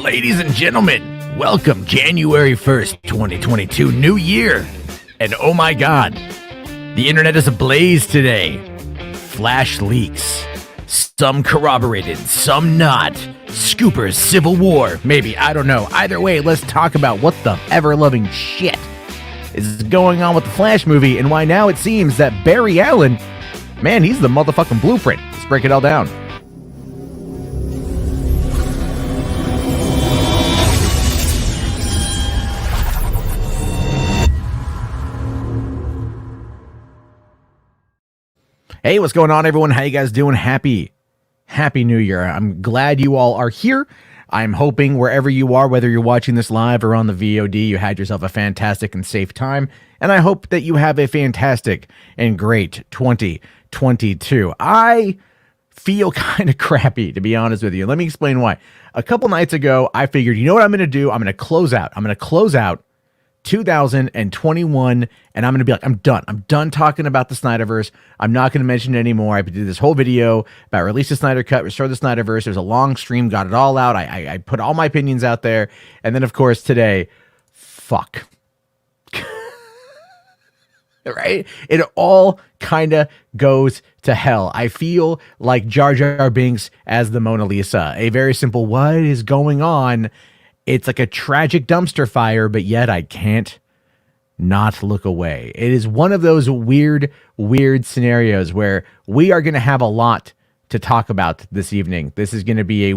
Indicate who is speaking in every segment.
Speaker 1: Ladies and gentlemen, welcome January 1st, 2022, new year. And oh my God, the internet is ablaze today. Flash leaks. Some corroborated, some not. Scoopers, Civil War, maybe, I don't know. Either way, let's talk about what the ever-loving shit is going on with the Flash movie and why now it seems that Barry Allen, man, he's the motherfucking blueprint. Let's break it all down. Hey, what's going on, everyone? How you guys doing? Happy New Year. I'm glad you all are here. I'm hoping wherever you are, whether you're watching this live or on the VOD, you had yourself a fantastic and safe time. And I hope that you have a fantastic and great 2022. I feel kind of crappy, to be honest with you. Let me explain why. A couple nights ago, I figured, you know what I'm going to do? I'm going to close out 2021, and I'm going to be like, I'm done talking about the Snyderverse. I'm not going to mention it anymore. I did this whole video about release the Snyder Cut, restore the Snyderverse. There's a long stream, got it all out. I put all my opinions out there. And then, of course, today, fuck. Right? It all kind of goes to hell. I feel like Jar Jar Binks as the Mona Lisa. A very simple, what is going on? It's like a tragic dumpster fire, but yet I can't not look away. It is one of those weird scenarios where we are going to have a lot to talk about this evening. This is going to be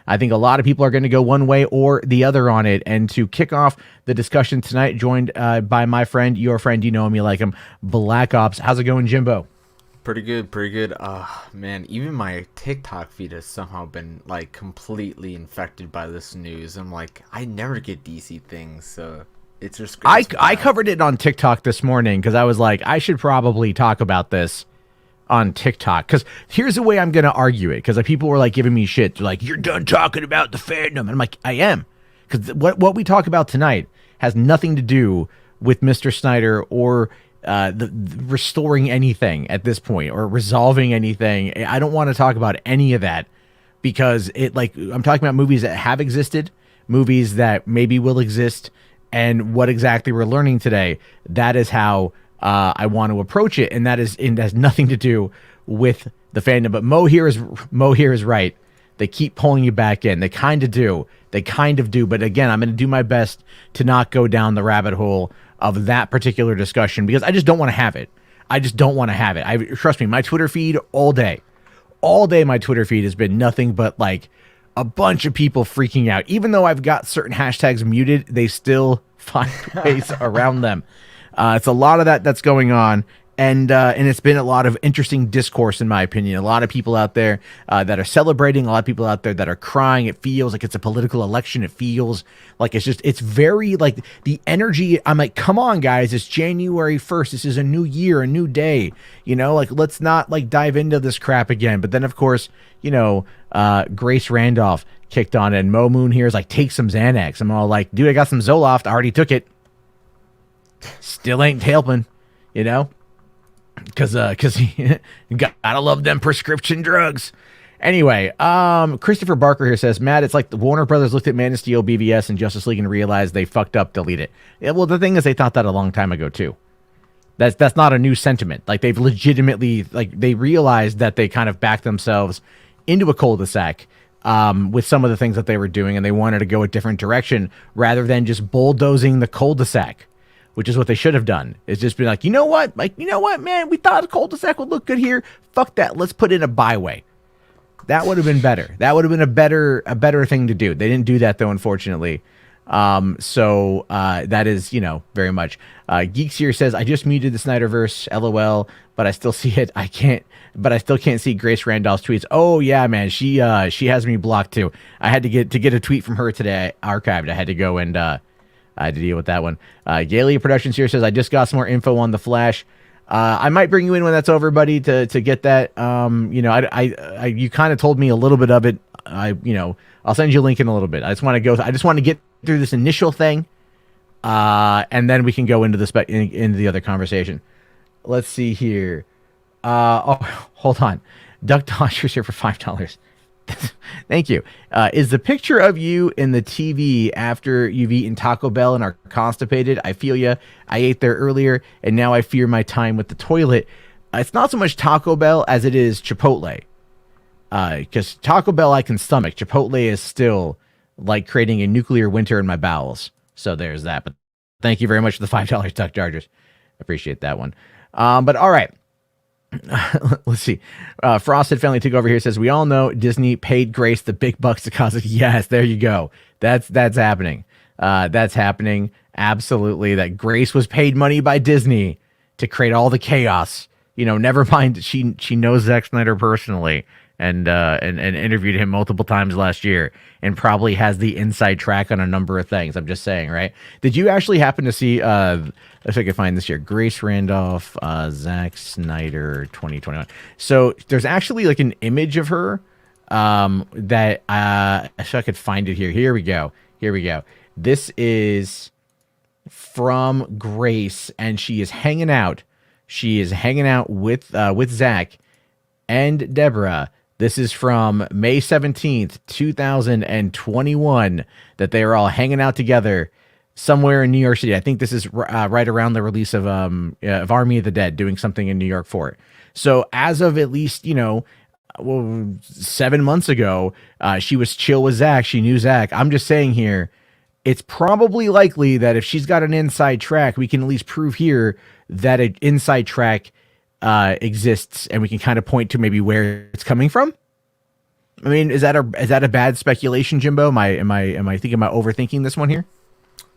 Speaker 1: I think a lot of people are going to go one way or the other on it. And to kick off the discussion tonight, joined by my friend, your friend, you know him, you like him, Black Ops. How's it going, Jimbo?
Speaker 2: Pretty good. Man, even my TikTok feed has somehow been like completely infected by this news. I'm like, I never get DC things, so it's just.
Speaker 1: I covered it on TikTok this morning because I was like, I should probably talk about this on TikTok. Because here's the way I'm going to argue it. Because people were like giving me shit. They're like, you're done talking about the fandom. And I'm like, I am. Because what we talk about tonight has nothing to do with Mr. Snyder or the restoring anything at this point or resolving anything. I don't want to talk about any of that because I'm talking about movies that have existed, movies that maybe will exist, and what exactly we're learning today. That is how I want to approach it, and it has nothing to do with the fandom. But Mo here is right. They keep pulling you back in. They kind of do. But again, I'm going to do my best to not go down the rabbit hole of that particular discussion because I just don't want to have it. Trust me, my Twitter feed all day, my Twitter feed has been nothing but like a bunch of people freaking out. Even though I've got certain hashtags muted, they still find ways around them. It's a lot of that's going on. And it's been a lot of interesting discourse, in my opinion. A lot of people out there that are celebrating, a lot of people out there that are crying. It feels like it's a political election. It feels like it's very like the energy. I'm like, come on, guys. It's January 1st. This is a new year, a new day. You know, like, let's not like dive into this crap again. But then, of course, you know, Grace Randolph kicked on it. And Mo Moon here is like, take some Xanax. I'm all like, dude, I got some Zoloft. I already took it. Still ain't helping, you know? Because you gotta love them prescription drugs. Anyway, Christopher Barker here says, Matt, it's like the Warner Brothers looked at Man of Steel, BVS, and Justice League and realized they fucked up, delete it. Yeah, well, the thing is, they thought that a long time ago too. That's not a new sentiment. Like, they've legitimately, like, they realized that they kind of backed themselves into a cul-de-sac with some of the things that they were doing, and they wanted to go a different direction rather than just bulldozing the cul-de-sac, which is what they should have done. It's just been like, you know what, man, we thought a cul-de-sac would look good here. Fuck that. Let's put in a byway. That would have been better. That would have been a better thing to do. They didn't do that though, unfortunately. So that is, you know, very much. Geeks here says, I just muted the Snyderverse, LOL, but I still see it. I still can't see Grace Randolph's tweets. Oh yeah, man, she has me blocked too. I had to get a tweet from her today archived. I had to go and I had to deal with that one. Galia Productions here says, I just got some more info on The Flash. I might bring you in when that's over, buddy, to get that. You know, you kind of told me a little bit of it. I'll send you a link in a little bit. I just want to get through this initial thing, and then we can go into into the other conversation. Let's see here. Hold on. Duck Dodgers here for $5. Thank you. Is the picture of you in the TV after you've eaten Taco Bell and are constipated? I feel ya. I ate there earlier, and now I fear my time with the toilet. It's not so much Taco Bell as it is Chipotle. Because Taco Bell I can stomach. Chipotle is still like creating a nuclear winter in my bowels. So there's that. But thank you very much for the $5 Duck Chargers. Appreciate that one. But all right. Let's see. Frosted Family took over here. Says we all know Disney paid Grace the big bucks to cause it. Yes, there you go. That's happening. That's happening. Absolutely. That Grace was paid money by Disney to create all the chaos. You know, never mind. She knows Zack Snyder personally and interviewed him multiple times last year and probably has the inside track on a number of things. I'm just saying, right? Did you actually happen to see, if I can find this here, Grace Randolph, Zack Snyder 2021. So there's actually like an image of her that, if I could find it here. Here we go. This is from Grace, and she is hanging out. She is hanging out with Zach and Deborah. This is from May 17th, 2021, that they are all hanging out together somewhere in New York City. I think this is right around the release of Army of the Dead, doing something in New York for it. So as of at least, 7 months ago, she was chill with Zach. She knew Zach. I'm just saying here, it's probably likely that if she's got an inside track, we can at least prove here that an inside track exists, and we can kind of point to maybe where it's coming from. I mean, is that a bad speculation, Jimbo? Am I overthinking this one here?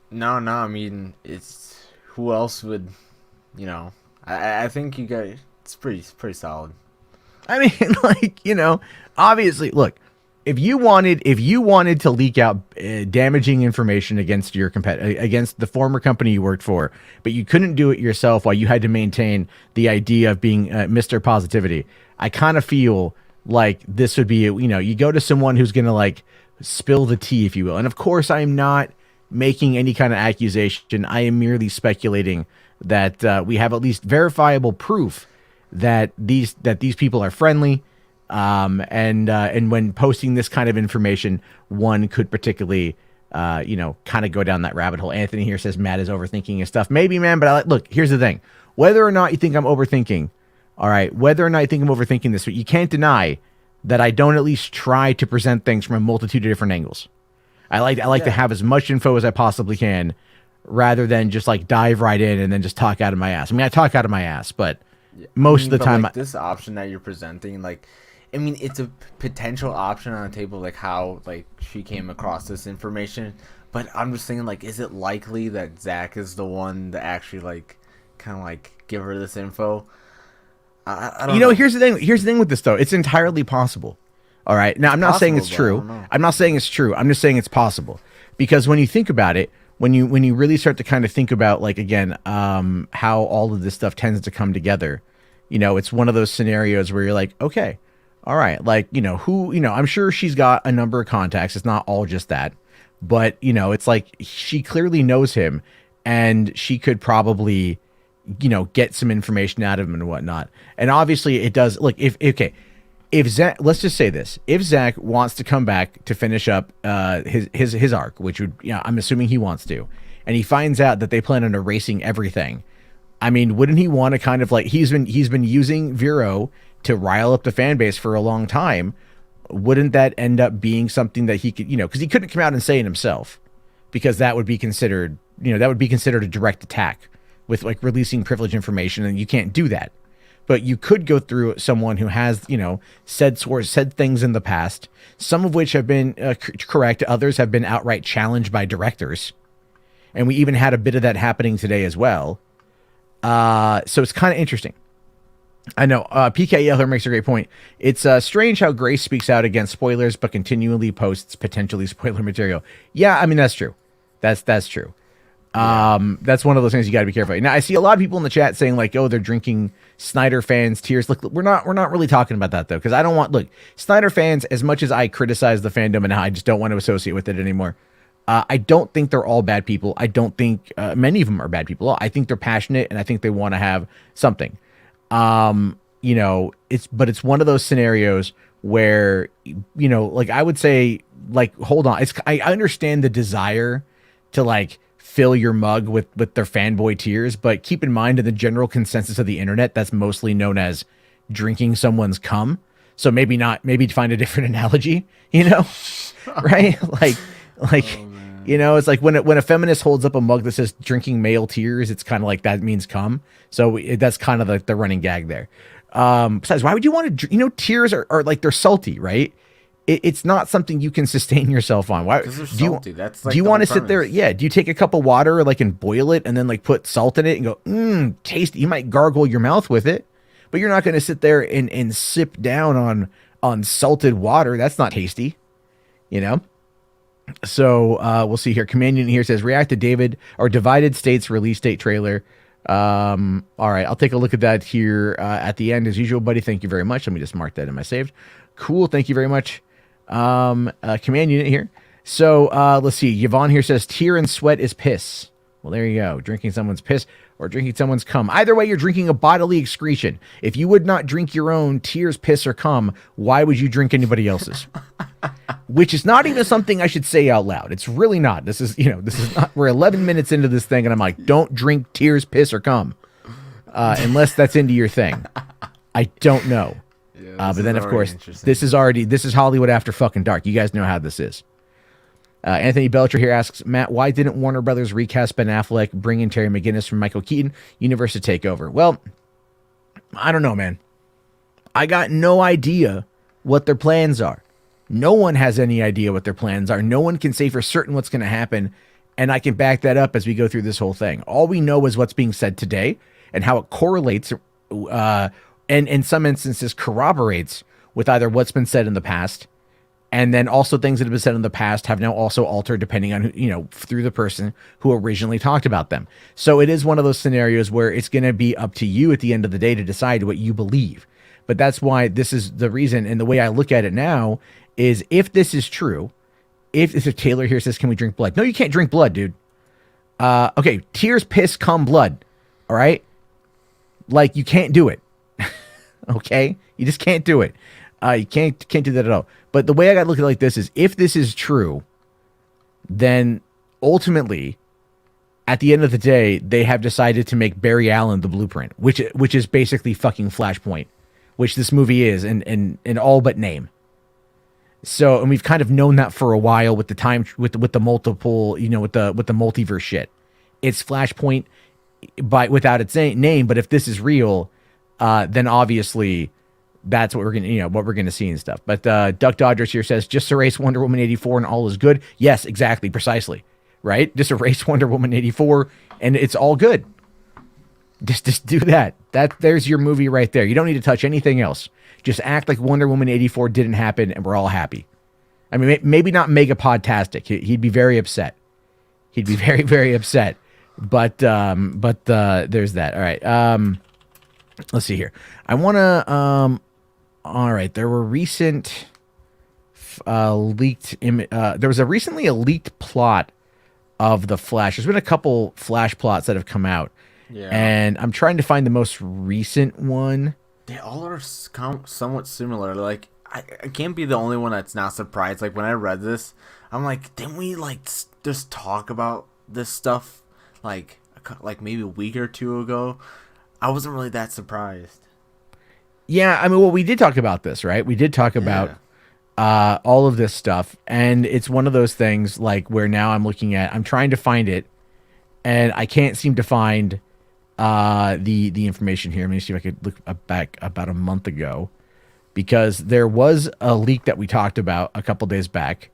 Speaker 2: No. I mean, it's who else would, I think you got it's pretty solid.
Speaker 1: I mean, obviously, look. If you wanted to leak out damaging information against your against the former company you worked for, but you couldn't do it yourself while you had to maintain the idea of being Mr. Positivity, I kind of feel like this would be, you go to someone who's going to like spill the tea, if you will. And of course, I'm not making any kind of accusation. I am merely speculating that we have at least verifiable proof that these people are friendly. And when posting this kind of information, one could particularly, kind of go down that rabbit hole. Anthony here says Matt is overthinking his stuff. Maybe, man, but look, here's the thing. Whether or not you think I'm overthinking, all right, whether or not you think I'm overthinking this, but you can't deny that I don't at least try to present things from a multitude of different angles. I like to have as much info as I possibly can, rather than just like dive right in and then just talk out of my ass. I mean, I talk out of my ass, but most of the time,
Speaker 2: like, this option that you're presenting, like, I mean, it's a potential option on the table, like how like she came across this information. But I'm just thinking, like, is it likely that Zach is the one to actually like kind of like give her this info? I don't know.
Speaker 1: Here's the thing. Here's the thing with this though. It's entirely possible. All right. Now, I'm not saying it's true. I'm not saying it's true. I'm just saying it's possible, because when you think about it, when you really start to kind of think about, like, again, how all of this stuff tends to come together, it's one of those scenarios where you're like, okay. All right, like, I'm sure she's got a number of contacts. It's not all just that, but, it's like she clearly knows him, and she could probably, get some information out of him and whatnot. And obviously it does. Look, if Zach, let's just say this, if Zach wants to come back to finish up his arc, which would, I'm assuming he wants to, and he finds out that they plan on erasing everything. I mean, wouldn't he want to kind of like, he's been using Vero to rile up the fan base for a long time? Wouldn't that end up being something that he could, because he couldn't come out and say it himself, because that would be considered, a direct attack with like releasing privileged information, and you can't do that. But you could go through someone who has, said things in the past, some of which have been correct, others have been outright challenged by directors, and we even had a bit of that happening today as well. So it's kind of interesting. I know PK Yeller makes a great point. It's strange how Grace speaks out against spoilers, but continually posts potentially spoiler material. Yeah, I mean, that's true. That's true. That's one of those things you got to be careful. Now, I see a lot of people in the chat saying like, "Oh, they're drinking Snyder fans' tears." Look, we're not really talking about that though, because I don't want. Look, Snyder fans, as much as I criticize the fandom and how I just don't want to associate with it anymore, I don't think they're all bad people. I don't think many of them are bad people. I think they're passionate, and I think they want to have something. It's one of those scenarios where, like I would say, like, hold on. I understand the desire to like fill your mug with their fanboy tears, but keep in mind in the general consensus of the internet, that's mostly known as drinking someone's cum. So maybe not, maybe find a different analogy, right? Like,
Speaker 2: Oh man.
Speaker 1: it's like when a feminist holds up a mug that says drinking male tears, it's kind of like that means cum. So that's kind of like the running gag there. Besides, why would you want to, tears are like, they're salty, right? It's not something you can sustain yourself on. Why
Speaker 2: Because they're
Speaker 1: do you,
Speaker 2: salty. That's like
Speaker 1: do you
Speaker 2: the
Speaker 1: want to
Speaker 2: whole
Speaker 1: sit there?
Speaker 2: premise.
Speaker 1: Yeah. Do you take a cup of water like and boil it and then like put salt in it and go, taste? You might gargle your mouth with it, but you're not going to sit there and sip down on salted water. That's not tasty, you know? So we'll see here. Command Unit here says react to David or Divided States release date trailer. All right, I'll take a look at that here at the end as usual, buddy. Thank you very much. Let me just mark that in my saved. Cool. Thank you very much. Command Unit here. So let's see. Yvonne here says tear and sweat is piss. Well, there you go. Drinking someone's piss or drinking someone's cum. Either way, you're drinking a bodily excretion. If you would not drink your own tears, piss, or cum, why would you drink anybody else's? Which is not even something I should say out loud. It's really not. This is not, we're 11 minutes into this thing and I'm like, don't drink tears, piss, or cum. Unless that's into your thing. I don't know.
Speaker 2: Yeah,
Speaker 1: but then of course, this is Hollywood after fucking dark. You guys know how this is. Anthony Belcher here asks, Matt, why didn't Warner Brothers recast Ben Affleck, bring in Terry McGinnis from Michael Keaton, universe to take over? Well, I don't know, man. I got no idea what their plans are. No one has any idea what their plans are. No one can say for certain what's going to happen. And I can back that up as we go through this whole thing. All we know is what's being said today and how it correlates and in some instances corroborates with either what's been said in the past. And then also things that have been said in the past have now also altered depending on who, through the person who originally talked about them. So it is one of those scenarios where it's going to be up to you at the end of the day to decide what you believe. But that's why this is the reason. And the way I look at it now is if this is true, if Taylor here says, can we drink blood? No, you can't drink blood, dude. Okay. Tears, piss, cum, blood. All right. Like you can't do it. Okay. You just can't do it. You can't do that at all. But the way I got to look at it like this is if this is true, then ultimately at the end of the day, they have decided to make Barry Allen the blueprint, which is basically fucking Flashpoint, which this movie is in all but name. So, and we've kind of known that for a while with the time, with the multiple, with the multiverse shit. It's Flashpoint without its name. But if this is real, then obviously that's what we're gonna see and stuff. But Duck Dodgers here says just erase Wonder Woman 84 and all is good. Yes, exactly, precisely, right? Just erase Wonder Woman 84 and it's all good. Just do that. There's your movie right there. You don't need to touch anything else. Just act like Wonder Woman 84 didn't happen and we're all happy. I mean, maybe not mega-podtastic. He'd be very upset. He'd be very, very upset. But there's that. All right. Let's see here. I want to, all right. There were recent leaked, there was recently a leaked plot of the Flash. There's been a couple Flash plots that have come out.
Speaker 2: Yeah.
Speaker 1: And I'm trying to find the most recent one.
Speaker 2: They all are somewhat similar. Like, I can't be the only one that's not surprised. Like, when I read this, I'm like, didn't we, like, just talk about this stuff, like maybe a week or two ago? I wasn't really that surprised.
Speaker 1: Yeah, I mean, well, we did talk about this, right? We did talk about all of this stuff. And it's one of those things, like, where now I'm trying to find it, and I can't seem to find the information here. Let me see if I could look back about a month ago, because there was a leak that we talked about a couple days back,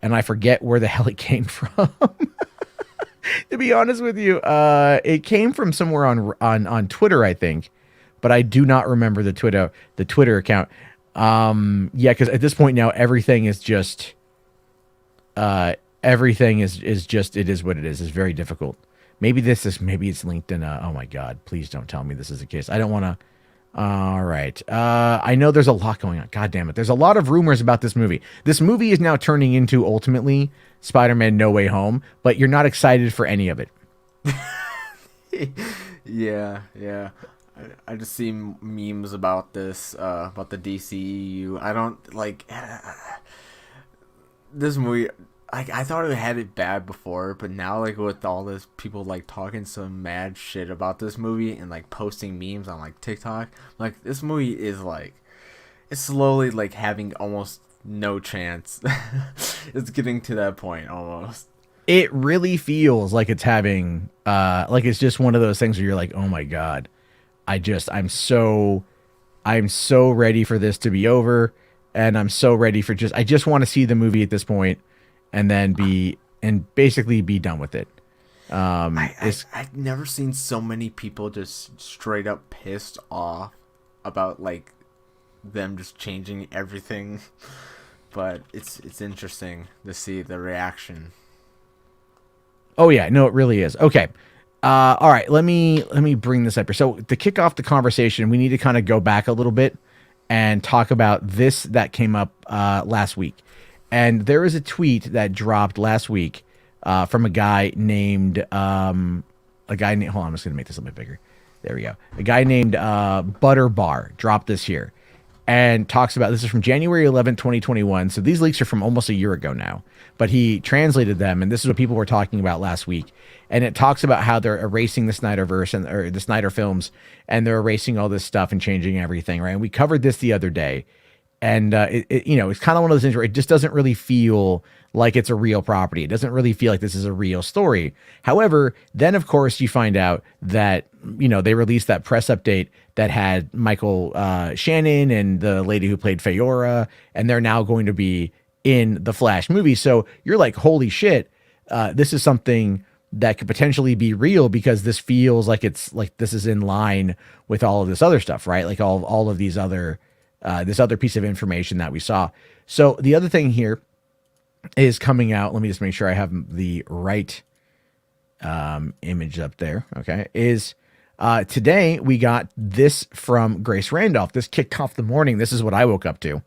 Speaker 1: and I forget where the hell it came from. To be honest with you, it came from somewhere on Twitter, I think, but I do not remember the Twitter account. Yeah, because at this point now everything is just everything is just, it is what it is. It's very difficult. Maybe it's linked in oh my God, please don't tell me this is the case. I don't want to. All right. I know there's a lot going on. God damn it. There's a lot of rumors about this movie. This movie is now turning into ultimately Spider-Man No Way Home, but you're not excited for any of it.
Speaker 2: Yeah. I just see memes about this, about the DCEU. I don't like this movie. I thought it had it bad before, but now like with all this people like talking some mad shit about this movie and like posting memes on like TikTok, like this movie is like it's slowly like having almost no chance. It's getting to that point almost.
Speaker 1: It really feels like it's having like it's just one of those things where you're like, oh my god, I'm so ready for this to be over, and I'm so ready for I just want to see the movie at this point, and then basically be done with it.
Speaker 2: I've never seen so many people just straight up pissed off about like them just changing everything, but it's interesting to see the reaction.
Speaker 1: Oh yeah, no, it really is. Okay. All right, let me bring this up here. So to kick off the conversation, we need to kind of go back a little bit and talk about this that came up last week. And there is a tweet that dropped last week from a guy named hold on, I'm just gonna make this a little bit bigger. There we go. A guy named Butterbar dropped this here and talks about, this is from January 11th, 2021. So these leaks are from almost a year ago now, but he translated them, and this is what people were talking about last week. And it talks about how they're erasing the Snyderverse or the Snyder films, and they're erasing all this stuff and changing everything, right? And we covered this the other day, and it's kind of one of those things where it just doesn't really feel like it's a real property. It doesn't really feel like this is a real story. However, then of course you find out that they released that press update that had Michael Shannon and the lady who played Feora, and they're now going to be in the Flash movie. So you're like, holy shit, this is something that could potentially be real, because this feels like it's like this is in line with all of this other stuff, right? Like all of these other this other piece of information that we saw. So the other thing here is coming out. Let me just make sure I have the right image up there. Okay, is today we got this from Grace Randolph. This kicked off the morning. This is what I woke up to.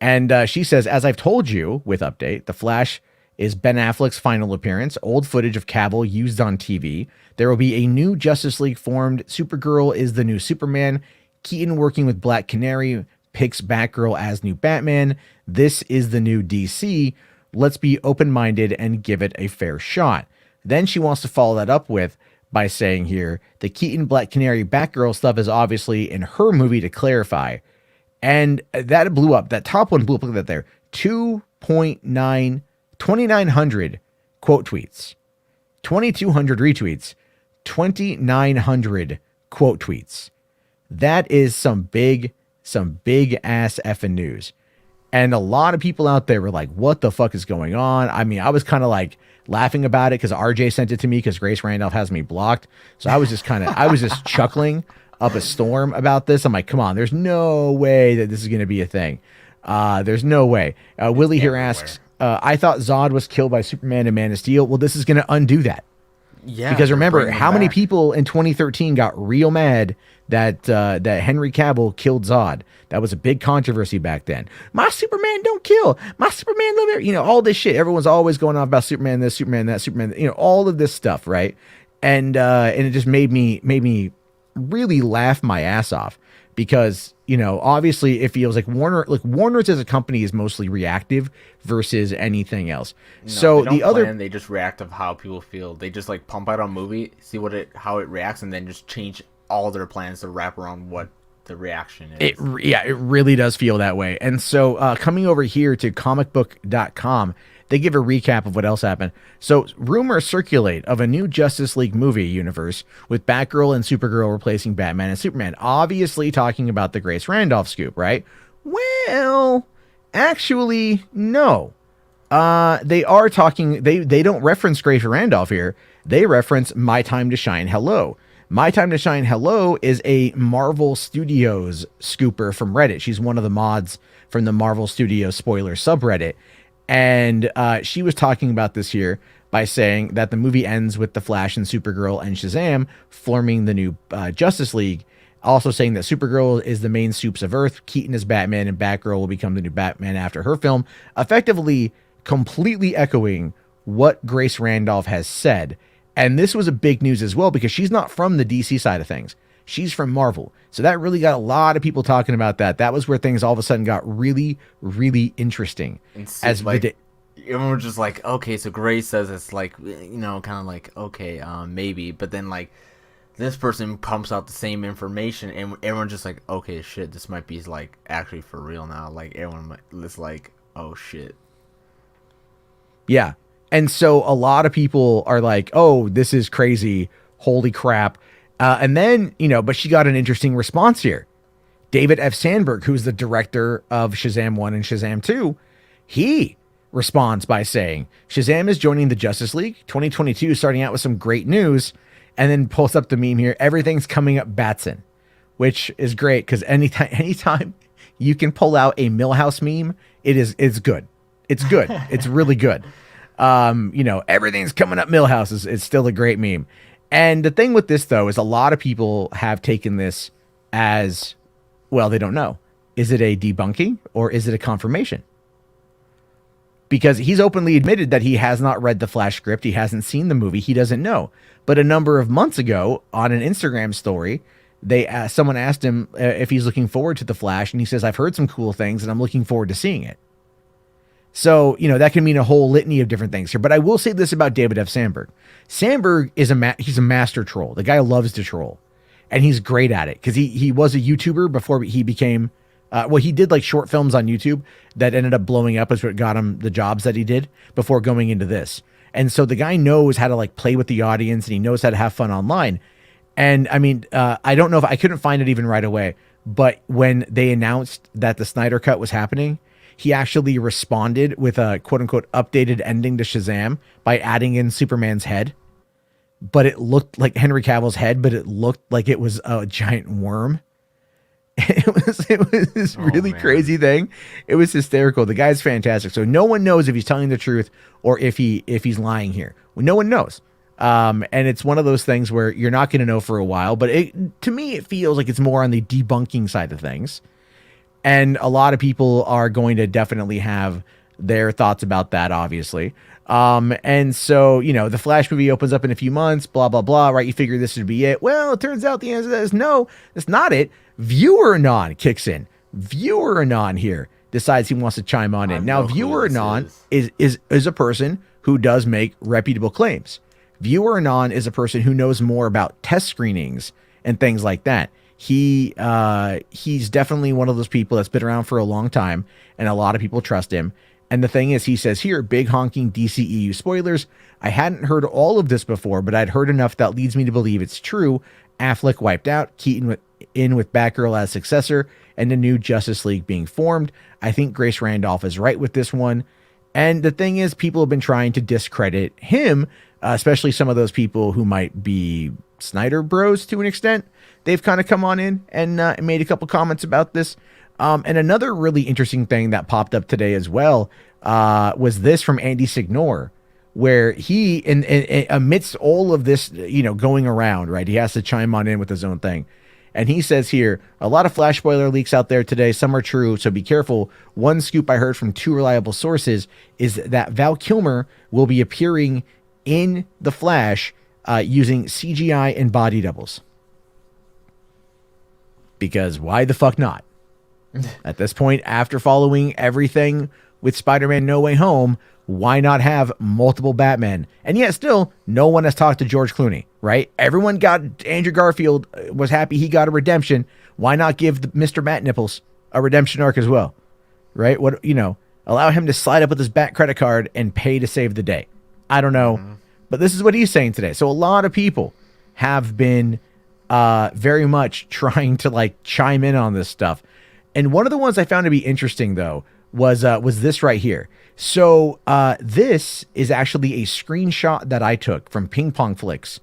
Speaker 1: And she says, as I've told you with update, The Flash is Ben Affleck's final appearance. Old footage of Cavill used on TV. There will be a new Justice League formed. Supergirl is the new Superman. Keaton working with Black Canary picks Batgirl as new Batman. This is the new DC. Let's be open-minded and give it a fair shot. Then she wants to follow that up with by saying here, the Keaton Black Canary Batgirl stuff is obviously in her movie to clarify. And that blew up. That top one blew up. Look at that there. 2,900 quote tweets, 2,200 retweets, 2,900 quote tweets. That is some big ass effing news. And a lot of people out there were like, what the fuck is going on? I mean, I was kind of like laughing about it because RJ sent it to me because Grace Randolph has me blocked. So I was just chuckling up a storm about this. I'm like, come on, there's no way that this is going to be a thing. There's no way. Willie here asks, I thought Zod was killed by Superman and Man of Steel. Well, this is going to undo that.
Speaker 2: Yeah.
Speaker 1: Because remember, how many people in 2013 got real mad that Henry Cavill killed Zod? That was a big controversy back then. My Superman don't kill. My Superman live here. All this shit. Everyone's always going on about Superman this, Superman that, Superman. All of this stuff, right? And it just made me really laugh my ass off because obviously it feels like Warner's as a company is mostly reactive versus anything else.
Speaker 2: No,
Speaker 1: so
Speaker 2: they just react of how people feel. They just like pump out a movie, see how it reacts, and then just change all their plans to wrap around what the reaction is.
Speaker 1: It really does feel that way. And so coming over here to comicbook.com, they give a recap of what else happened. So rumors circulate of a new Justice League movie universe with Batgirl and Supergirl replacing Batman and Superman. Obviously talking about the Grace Randolph scoop, right? Well, actually, no. They are talking, they don't reference Grace Randolph here. They reference My Time to Shine Hello. My Time to Shine Hello is a Marvel Studios scooper from Reddit. She's one of the mods from the Marvel Studios spoiler subreddit. And she was talking about this here by saying that the movie ends with the Flash and Supergirl and Shazam forming the new Justice League. Also saying that Supergirl is the main soups of Earth, Keaton is Batman, and Batgirl will become the new Batman after her film. Effectively, completely echoing what Grace Randolph has said. And this was a big news as well because she's not from the DC side of things. She's from Marvel. So that really got a lot of people talking about that. That was where things all of a sudden got really, really interesting.
Speaker 2: And so,
Speaker 1: As
Speaker 2: like,
Speaker 1: the
Speaker 2: everyone was just like, okay, so Grace says it's like, kind of like, okay, maybe, but then like this person pumps out the same information, and everyone's just like, okay, shit, this might be like actually for real now. Like everyone is like, oh shit.
Speaker 1: Yeah. And so a lot of people are like, oh, this is crazy. Holy crap. And then, but she got an interesting response here. David F. Sandberg, who's the director of Shazam 1 and Shazam 2, he responds by saying, Shazam is joining the Justice League 2022, starting out with some great news, and then pulls up the meme here. Everything's coming up Batson, which is great because anytime you can pull out a Millhouse meme, it's good. It's good. It's really good. Everything's coming up Millhouse is still a great meme. And the thing with this, though, is a lot of people have taken this as, well, they don't know. Is it a debunking or is it a confirmation? Because he's openly admitted that he has not read the Flash script. He hasn't seen the movie. He doesn't know. But a number of months ago on an Instagram story, someone asked him if he's looking forward to the Flash. And he says, I've heard some cool things and I'm looking forward to seeing it. So, that can mean a whole litany of different things here. But I will say this about David F. Sandberg. Sandberg is he's a master troll. The guy loves to troll. And he's great at it. Because he was a YouTuber before he became... he did like short films on YouTube that ended up blowing up, is what got him the jobs that he did before going into this. And so the guy knows how to like play with the audience, and he knows how to have fun online. And I mean, I don't know if I couldn't find it even right away, but when they announced that the Snyder Cut was happening, he actually responded with a quote unquote updated ending to Shazam by adding in Superman's head. But it looked like Henry Cavill's head, but it looked like it was a giant worm. It was this really crazy thing. It was hysterical. The guy's fantastic. So no one knows if he's telling the truth or if he's lying here. No one knows. And it's one of those things where you're not going to know for a while, but to me, it feels like it's more on the debunking side of things. And a lot of people are going to definitely have their thoughts about that, obviously. And so, the Flash movie opens up in a few months, blah, blah, blah, right? You figure this would be it. Well, it turns out the answer to that is no, that's not it. Viewer Anon kicks in. Viewer Anon here decides he wants to chime on in. Now, Viewer Anon is a person who does make reputable claims. Viewer Anon is a person who knows more about test screenings and things like that. He's definitely one of those people that's been around for a long time, and a lot of people trust him. And the thing is, he says here, big honking DCEU spoilers. I hadn't heard all of this before, but I'd heard enough that leads me to believe it's true. Affleck wiped out, Keaton in with Batgirl as successor, and the new Justice League being formed. I think Grace Randolph is right with this one. And the thing is, people have been trying to discredit him, especially some of those people who might be Snyder bros to an extent. They've kind of come on in and made a couple comments about this. And another really interesting thing that popped up today as well was this from Andy Signor, where he, amidst all of this, going around, right, he has to chime on in with his own thing. And he says here, a lot of Flash spoiler leaks out there today. Some are true, so be careful. One scoop I heard from 2 reliable sources is that Val Kilmer will be appearing in The Flash using CGI and body doubles. Because why the fuck not? At this point, after following everything with Spider-Man No Way Home, why not have multiple Batmen? And yet still, no one has talked to George Clooney, right? Everyone got, Andrew Garfield was happy he got a redemption. Why not give Mr. Matt Nipples a redemption arc as well, right? Allow him to slide up with his Bat credit card and pay to save the day. I don't know, but this is what he's saying today. So a lot of people have been very much trying to chime in on this stuff. And one of the ones I found to be interesting, though, was this right here. So this is actually a screenshot that I took from Ping Pong Flicks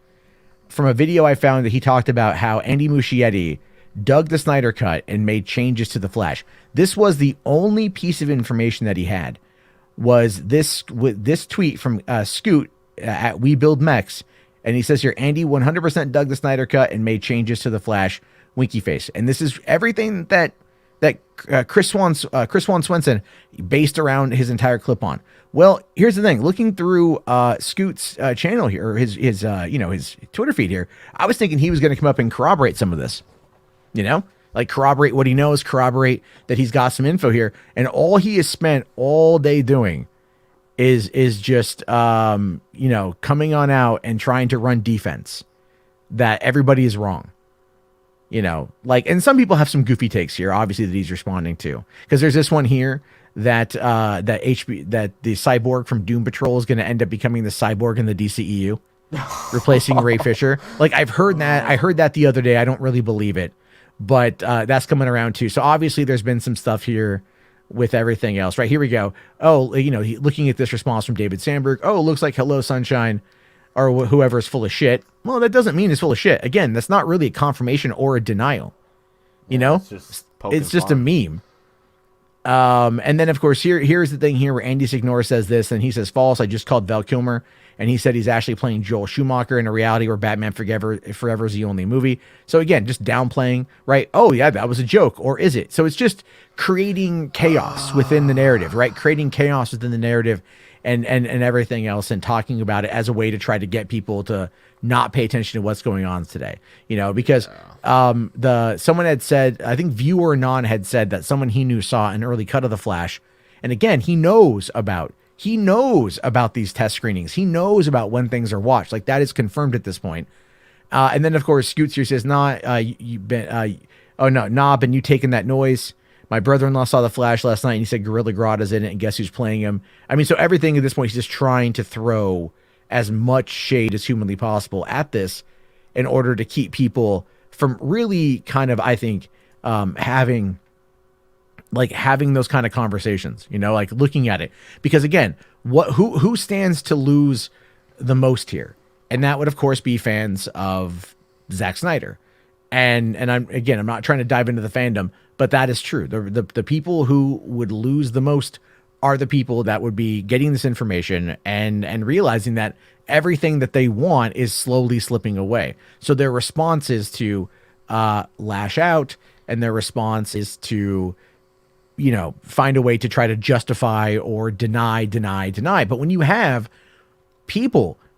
Speaker 1: from a video I found that he talked about how Andy Muschietti dug the Snyder Cut and made changes to The Flash. This was the only piece of information that he had, was this tweet from Scoot at We Build Mechs. And he says here, Andy 100% dug the Snyder Cut and made changes to The Flash, winky face. And this is everything that that Chris Juan Swenson based around his entire clip on. Well, here's the thing. Looking through Scoot's channel here, or his his Twitter feed here, I was thinking he was going to come up and corroborate some of this. Like corroborate what he knows, corroborate that he's got some info here, and all he has spent all day doing is just coming on out and trying to run defense that everybody is wrong. And some people have some goofy takes here, obviously, that he's responding to. Because there's this one here that that the cyborg from Doom Patrol is going to end up becoming the cyborg in the DCEU, replacing Ray Fisher. Like, I've heard that. I heard that the other day. I don't really believe it, but that's coming around too. So obviously, there's been some stuff here with everything else. Right, here we go. Oh, looking at this response from David Sandberg. Oh, looks like Hello Sunshine, or whoever is full of shit. Well, that doesn't mean it's full of shit. Again, that's not really a confirmation or a denial. It's just a meme. And then, of course, here's the thing here where Andy Signore says this, and he says, false. I just called Val Kilmer, and he said he's actually playing Joel Schumacher in a reality where Batman Forever is the only movie. So, again, just downplaying, right? Oh, yeah, that was a joke. Or is it? So it's just creating chaos within the narrative, right? Creating chaos within the narrative and everything else, and talking about it as a way to try to get people to not pay attention to what's going on today, because someone had said, I think Viewer Non had said that someone he knew saw an early cut of The Flash. And again, he knows about these test screenings. He knows about when things are watched. Like, that is confirmed at this point. And then, of course, Scoots here says, been you taking that noise? My brother-in-law saw The Flash last night, and he said Gorilla Grodd is in it, and guess who's playing him? I mean, so everything at this point, he's just trying to throw as much shade as humanly possible at this in order to keep people from really kind of, I think, having those kind of conversations, like looking at it. Because again, who stands to lose the most here? And that would, of course, be fans of Zack Snyder. And I'm not trying to dive into the fandom, but that is true. The people who would lose the most are the people that would be getting this information and realizing that everything that they want is slowly slipping away. So their response is to lash out, and their response is to, find a way to try to justify or deny. But when you have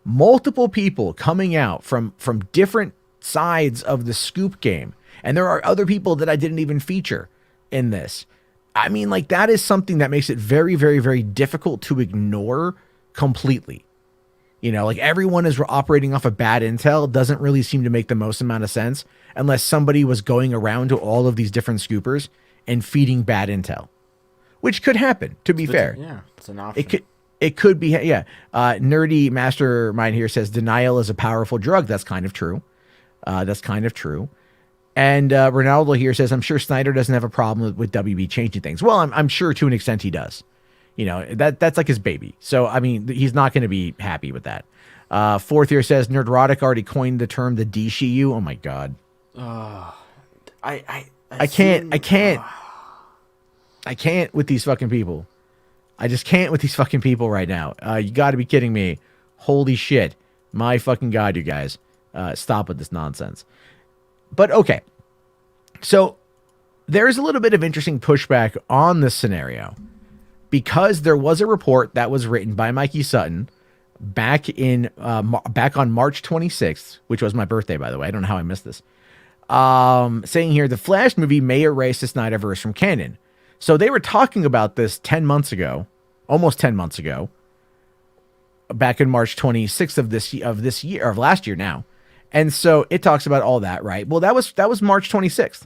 Speaker 1: multiple people coming out from different sides of the scoop game, and there are other people that I didn't even feature in this, I mean, like, that is something that makes it very, very, very difficult to ignore completely. Like, everyone is operating off of bad intel doesn't really seem to make the most amount of sense unless somebody was going around to all of these different scoopers and feeding bad intel, which could happen, to be fair.
Speaker 2: Yeah, it's an option.
Speaker 1: It could be, yeah. Nerdy Mastermind here says denial is a powerful drug. That's kind of true. And Ronaldo here says, I'm sure Snyder doesn't have a problem with WB changing things. Well, I'm sure to an extent he does. That's like his baby. So, I mean, he's not going to be happy with that. Fourth here says, Nerdrotic already coined the term the DCU. Oh, my God. I can't with these fucking people. I just can't with these fucking people right now. You got to be kidding me. Holy shit. My fucking God, you guys. Stop with this nonsense. But okay. So there's a little bit of interesting pushback on this scenario because there was a report that was written by Mikey Sutton back on March 26th, which was my birthday, by the way. I don't know how I missed this. Saying here, the Flash movie may erase the Snyderverse from canon. So they were talking about this 10 months ago, almost 10 months ago, back in March 26th of last year now. And so it talks about all that, right? Well, that was March 26th.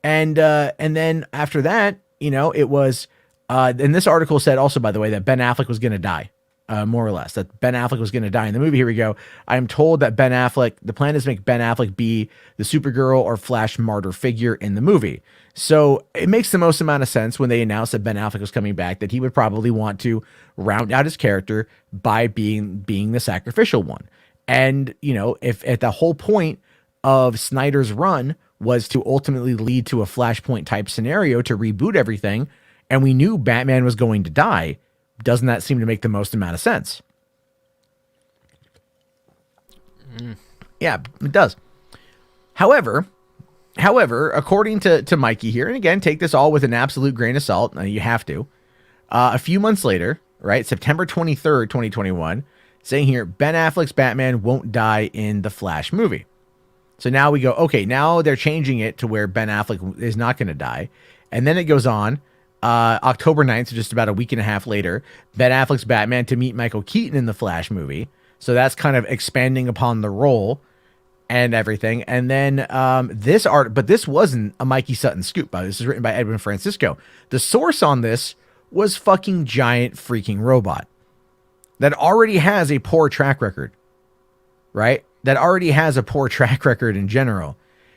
Speaker 1: And then after that, it was, and this article said also, by the way, that Ben Affleck was going to die, more or less, that Ben Affleck was going to die in the movie. Here we go. I am told that the plan is to make Ben Affleck be the Supergirl or Flash martyr figure in the movie. So it makes the most amount of sense when they announced that Ben Affleck was coming back, that he would probably want to round out his character by being the sacrificial one. And, if at the whole point of Snyder's run was to ultimately lead to a Flashpoint type scenario to reboot everything, and we knew Batman was going to die, doesn't that seem to make the most amount of sense? Yeah, it does. However, However, according to Mikey here, and again, take this all with an absolute grain of salt. You have to. A few months later, right, September 23rd, 2021, saying here, Ben Affleck's Batman won't die in the Flash movie. So now we go, okay, now they're changing it to where Ben Affleck is not going to die. And then it goes on, October 9th, so just about a week and a half later, Ben Affleck's Batman to meet Michael Keaton in the Flash movie. So that's kind of expanding upon the role and everything. And then but this wasn't a Mikey Sutton scoop. This is written by Edwin Francisco. The source on this was fucking Giant Freaking Robot that already has a poor track record, right? That already has a poor track record in general.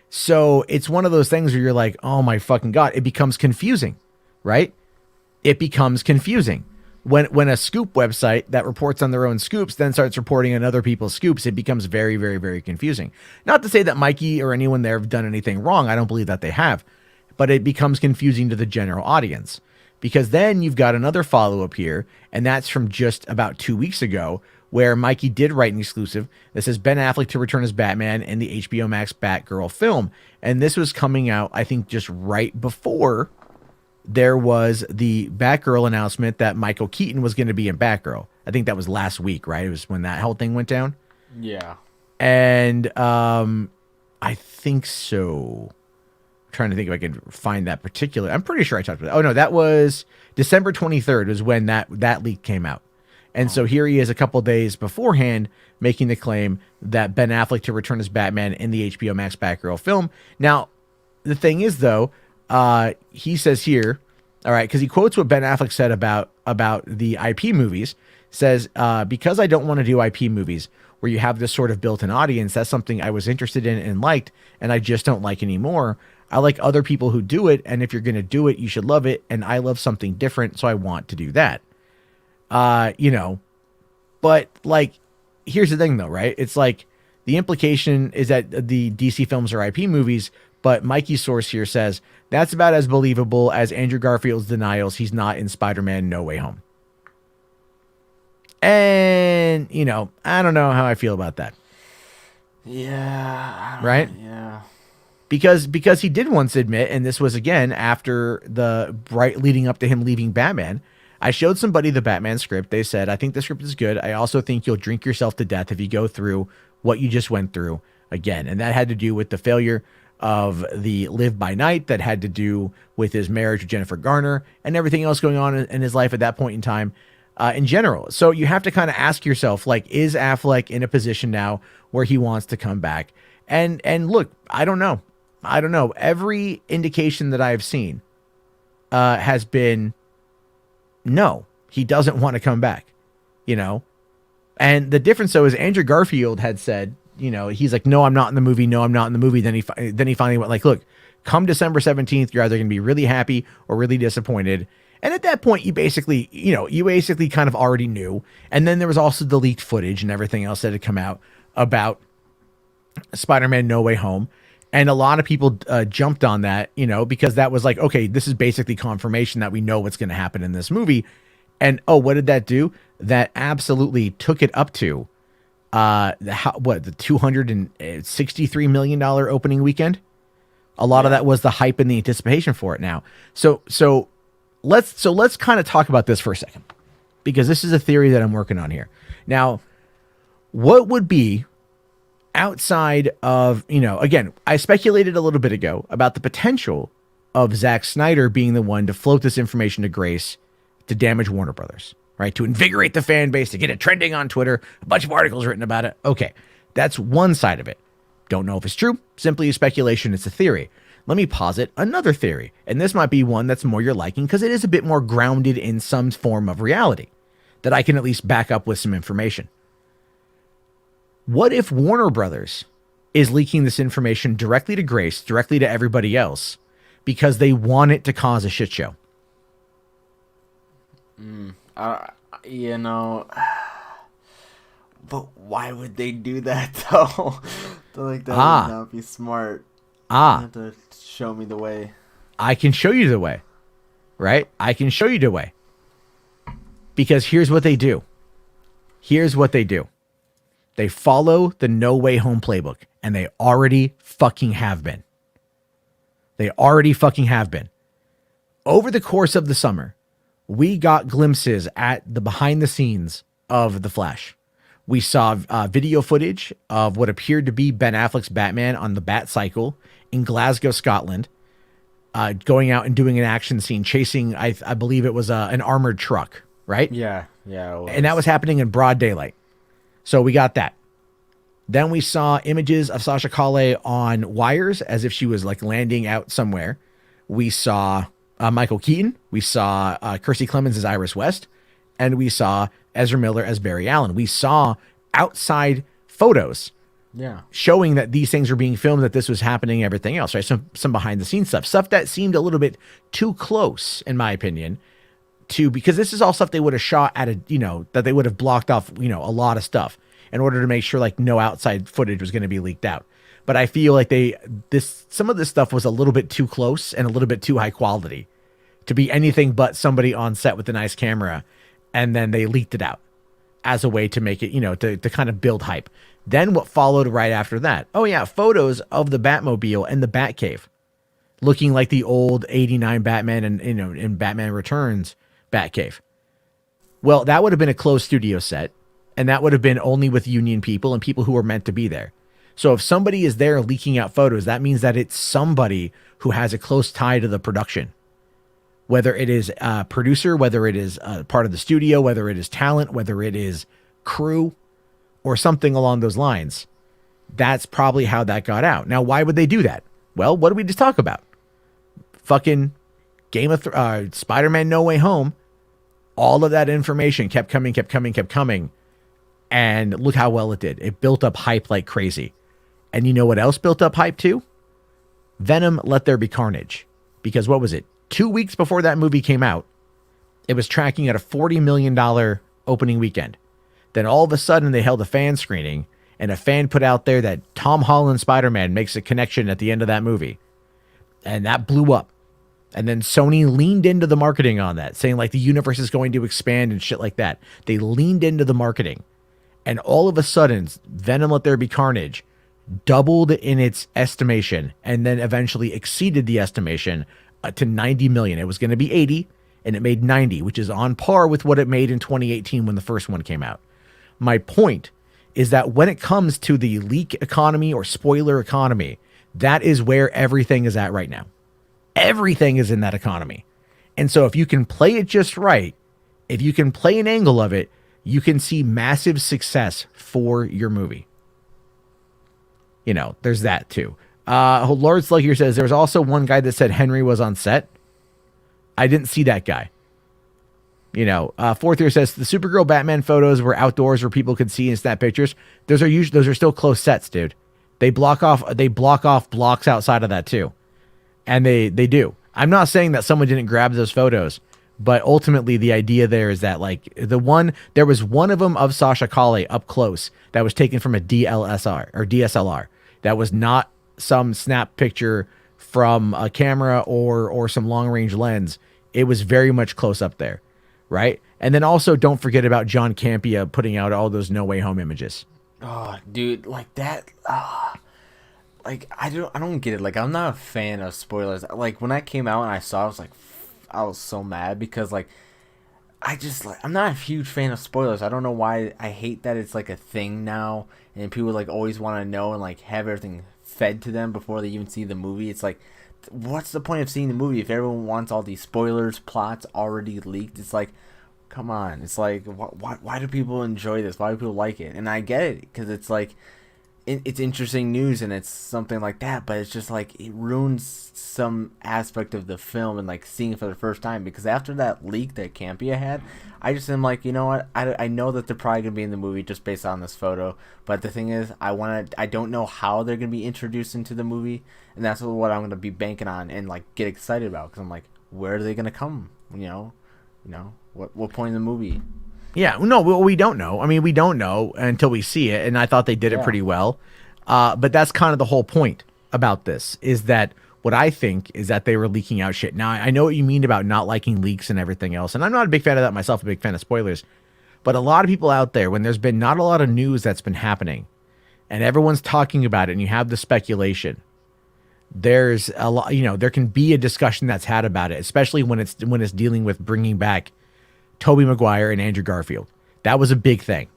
Speaker 1: So it's one of those things where you're like, oh my fucking God, it becomes confusing, right? It becomes confusing. When a scoop website that reports on their own scoops then starts reporting on other people's scoops, it becomes very, very, very confusing. Not to say that Mikey or anyone there have done anything wrong. I don't believe that they have. But it becomes confusing to the general audience. Because then you've got another follow-up here, and that's from just about 2 weeks ago, where Mikey did write an exclusive that says Ben Affleck to return as Batman in the HBO Max Batgirl film. And this was coming out, I think, just right before there was the Batgirl announcement that Michael Keaton was going to be in Batgirl. I think that was last week, right? It was when that whole thing went down.
Speaker 2: Yeah.
Speaker 1: And I think so. I'm trying to think if I can find that particular. I'm pretty sure I talked about it. Oh, no, that was December 23rd was when that leak came out. And so here he is a couple days beforehand making the claim that Ben Affleck to return as Batman in the HBO Max Batgirl film. Now, the thing is, though, he says here, all right, because he quotes what Ben Affleck said about the IP movies, says, because I don't want to do IP movies where you have this sort of built-in audience, that's something I was interested in and liked, and I just don't like anymore. I like other people who do it, and if you're going to do it, you should love it, and I love something different, so I want to do that. But like, here's the thing though, right? It's like the implication is that the DC films are IP movies, but Mikey's source here says that's about as believable as Andrew Garfield's denials he's not in Spider-Man No Way Home. And, I don't know how I feel about that.
Speaker 2: Yeah.
Speaker 1: Right?
Speaker 2: Yeah.
Speaker 1: Because he did once admit, and this was again after leading up to him leaving Batman, I showed somebody the Batman script. They said, I think the script is good. I also think you'll drink yourself to death if you go through what you just went through again. And that had to do with the failure of the Live by Night, that had to do with his marriage with Jennifer Garner and everything else going on in his life at that point in time in general. So you have to kind of ask yourself, like, is Affleck in a position now where he wants to come back? And look, I don't know. Every indication that I've seen has been, no, he doesn't want to come back, And the difference, though, is Andrew Garfield had said, he's like, no, I'm not in the movie. No, I'm not in the movie. Then he finally went like, look, come December 17th, you're either going to be really happy or really disappointed. And at that point, you basically kind of already knew. And then there was also the leaked footage and everything else that had come out about Spider-Man No Way Home. And a lot of people jumped on that, because that was like, okay, this is basically confirmation that we know what's going to happen in this movie. And, oh, what did that do? That absolutely took it up to the $263 million opening weekend. A lot of that was the hype and the anticipation for it now. So let's kind of talk about this for a second, because this is a theory that I'm working on here. Now, what would be outside of, again, I speculated a little bit ago about the potential of Zack Snyder being the one to float this information to Grace to damage Warner Brothers, right? To invigorate the fan base, to get it trending on Twitter, a bunch of articles written about it. Okay, that's one side of it. Don't know if it's true. Simply a speculation. It's a theory. Let me posit another theory. And this might be one that's more your liking because it is a bit more grounded in some form of reality that I can at least back up with some information. What if Warner Brothers is leaking this information directly to Grace, directly to everybody else, because they want it to cause a shit show?
Speaker 2: But why would they do that though? That would not be smart. You have to show me the way.
Speaker 1: I can show you the way, right? I can show you the way. Because here's what they do. They follow the No Way Home playbook, and they already fucking have been. They already fucking have been. Over the course of the summer, we got glimpses at the behind the scenes of The Flash. We saw video footage of what appeared to be Ben Affleck's Batman on the Bat Cycle in Glasgow, Scotland, going out and doing an action scene, chasing, I believe it was an armored truck, right?
Speaker 2: Yeah.
Speaker 1: And that was happening in broad daylight. So we got that. Then we saw images of Sasha Calle on wires as if she was like landing out somewhere. We saw Michael Keaton. We saw Kirstie Clemens as Iris West. And we saw Ezra Miller as Barry Allen. We saw outside photos showing that these things were being filmed, that this was happening, everything else, right? Some behind the scenes stuff that seemed a little bit too close, in my opinion, because this is all stuff they would have shot at that they would have blocked off, a lot of stuff in order to make sure like no outside footage was going to be leaked out. But I feel like some of this stuff was a little bit too close and a little bit too high quality to be anything but somebody on set with a nice camera. And then they leaked it out as a way to make it, to kind of build hype. Then what followed right after that? Oh yeah, photos of the Batmobile and the Batcave looking like the old 89 Batman and, in Batman Returns Batcave. Well, that would have been a closed studio set, and that would have been only with union people and people who were meant to be there. So if somebody is there leaking out photos, that means that it's somebody who has a close tie to the production. Whether it is a producer, whether it is part of the studio, whether it is talent, whether it is crew, or something along those lines. That's probably how that got out. Now, why would they do that? Well, what did we just talk about? Fucking Spider-Man No Way Home. All of that information kept coming. And look how well it did. It built up hype like crazy. And you know what else built up hype too? Venom Let There Be Carnage. Because what was it? 2 weeks before that movie came out, it was tracking at a $40 million opening weekend. Then all of a sudden they held a fan screening, and a fan put out there that Tom Holland Spider-Man makes a connection at the end of that movie. And that blew up. And then Sony leaned into the marketing on that, saying like the universe is going to expand and shit like that. They leaned into the marketing. And all of a sudden, Venom Let There Be Carnage doubled in its estimation and then eventually exceeded the estimation to 90 million. It was going to be 80 and it made 90, which is on par with what it made in 2018 when the first one came out. My point is that when it comes to the leak economy or spoiler economy, that is where everything is at right now. Everything is in that economy. And so if you can play it just right, if you can play an angle of it, you can see massive success for your movie. There's that too. Lord Slug here says, there's also one guy that said Henry was on set. I didn't see that guy. Fourth here says the Supergirl Batman photos were outdoors where people could see and snap pictures. Those are still close sets, dude. They block off blocks outside of that too. And they do. I'm not saying that someone didn't grab those photos, but ultimately the idea there is that like there was one of them of Sasha Calle up close that was taken from a DSLR. That was not some snap picture from a camera or some long range lens. It was very much close up there. Right. And then also don't forget about John Campea putting out all those No Way Home images.
Speaker 2: Oh, dude, like that. Like I don't get it. Like I'm not a fan of spoilers. Like when I came out and I saw, I was so mad because like I'm not a huge fan of spoilers. I don't know why. I hate that it's like a thing now, and people like always want to know and like have everything fed to them before they even see the movie. It's like, what's the point of seeing the movie if everyone wants all these spoilers, plots already leaked? It's like, come on. It's like, why do people enjoy this? Why do people like it? And I get it because it's like, it's interesting news and it's something like that, but it's just like it ruins some aspect of the film and like seeing it for the first time, because after that leak that Campea had, I just am like, you know what, I know that they're probably gonna be in the movie just based on this photo, but the thing is I don't know how they're gonna be introduced into the movie, and that's what I'm gonna be banking on and like get excited about, because I'm like, where are they gonna come, what point in the movie?
Speaker 1: Yeah, no, we don't know. I mean, we don't know until we see it, and I thought they did it pretty well. But that's kind of the whole point about this, is that what I think is that they were leaking out shit. Now, I know what you mean about not liking leaks and everything else, and I'm not a big fan of that myself, a big fan of spoilers. But a lot of people out there, when there's been not a lot of news that's been happening, and everyone's talking about it, and you have the speculation, there's a lot, there can be a discussion that's had about it, especially when it's dealing with bringing back Tobey Maguire and Andrew Garfield. That was a big thing.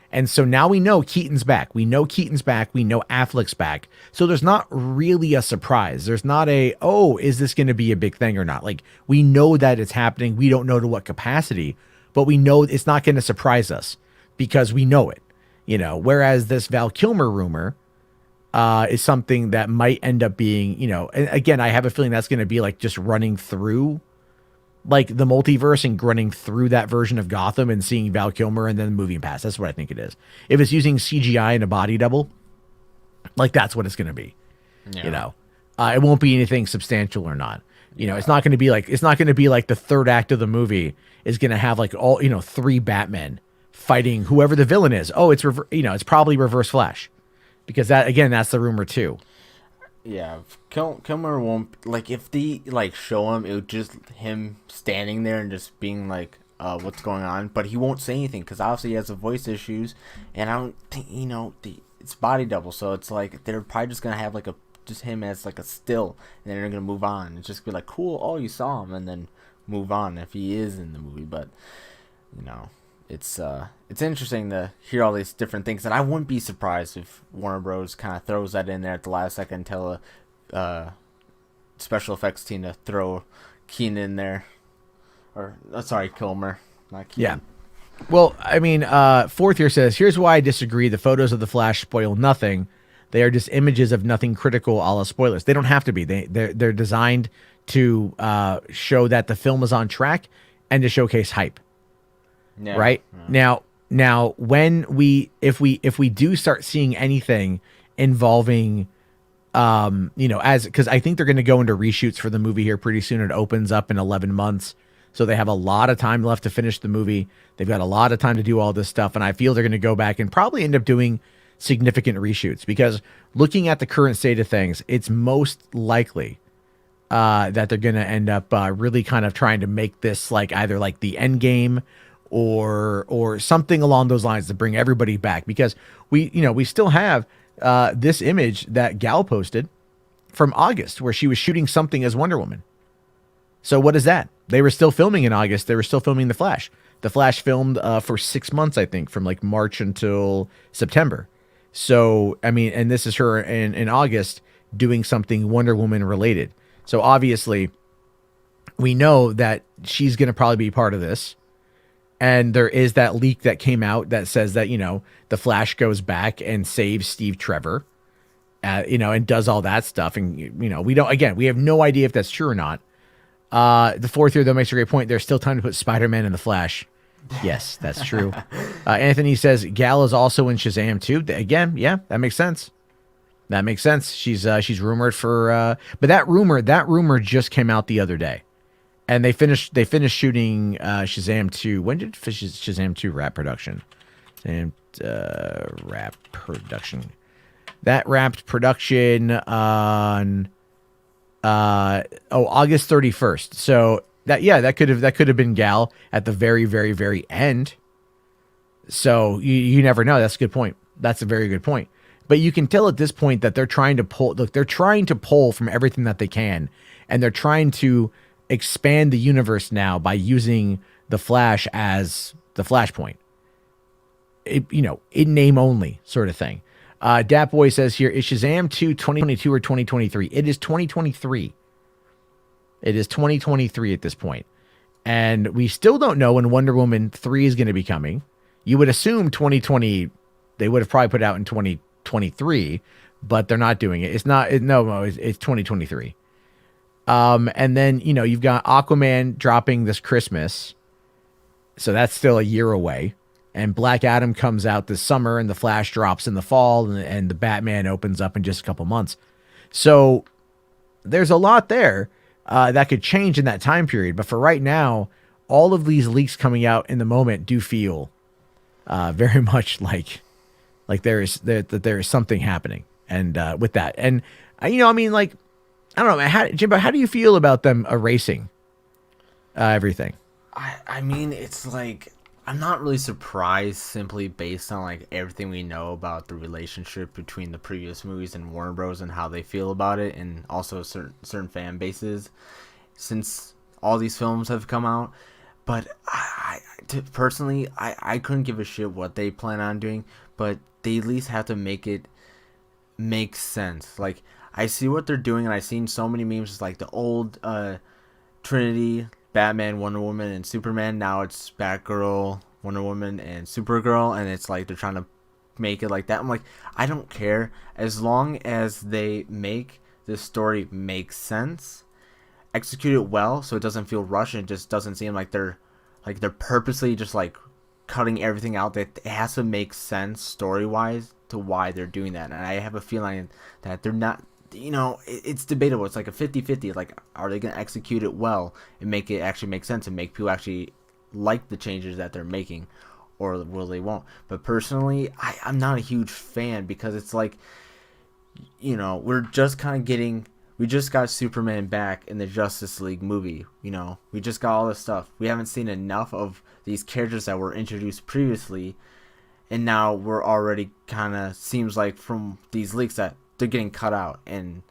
Speaker 1: And so now we know Keaton's back. We know Keaton's back. We know Affleck's back. So there's not really a surprise. There's not is this going to be a big thing or not? Like, we know that it's happening. We don't know to what capacity, but we know it's not going to surprise us because we know it, whereas this Val Kilmer rumor is something that might end up being, and again, I have a feeling that's going to be like just running through like the multiverse and running through that version of Gotham and seeing Val Kilmer and then moving past. That's what I think it is. If it's using CGI and a body double, like that's what it's going to be. Yeah. It won't be anything substantial or not. It's not going to be like the third act of the movie is going to have like all, 3 Batmen fighting whoever the villain is. Oh, it's it's probably Reverse Flash, because that's the rumor too.
Speaker 2: Yeah, Kilmer won't, like, if they like show him, it would just him standing there and just being like, what's going on, but he won't say anything because obviously he has the voice issues, and I don't think it's body double, so it's like they're probably just gonna have like just him as like a still, and then they're gonna move on and just be like, cool, oh, you saw him, and then move on if he is in the movie. But it's interesting to hear all these different things, and I wouldn't be surprised if Warner Bros. Kind of throws that in there at the last second, tell a special effects team to throw Keenan in there, or sorry, Kilmer, not Keenan.
Speaker 1: Yeah. Well, I mean, Fourth here says, here's why I disagree. The photos of the Flash spoil nothing. They are just images of nothing critical, a la spoilers. They don't have to be. They're designed to show that the film is on track and to showcase hype. Yeah. Right? Yeah. Now when if we do start seeing anything involving because I think they're going to go into reshoots for the movie here pretty soon. It opens up in 11 months. So they have a lot of time left to finish the movie. They've got a lot of time to do all this stuff, and I feel they're going to go back and probably end up doing significant reshoots, because looking at the current state of things, it's most likely that they're going to end up really kind of trying to make this like either like the end game or something along those lines to bring everybody back, because we still have this image that Gal posted from August where she was shooting something as Wonder Woman. So what is that? They were still filming in August. They were still filming The Flash. The Flash filmed for 6 months, I think, from like March until September. So, I mean, and this is her in August doing something Wonder Woman related. So obviously we know that she's going to probably be part of this. And there is that leak that came out that says that, the Flash goes back and saves Steve Trevor, and does all that stuff. And, we have no idea if that's true or not. The Fourth here, though, makes a great point. There's still time to put Spider-Man in the Flash. Yes, that's true. Anthony says Gal is also in Shazam too. Again, yeah, that makes sense. That makes sense. She's rumored for, but that rumor just came out the other day. And they finished shooting Shazam 2. When did Shazam 2 wrap production? Wrap production. That wrapped production on August 31st. So that could have been Gal at the very, very, very end. So you never know. That's a good point. That's a very good point. But you can tell at this point that they're trying to pull. Look, they're trying to pull from everything that they can, and they're trying to expand the universe now by using the Flash as the Flashpoint. In name only sort of thing. Dat Boy says here, is Shazam 2 2022 or 2023? It is 2023. It is 2023 at this point. And we still don't know when Wonder Woman 3 is going to be coming. You would assume 2020, they would have probably put out in 2023, but they're not doing it. It's 2023. And then, you've got Aquaman dropping this Christmas. So that's still a year away. And Black Adam comes out this summer, and the Flash drops in the fall, and the Batman opens up in just a couple months. So there's a lot there that could change in that time period. But for right now, all of these leaks coming out in the moment do feel very much like there is something happening. And with that, and I don't know, Jimbo, how do you feel about them erasing everything?
Speaker 2: I mean, it's like, I'm not really surprised simply based on like everything we know about the relationship between the previous movies and Warner Bros. And how they feel about it, and also certain fan bases since all these films have come out. But personally, I couldn't give a shit what they plan on doing, but they at least have to make it make sense. Like, I see what they're doing, and I've seen so many memes, it's like the old Trinity, Batman, Wonder Woman, and Superman. Now it's Batgirl, Wonder Woman, and Supergirl, and it's like they're trying to make it like that. I'm like, I don't care as long as they make this story make sense, execute it well, so it doesn't feel rushed and it just doesn't seem like they're purposely just like cutting everything out. That it has to make sense story wise to why they're doing that. And I have a feeling that they're not. It's debatable. It's like a 50-50. Like, are they going to execute it well and make it actually make sense and make people actually like the changes that they're making, or will they won't? But personally, I'm not a huge fan, because it's like, we're just kind of we just got Superman back in the Justice League movie. We just got all this stuff. We haven't seen enough of these characters that were introduced previously, and now we're already kind of, seems like from these leaks that they're getting cut out. And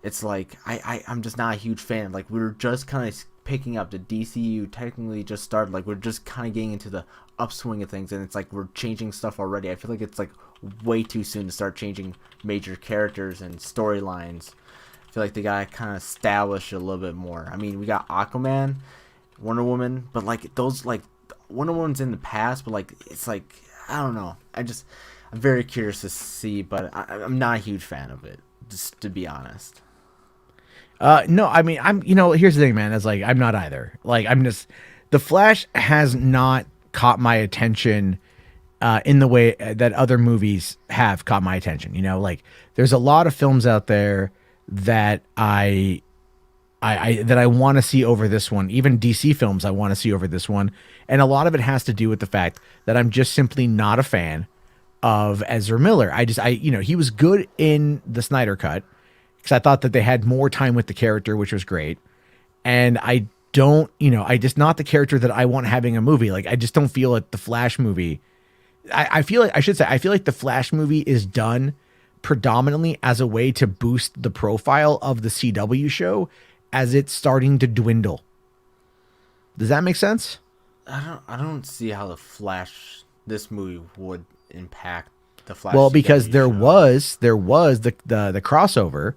Speaker 2: it's like, I'm just not a huge fan. Like, we were just kind of picking up, the DCU technically just started. Like, we're just kind of getting into the upswing of things, and it's like we're changing stuff already. I feel like it's like way too soon to start changing major characters and storylines. I feel like they gotta kind of establish it a little bit more. I mean, we got Aquaman, Wonder Woman, but like those, like, Wonder Woman's in the past, but like, it's like, I don't know. I'm very curious to see, but I'm not a huge fan of it, just to be honest.
Speaker 1: No, I mean, here's the thing, man. It's like, I'm not either. Like, the Flash has not caught my attention in the way that other movies have caught my attention. Like, there's a lot of films out there that I want to see over this one. Even DC films I want to see over this one. And a lot of it has to do with the fact that I'm just simply not a fan of Ezra Miller. He was good in the Snyder Cut, because I thought that they had more time with the character, which was great. And I just not the character that I want having a movie. Like, I just don't feel like the Flash movie. I feel like the Flash movie is done predominantly as a way to boost the profile of the CW show as it's starting to dwindle. Does that make sense?
Speaker 2: I don't see how this movie would impact the Flash.
Speaker 1: Well, because
Speaker 2: CW
Speaker 1: there
Speaker 2: show.
Speaker 1: was the crossover,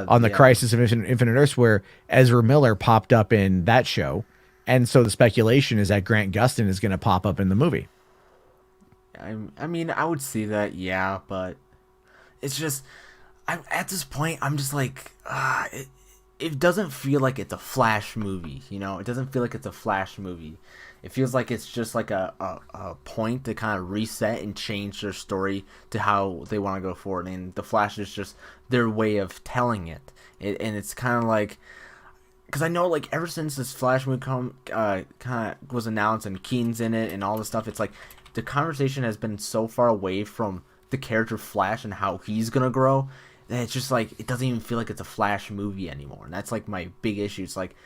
Speaker 1: on the Crisis of Infinite Earths, where Ezra Miller popped up in that show, and so the speculation is that Grant Gustin is going to pop up in the movie.
Speaker 2: I mean, I would see that, yeah, but it's just, at this point, I'm just like, it doesn't feel like it's a Flash movie, It doesn't feel like it's a Flash movie. It feels like it's just like a point to kind of reset and change their story to how they want to go forward. And the Flash is just their way of telling it. And it's kind of like, because I know, like, ever since this Flash movie kind of was announced and Keaton's in it and all this stuff, it's like the conversation has been so far away from the character Flash and how he's gonna grow that it's just like, it doesn't even feel like it's a Flash movie anymore. And that's like my big issue. It's like,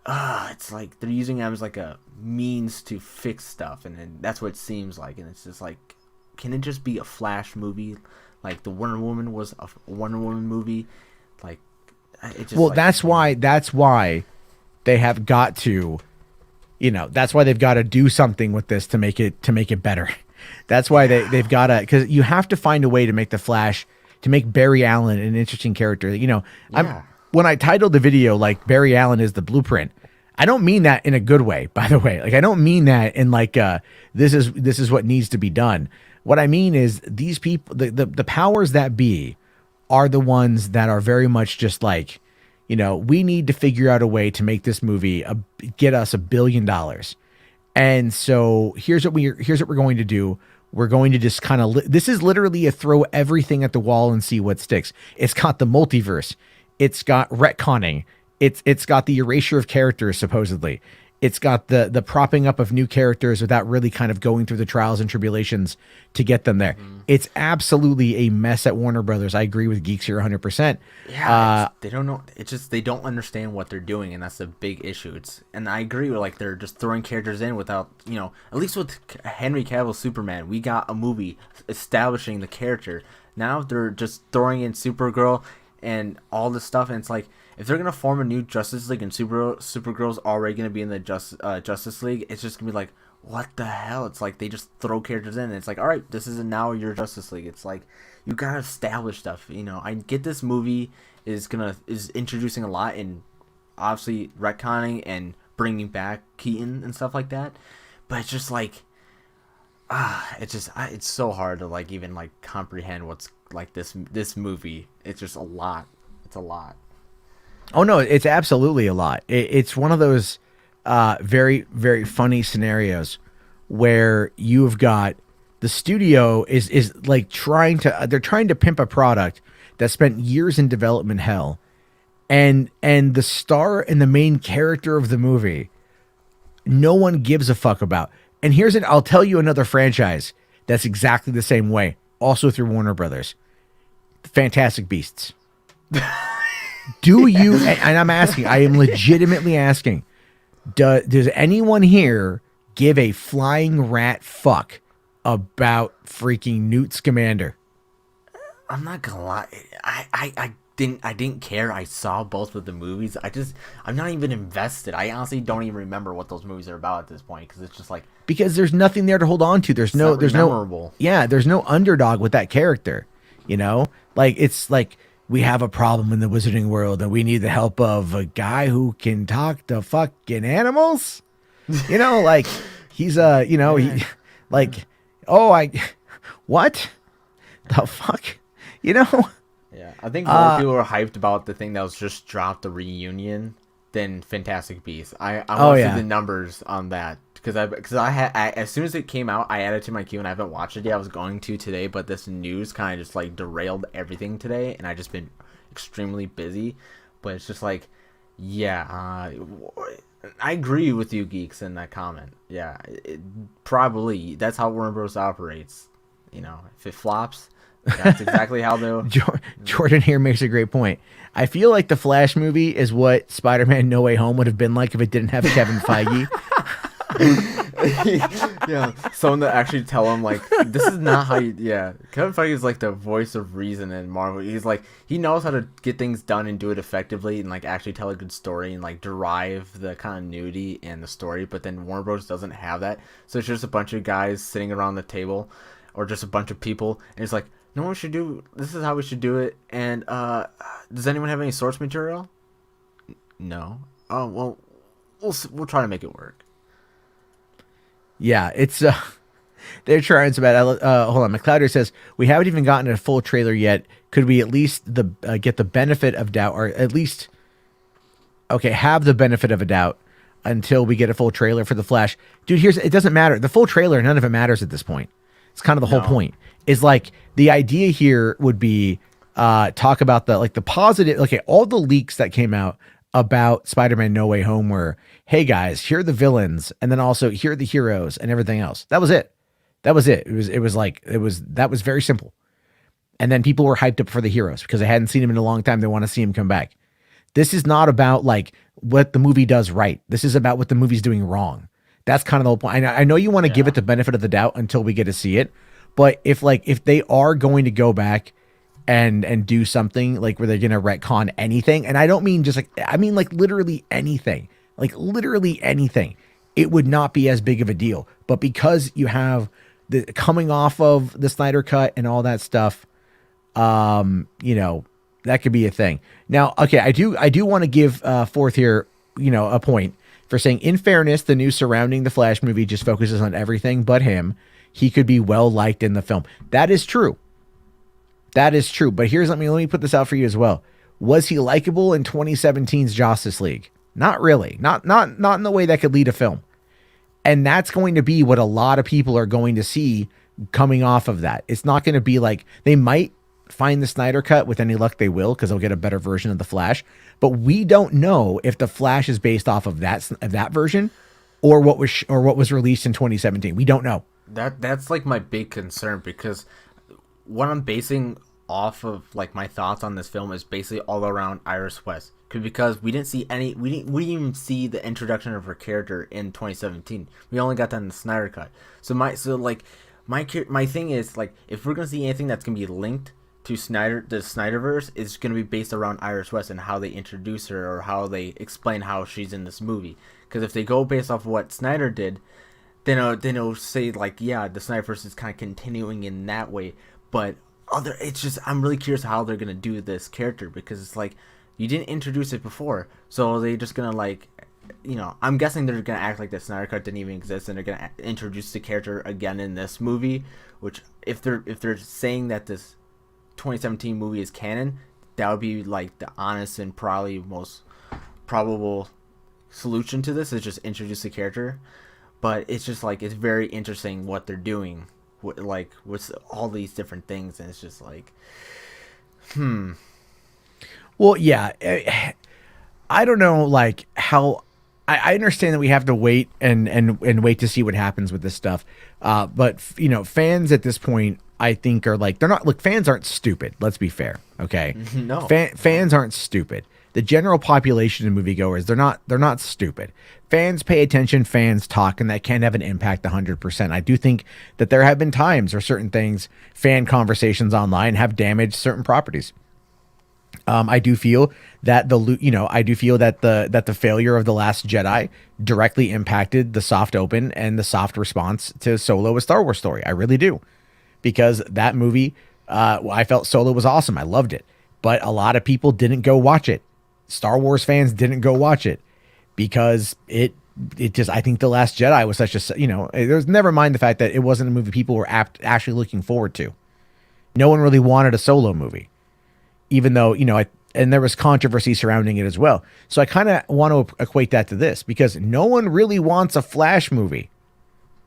Speaker 2: it's like they're using him as like a means to fix stuff, and that's what it seems like. And it's just like, can it just be a Flash movie like the Wonder Woman was a Wonder Woman movie? Like, it just,
Speaker 1: well,
Speaker 2: like,
Speaker 1: that's why they have got to, that's why they've got to do something with this to make it better. That's why they've got to, because you have to find a way to make the Flash, to make Barry Allen an interesting character. When I titled the video like Barry Allen is the blueprint, I don't mean that in a good way, by the way. Like, I don't mean that in like this is what needs to be done. What I mean is, these people, the powers that be, are the ones that are very much just like, we need to figure out a way to make this movie get us $1 billion. And so here's what we're going to do. We're going to just kind of, this is literally a throw everything at the wall and see what sticks. It's got the multiverse. It's got retconning. It's got the erasure of characters, supposedly. It's got the propping up of new characters without really kind of going through the trials and tribulations to get them there. Mm-hmm. It's absolutely a mess at Warner Brothers. I agree with Geeks here 100%.
Speaker 2: Yeah, they don't know. It's just they don't understand what they're doing, and that's a big issue. And I agree with like they're just throwing characters in without at least with Henry Cavill's Superman, we got a movie establishing the character. Now they're just throwing in Supergirl and all this stuff, and it's like if they're gonna form a new Justice League and Supergirl's already gonna be in the Justice League, it's just gonna be like, what the hell? It's like they just throw characters in and it's like, all right, this is now your Justice League. It's like you gotta establish stuff. I get this movie is introducing a lot and obviously retconning and bringing back Keaton and stuff like that, but it's just like it's so hard to like even like comprehend what's like this movie. It's just a lot. It's a lot.
Speaker 1: Oh no, it's absolutely a lot. It's one of those very, very funny scenarios where you've got the studio is like trying to pimp a product that spent years in development hell, and the star and the main character of the movie no one gives a fuck about. And I'll tell you another franchise that's exactly the same way, also through Warner Brothers. Fantastic Beasts. Do you, and I'm asking, I am legitimately asking, does anyone here give a flying rat fuck about freaking Newt Scamander?
Speaker 2: I'm not gonna lie, I didn't care. I saw both of the movies. I'm not even invested. I honestly don't even remember what those movies are about at this point because it's just like, because
Speaker 1: there's nothing there to hold on to. There's no underdog with that character. Like it's like we have a problem in the wizarding world and we need the help of a guy who can talk to fucking animals. Like he's he like, what the fuck,
Speaker 2: Yeah, I think more people are hyped about the thing that was just dropped, the reunion, than Fantastic Beasts. I want to see the numbers on that because I as soon as it came out, I added it to my queue and I haven't watched it yet. I was going to today, but this news kind of just like derailed everything today, and I just been extremely busy. But it's just like, yeah, I agree with you, geeks, in that comment. Yeah, probably that's how Warner Bros. Operates. If it flops. That's exactly how they'll.
Speaker 1: Jordan here makes a great point. I feel like the Flash movie is what Spider-Man No Way Home would have been like if it didn't have Kevin Feige.
Speaker 2: Yeah, someone to actually tell him like this is not how you. Yeah, Kevin Feige is like the voice of reason in Marvel. He's like he knows how to get things done and do it effectively and like actually tell a good story and like derive the continuity and the story. But then Warner Bros. Doesn't have that, so it's just a bunch of guys sitting around the table, or just a bunch of people, and it's like. No one should do. This is how we should do it. And does anyone have any source material? No. Oh well, we'll try to make it work.
Speaker 1: Yeah, it's they're trying so bad. Hold on, McClouder says we haven't even gotten a full trailer yet. Could we at least get the benefit of doubt, or at least have the benefit of a doubt until we get a full trailer for the Flash, dude? It doesn't matter. The full trailer, none of it matters at this point. It's kind of the whole point. Is like the idea here would be talk about the positive. Okay, all the leaks that came out about Spider-Man No Way Home were, hey guys, here are the villains, and then also here are the heroes and everything else. That was it. That was very simple. And then people were hyped up for the heroes because they hadn't seen him in a long time. They want to see him come back. This is not about like what the movie does right. This is about what the movie's doing wrong. That's kind of the whole point. I know you want to give it the benefit of the doubt until we get to see it. But if they are going to go back and do something like where they're going to retcon anything, and I don't mean just I mean literally anything, it would not be as big of a deal. But because you have the coming off of the Snyder Cut and all that stuff, that could be a thing. Now, okay, I do want to give forth here, a point for saying, in fairness, the news surrounding the Flash movie just focuses on everything but him. He could be well liked in the film. That is true. But let me put this out for you as well. Was he likable in 2017's Justice League? Not really. Not in the way that could lead a film. And that's going to be what a lot of people are going to see coming off of that. It's not going to be like they might find the Snyder Cut, with any luck they will, because they'll get a better version of the Flash. But we don't know if the Flash is based off of that version or what was released in 2017. We don't know.
Speaker 2: That's like my big concern because what I'm basing off of like my thoughts on this film is basically all around Iris West, because we didn't even see the introduction of her character in 2017. We only got that in the Snyder cut. My thing is, like, if we're gonna see anything that's gonna be linked to the Snyderverse, is gonna be based around Iris West and how they introduce her or how they explain how she's in this movie. Because if they go based off of what Snyder did, then it'll say like, yeah, the Snyderverse is kind of continuing in that way. But it's just, I'm really curious how they're gonna do this character, because it's like, you didn't introduce it before, so are they just gonna, like, I'm guessing they're gonna act like the Snyder Cut didn't even exist, and they're gonna introduce the character again in this movie. Which, if they're saying that this 2017 movie is canon, that would be like the honest and probably most probable solution to this, is just introduce the character. But it's just like, it's very interesting what they're doing, with all these different things, and it's just like,
Speaker 1: Well, yeah, I don't know, like, how. I understand that we have to wait and wait to see what happens with this stuff. But fans at this point, I think, are like, they're not. Look, fans aren't stupid. Let's be fair, okay?
Speaker 2: No.
Speaker 1: Fans aren't stupid. The general population of moviegoers, they're not stupid. Fans pay attention, fans talk, and that can have an impact 100%. I do think that there have been times where certain things, fan conversations online, have damaged certain properties. I do feel that the failure of The Last Jedi directly impacted the soft open and the soft response to Solo: A Star Wars Story. I really do, because that movie, I felt Solo was awesome. I loved it, but a lot of people didn't go watch it. Star Wars fans didn't go watch it because it just, I think The Last Jedi was such a, there's, never mind the fact that it wasn't a movie people were actually looking forward to. No one really wanted a Solo movie, even though, and there was controversy surrounding it as well. So I kind of want to equate that to this, because no one really wants a Flash movie.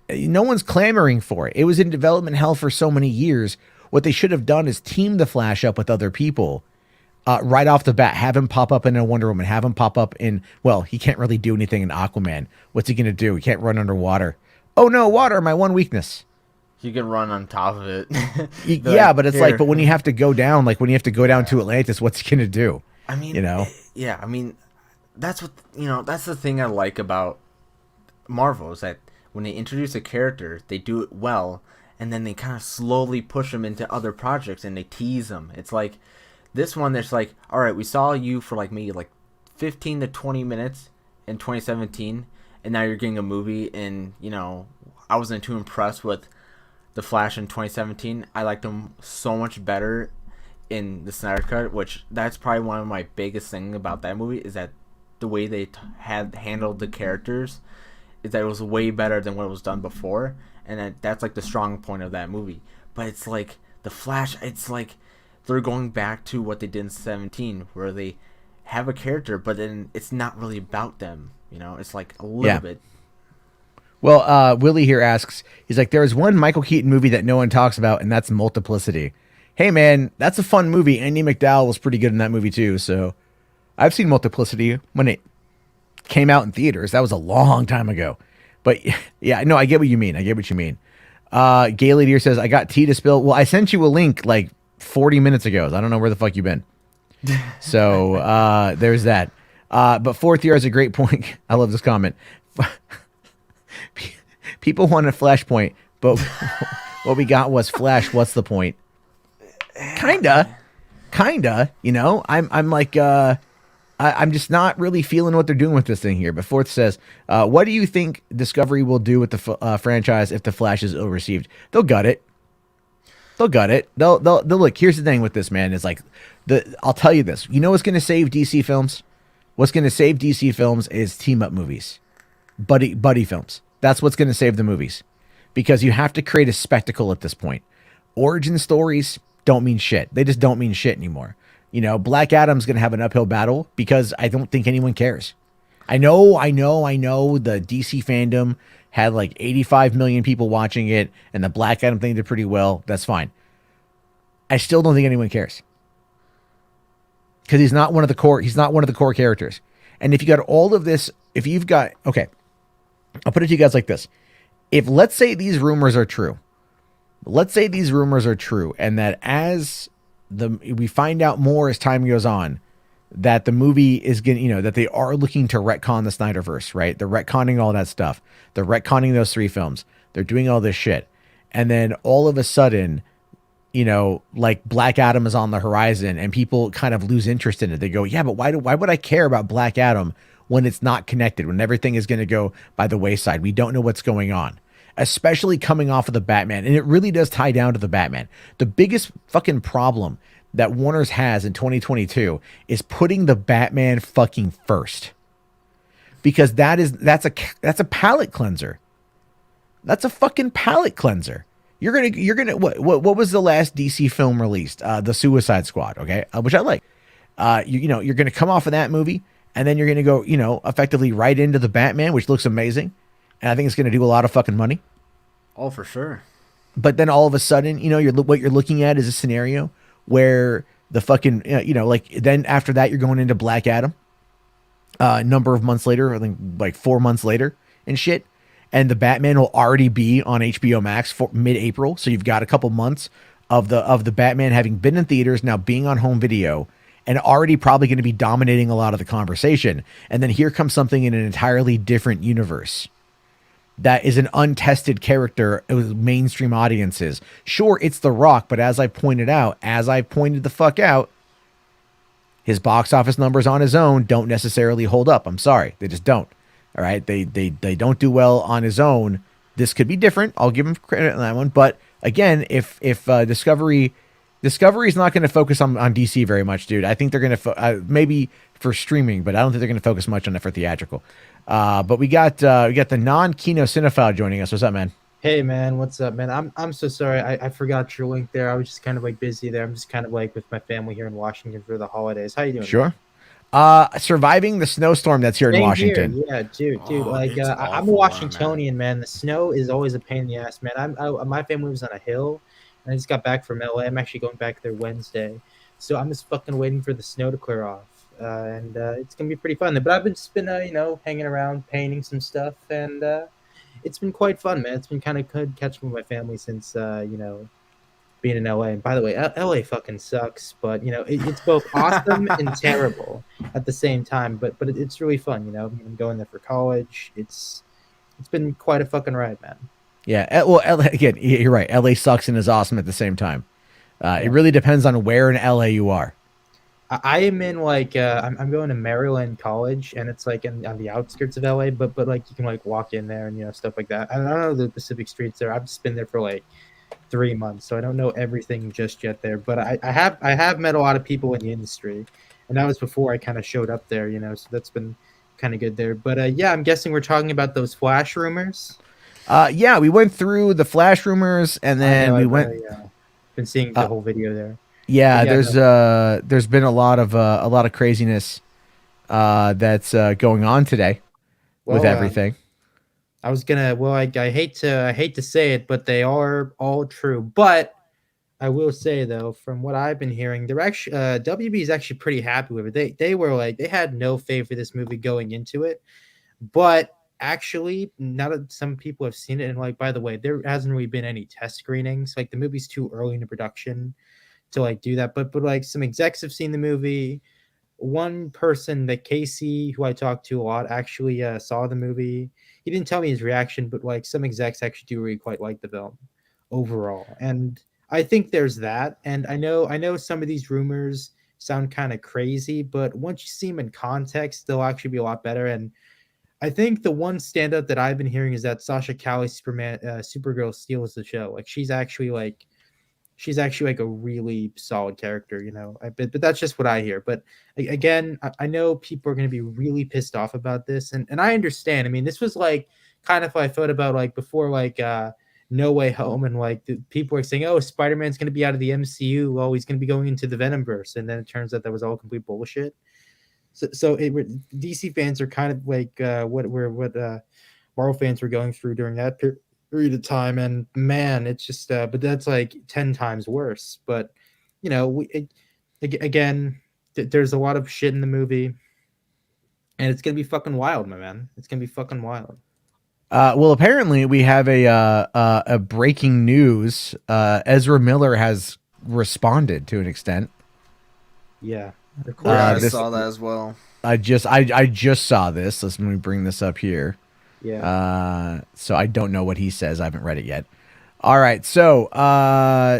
Speaker 1: No one's clamoring for it. It was in development hell for so many years. What they should have done is team the Flash up with other people right off the bat. Have him pop up in a Wonder Woman. Have him pop up in, well, he can't really do anything in Aquaman. What's he going to do? He can't run underwater. Oh no, water, my one weakness.
Speaker 2: You can run on top of it.
Speaker 1: Yeah, but it's like, but when you have to go down, like when you have to go down to Atlantis, what's he gonna do?
Speaker 2: I mean, yeah, I mean, that's what, that's the thing I like about Marvel, is that when they introduce a character, they do it well, and then they kind of slowly push them into other projects, and they tease them. It's like this one, there's like, all right, we saw you for like maybe like 15 to 20 minutes in 2017, and now you're getting a movie, and I wasn't too impressed with The Flash in 2017. I liked him so much better in the Snyder Cut, which that's probably one of my biggest things about that movie, is that the way they had handled the characters, is that it was way better than what was done before, and that's like the strong point of that movie. But it's like The Flash, it's like they're going back to what they did in 17, where they have a character, but then it's not really about them. It's like a little bit.
Speaker 1: Well, Willie here asks, he's like, there is one Michael Keaton movie that no one talks about, and that's Multiplicity. Hey, man, that's a fun movie. Andy McDowell was pretty good in that movie, too. So I've seen Multiplicity when it came out in theaters. That was a long time ago. But, yeah, no, I get what you mean. Gay Lady here says, I got tea to spill. Well, I sent you a link like 40 minutes ago. So I don't know where the fuck you've been. So there's that. But fourth year has a great point. I love this comment. People want a Flashpoint, but what we got was Flash. What's the point? Kinda. I'm like, I'm just not really feeling what they're doing with this thing here. But Fourth says, what do you think Discovery will do with the franchise if the Flash is ill-received? They'll gut it. They'll look. Here's the thing with this, man. Is like, I'll tell you this. You know what's going to save DC films? What's going to save DC films is team-up movies, buddy films. That's what's going to save the movies, because you have to create a spectacle at this point. Origin stories don't mean shit. They just don't mean shit anymore. Black Adam's going to have an uphill battle because I don't think anyone cares. I know the DC fandom had like 85 million people watching it, and the Black Adam thing did pretty well. That's fine. I still don't think anyone cares, because he's not one of the core characters. And if you got all of this, okay, I'll put it to you guys like this. If, let's say, these rumors are true, let's say these rumors are true, and that as the we find out more as time goes on, that the movie is getting, that they are looking to retcon the Snyderverse, right? They're retconning all that stuff. They're retconning those three films. They're doing all this shit. And then all of a sudden, like Black Adam is on the horizon and people kind of lose interest in it. They go, yeah, but why would I care about Black Adam when it's not connected, when everything is going to go by the wayside? We don't know what's going on, especially coming off of the Batman. And it really does tie down to the Batman. The biggest fucking problem that Warner's has in 2022 is putting the Batman fucking first. Because that's a palate cleanser. That's a fucking palate cleanser. You're gonna what was the last DC film released? The Suicide Squad, okay, which I like. You're gonna come off of that movie, and then you're gonna go, effectively right into the Batman, which looks amazing, and I think it's gonna do a lot of fucking money.
Speaker 2: Oh, for sure.
Speaker 1: But then all of a sudden, what you're looking at is a scenario where the fucking, like then after that you're going into Black Adam, a number of months later, I think like 4 months later and shit. And the Batman will already be on HBO Max for mid-April, so you've got a couple months of the Batman having been in theaters, now being on home video, and already probably going to be dominating a lot of the conversation. And then here comes something in an entirely different universe that is an untested character with mainstream audiences. Sure, it's The Rock, but as I pointed the fuck out, his box office numbers on his own don't necessarily hold up. I'm sorry, they just don't. All right, they don't do well on his own. This could be different. I'll give him credit on that one. But again, if Discovery is not going to focus on DC very much, dude. I think they're going to maybe for streaming, but I don't think they're going to focus much on it for theatrical. But we got the non-Kino cinephile joining us. What's up, man?
Speaker 3: Hey man, what's up, man? I'm so sorry. I forgot your link there. I was just kind of like busy there. I'm just kind of like with my family here in Washington for the holidays. How you doing?
Speaker 1: Sure. Surviving the snowstorm that's here in Washington.
Speaker 3: Here. Yeah, dude.
Speaker 2: Oh,
Speaker 3: Like
Speaker 2: it's
Speaker 3: I'm a
Speaker 2: awful,
Speaker 3: Washingtonian, man. The snow is always a pain in the ass, man. My family lives on a hill, and I just got back from LA. I'm actually going back there Wednesday, so I'm just fucking waiting for the snow to clear off, and it's gonna be pretty fun. But I've just been hanging around painting some stuff, and it's been quite fun, man. It's been kind of good catching with my family since being in LA. And by the way, LA fucking sucks, but it's both awesome and terrible at the same time. But it's really fun, I'm going there for college. It's been quite a fucking ride, man.
Speaker 1: Yeah, well, LA, again, you're right. LA sucks and is awesome at the same time. It really depends on where in LA you are.
Speaker 3: I am in like I'm going to Maryland College, and it's like on the outskirts of LA, but like you can like walk in there and stuff like that. I don't know the specific streets there. I've just been there for like 3 months, so I don't know everything just yet there. But I have met a lot of people in the industry, and that was before I kind of showed up there, so that's been kind of good there. But yeah, I'm guessing we're talking about those Flash rumors.
Speaker 1: Yeah, we went through the Flash rumors, and then we went.
Speaker 3: Been seeing the whole video there.
Speaker 1: Yeah, there's been a lot of craziness that's going on today with everything.
Speaker 3: I was gonna. Well, I hate to say it, but they are all true. But I will say though, from what I've been hearing, they're actually WB is actually pretty happy with it. They were like they had no faith for this movie going into it, but actually now that some people have seen it, and like by the way, there hasn't really been any test screenings. Like the movie's too early into production to like do that. But like some execs have seen the movie. One person, that Casey, who I talked to a lot, actually saw the movie. He didn't tell me his reaction, but like some execs actually do really quite like the film overall. And I think there's that. And I know some of these rumors sound kind of crazy, but once you see them in context, they'll actually be a lot better. And I think the one standout that I've been hearing is that Sasha Calle Supergirl steals the show. Like she's actually like a really solid character, but that's just what I hear. But again, I know people are going to be really pissed off about this, and I understand. I mean, this was like kind of what I thought about like before, like No Way Home, and like the people are saying, oh, Spider-Man's going to be out of the MCU, well, he's going to be going into the Venomverse, and then it turns out that was all complete bullshit. So DC fans are kind of like what Marvel fans were going through during that period of time, and man, it's just but that's like 10 times worse. But again, there's a lot of shit in the movie, and it's gonna be fucking wild, my man. It's gonna be fucking wild.
Speaker 1: Well, apparently we have a breaking news. Ezra Miller has responded to an extent.
Speaker 3: Yeah, of
Speaker 2: Yeah,
Speaker 3: course.
Speaker 2: I
Speaker 1: This
Speaker 2: saw that as well.
Speaker 1: I just saw this. Let me bring this up here.
Speaker 3: Yeah.
Speaker 1: So I don't know what he says. I haven't read it yet. All right. So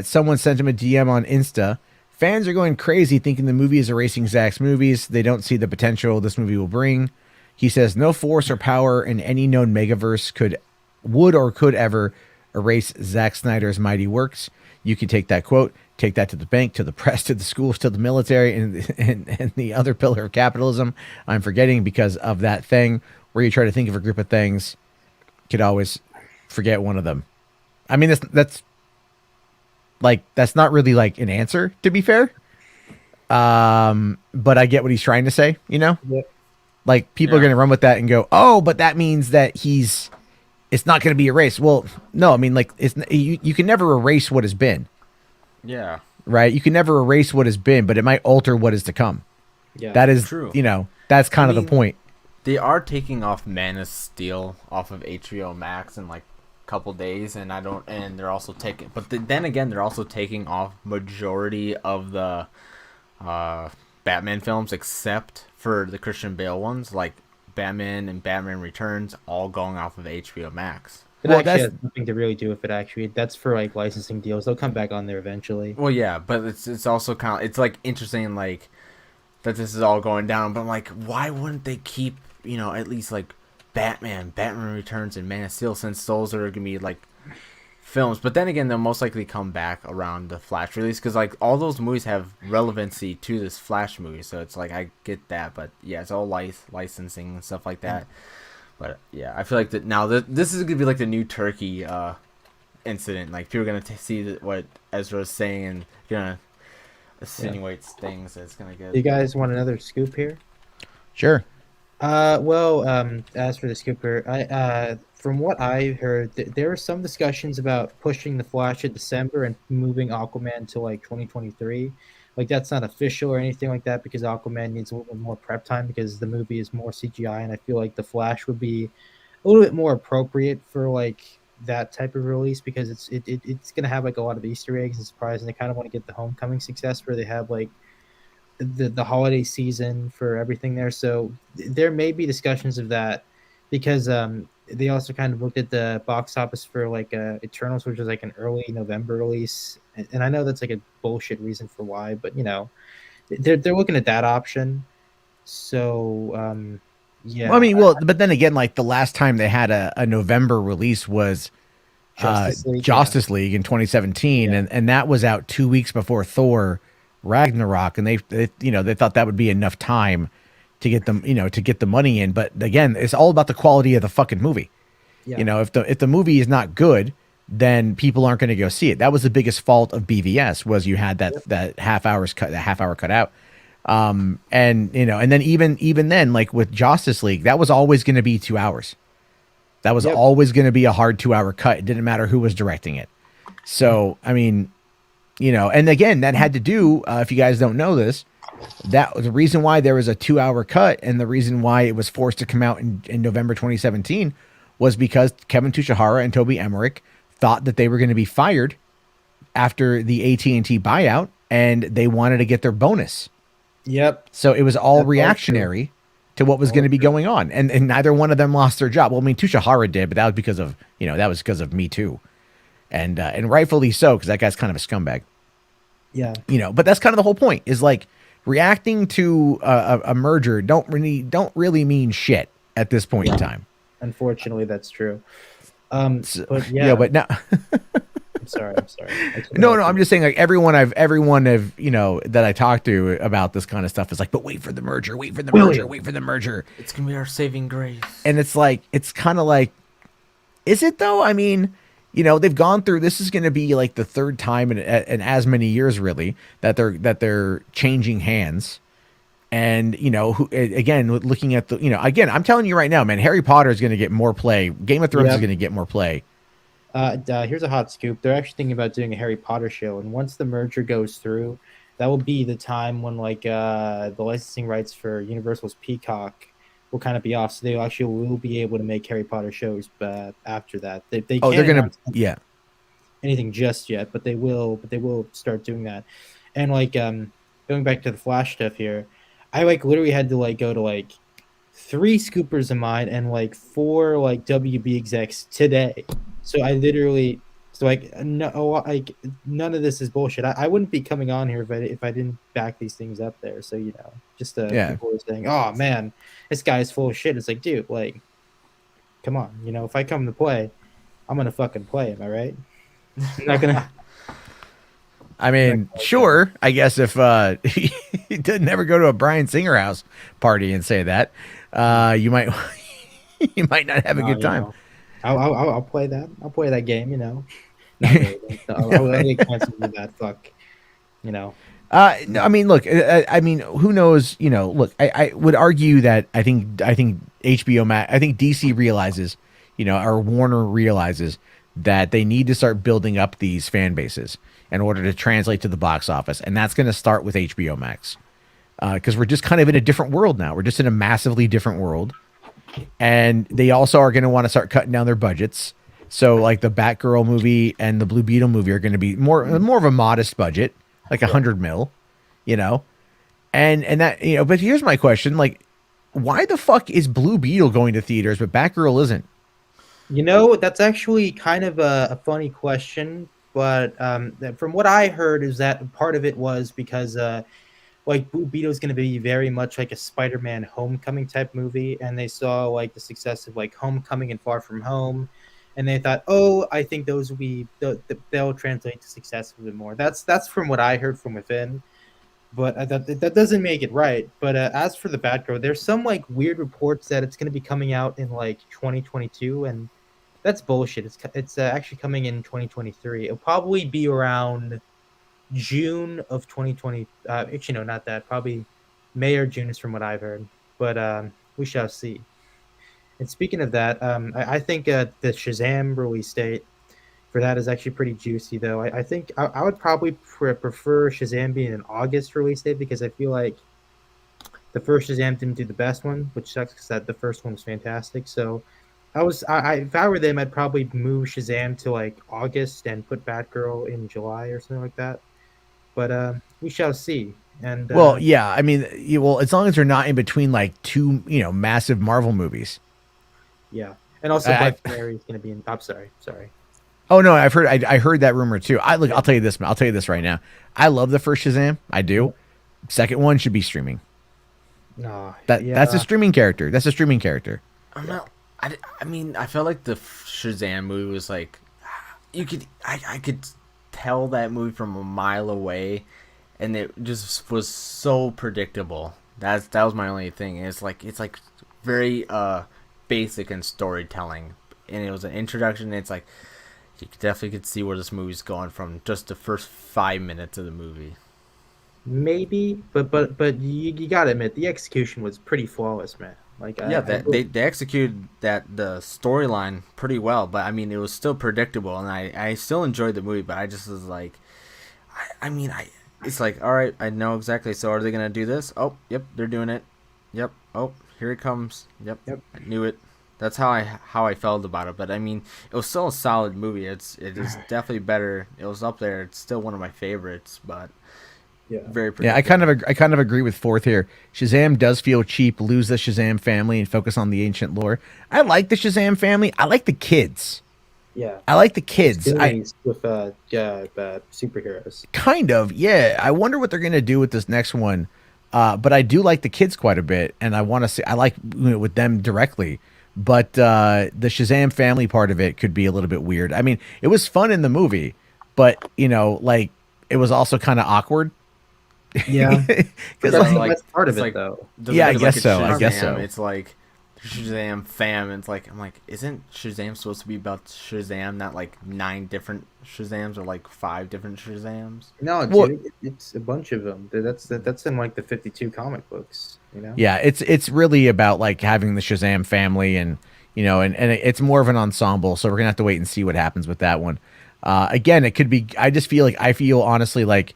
Speaker 1: someone sent him a DM on Insta. Fans are going crazy thinking the movie is erasing Zack's movies. They don't see the potential this movie will bring. He says no force or power in any known megaverse would or could ever erase Zack Snyder's mighty works. You can take that quote, take that to the bank, to the press, to the schools, to the military, and the other pillar of capitalism. I'm forgetting because of that thing where you try to think of a group of things, you could always forget one of them. I mean, that's like that's not really like an answer, to be fair. But I get what he's trying to say. You know,
Speaker 3: Yep.
Speaker 1: like people are
Speaker 2: Yeah.
Speaker 1: going to run with that and go, "Oh, but that means that it's not going to be erased." Well, no, I mean, like you can never erase what has been,
Speaker 2: Yeah.
Speaker 1: right? You can never erase what has been, but it might alter what is to come.
Speaker 3: Yeah.
Speaker 1: That is
Speaker 2: True.
Speaker 1: that's kind of the
Speaker 2: mean,
Speaker 1: point.
Speaker 2: They are taking off Man of Steel off of HBO Max in like a couple days, and they're also taking, but then again, they're also taking off majority of the Batman films except for the Christian Bale ones, like Batman and Batman Returns, all going off of HBO Max.
Speaker 3: It
Speaker 1: Well,
Speaker 3: actually
Speaker 1: that's-
Speaker 3: has nothing to really do with it. Actually, that's for like licensing deals. They'll come back on there eventually.
Speaker 2: Well, yeah, but it's also kind of, it's like interesting, like that this is all going down. But I'm like, why wouldn't they keep, at least like Batman Returns, and Man of Steel, since those are gonna be like films. But then again, they'll most likely come back around the Flash release, because like all those movies have relevancy to this Flash movie. So it's like I get that, but yeah, it's all licensing and stuff like that. But yeah, I feel like that now this is gonna be like the new Turkey incident. Like people are gonna see what Ezra's saying and gonna insinuate things. It's gonna get.
Speaker 3: You guys want another scoop here?
Speaker 1: Sure.
Speaker 3: As for the scoop here, from what I heard, there were some discussions about pushing the Flash to December and moving Aquaman to like 2023. Like that's not official or anything like that because Aquaman needs a little bit more prep time because the movie is more CGI, and I feel like the Flash would be a little bit more appropriate for like that type of release because it's gonna have like a lot of Easter eggs and surprises. And they kind of want to get the Homecoming success where they have like the holiday season for everything there. So there may be discussions of that because they also kind of looked at the box office for like Eternals, which was like an early November release, and I know that's like a bullshit reason for why, but they're looking at that option. So yeah,
Speaker 1: Well, I mean, but then again, like the last time they had a November release was Justice League in 2017,
Speaker 3: Yeah.
Speaker 1: and that was out 2 weeks before Thor Ragnarok, and they they thought that would be enough time to get them to get the money in. But again, it's all about the quality of the fucking movie.
Speaker 3: yeah.
Speaker 1: If the movie is not good, then people aren't going to go see it. That was the biggest fault of BVS was you had that half hour cut out. And and then even then, like with Justice League, that was always going to be 2 hours. That was
Speaker 3: Yep.
Speaker 1: always going to be a hard 2 hour cut. It didn't matter who was directing it. So, I mean, and again, that had to do, if you guys don't know this, that the reason why there was a 2 hour cut and the reason why it was forced to come out in November 2017 was because Kevin Tuchihara and Toby Emmerich thought that they were going to be fired after the AT&T buyout and they wanted to get their bonus.
Speaker 3: Yep.
Speaker 1: So it was all
Speaker 3: That's all
Speaker 1: reactionary to what was going to be going on. And neither one of them lost their job. Well, I mean, Tuchihara did, but that was because of, Me Too. And rightfully so, because that guy's kind of a scumbag.
Speaker 3: Yeah.
Speaker 1: But that's kind of the whole point is like reacting to a merger don't really mean shit at this point in time.
Speaker 3: Unfortunately, that's true.
Speaker 1: So-
Speaker 3: But yeah,
Speaker 1: but now
Speaker 3: I'm sorry. I couldn't
Speaker 1: no,
Speaker 3: help
Speaker 1: I'm
Speaker 3: it.
Speaker 1: just saying like everyone that I talked to about this kind of stuff is like, but wait for the merger, wait for the merger.
Speaker 2: It's gonna be our saving grace.
Speaker 1: And it's like, it's kind of like, is it though? I mean, they've gone through, this is going to be like the third time in as many years really that they're changing hands. And, again, looking at again, I'm telling you right now, man, Harry Potter is going to get more play. Game of Thrones is
Speaker 3: Yep.
Speaker 1: going to get more play.
Speaker 3: Here's a hot scoop. They're actually thinking about doing a Harry Potter show, and once the merger goes through, that will be the time when like the licensing rights for Universal's Peacock will kind of be off. So they actually will be able to make Harry Potter shows after that. They
Speaker 1: Oh, they're
Speaker 3: can't
Speaker 1: gonna
Speaker 3: announce
Speaker 1: yeah.
Speaker 3: anything just yet, but they will. But they will start doing that. And like going back to the Flash stuff here, I like literally had to like go to like 3 scoopers of mine and like 4 like WB execs today. So I literally so like no like none of this is bullshit. I wouldn't be coming on here if I didn't back these things up there. So just
Speaker 1: Yeah.
Speaker 3: people are saying, "Oh man, this guy is full of shit." It's like, dude, like, come on, if I come to play, I'm gonna fucking play. Am I right? I'm not gonna.
Speaker 1: I mean, sure. I guess if he did never go to a Bryan Singer house party and say that, you might you might not have a
Speaker 3: No,
Speaker 1: good time.
Speaker 3: I'll play that. I'll play that game. Not really. I'll get canceled with that. Fuck. You know.
Speaker 1: No, I mean, look. I mean, who knows? Look. I would argue that I think HBO Max. I think DC realizes, or Warner realizes that they need to start building up these fan bases in order to translate to the box office, and that's going to start with HBO Max, because we're just kind of in a different world now. We're just in a massively different world, and they also are going to want to start cutting down their budgets. So, like the Batgirl movie and the Blue Beetle movie are going to be more of a modest budget, like 100 mil, and that But here's my question: like, why the fuck is Blue Beetle going to theaters but Batgirl isn't?
Speaker 3: That's actually kind of a funny question, but from what I heard is that part of it was because like Blue Beetle is going to be very much like a Spider-Man Homecoming type movie, and they saw like the success of like Homecoming and Far From Home, and they thought, oh, I think those will be they'll translate to success a bit more. That's from what I heard from within, but that doesn't make it right. But as for the Batgirl, there's some like weird reports that it's going to be coming out in like 2022, and that's bullshit. It's actually coming in 2023. It'll probably be around June of 2020. Actually, no, not that. Probably May or June is from what I've heard. But we shall see. And speaking of that, I think the Shazam release date for that is actually pretty juicy, though. I think I would probably prefer Shazam being an August release date because I feel like the first Shazam didn't do the best one, which sucks because the first one was fantastic. So if I were them, I'd probably move Shazam to like August and put Batgirl in July or something like that. But we shall see. And
Speaker 1: Well, yeah, I mean, as long as they're not in between like two, massive Marvel movies.
Speaker 3: yeah, and also
Speaker 1: I-
Speaker 3: Black Canary is going to be in. I'm sorry.
Speaker 1: Oh no, I heard that rumor too. I'll tell you this, man. I'll tell you this right now. I love the first Shazam. I do. Second one should be streaming.
Speaker 3: No,
Speaker 1: That's a streaming character. That's a streaming character.
Speaker 2: I'm not. I mean, I felt like the Shazam movie was like, I could tell that movie from a mile away, and it just was so predictable. That was my only thing. It's like very basic in storytelling, and it was an introduction. And it's like you definitely could see where this movie's going from just the first 5 minutes of the movie.
Speaker 3: maybe, but you gotta admit the execution was pretty flawless, man. Like
Speaker 2: Yeah, they executed the storyline pretty well, but I mean it was still predictable, and I still enjoyed the movie, but I just was like, it's like, all right, I know exactly. So are they gonna do this? Oh, yep, they're doing it. Yep. Oh, here it comes. Yep. I knew it. That's how I felt about it. But I mean, it was still a solid movie. It is definitely better. It was up there. It's still one of my favorites, but very predictable.
Speaker 1: Yeah, I kind of agree with Fourth here. Shazam does feel cheap. Lose the Shazam family and focus on the ancient lore. I like the Shazam family. I like the kids.
Speaker 3: Yeah,
Speaker 1: I like the kids.
Speaker 3: with superheroes.
Speaker 1: Kind of, yeah. I wonder what they're gonna do with this next one. But I do like the kids quite a bit, and I want to see. I like with them directly. But the Shazam family part of it could be a little bit weird. I mean, it was fun in the movie, but like it was also kind of awkward.
Speaker 3: Yeah,
Speaker 1: because
Speaker 3: that's part of it,
Speaker 2: like,
Speaker 3: though.
Speaker 1: Yeah, I
Speaker 2: Because,
Speaker 1: guess
Speaker 2: it's
Speaker 1: so. I guess
Speaker 2: Shazam,
Speaker 1: so.
Speaker 2: It's like Shazam fam. And it's like I'm like, isn't Shazam supposed to be about Shazam, not like 9 different Shazams or like 5 different Shazams?
Speaker 3: No,
Speaker 1: Well-
Speaker 3: dude, it's a bunch of them. That's in like the 52 comic books.
Speaker 1: Yeah, it's really about like having the Shazam family, and and it's more of an ensemble. So we're gonna have to wait and see what happens with that one. Again, it could be. I feel honestly like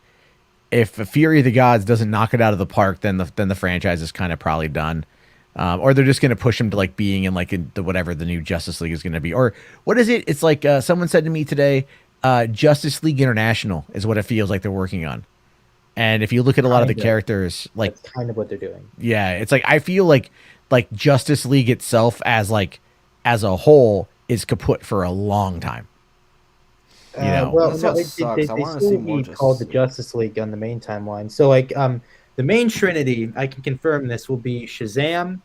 Speaker 1: if Fury of the Gods doesn't knock it out of the park, then the franchise is kind of probably done. Or they're just going to push him to like being in like in the whatever the new Justice League is going to be. Or what is it? It's like someone said to me today, Justice League International is what it feels like they're working on. And if you look at a lot of the
Speaker 3: Kinda.
Speaker 1: characters, like
Speaker 3: That's kind of what they're doing.
Speaker 1: yeah, it's like I feel like Justice League itself as like as a whole is kaput for a long time. You know,
Speaker 3: Well,
Speaker 2: This
Speaker 3: no,
Speaker 2: all sucks. I
Speaker 3: they
Speaker 2: wanna
Speaker 3: still
Speaker 2: see
Speaker 3: will
Speaker 2: more
Speaker 3: be called the
Speaker 2: Justice League.
Speaker 3: Justice League on the main timeline. So like the main Trinity, I can confirm this will be Shazam,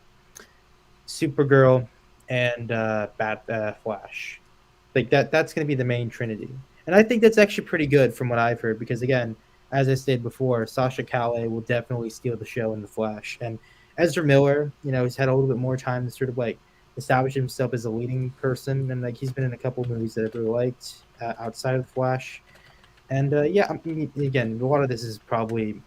Speaker 3: Supergirl, and Flash. Like that's going to be the main Trinity. And I think that's actually pretty good from what I've heard because again, as I stated before, Sasha Calle will definitely steal the show in the Flash. And Ezra Miller, you know, he's had a little bit more time to sort of like establish himself as a leading person, and like he's been in a couple of movies that I've really liked outside of the Flash. And yeah, I mean, again, a lot of this is probably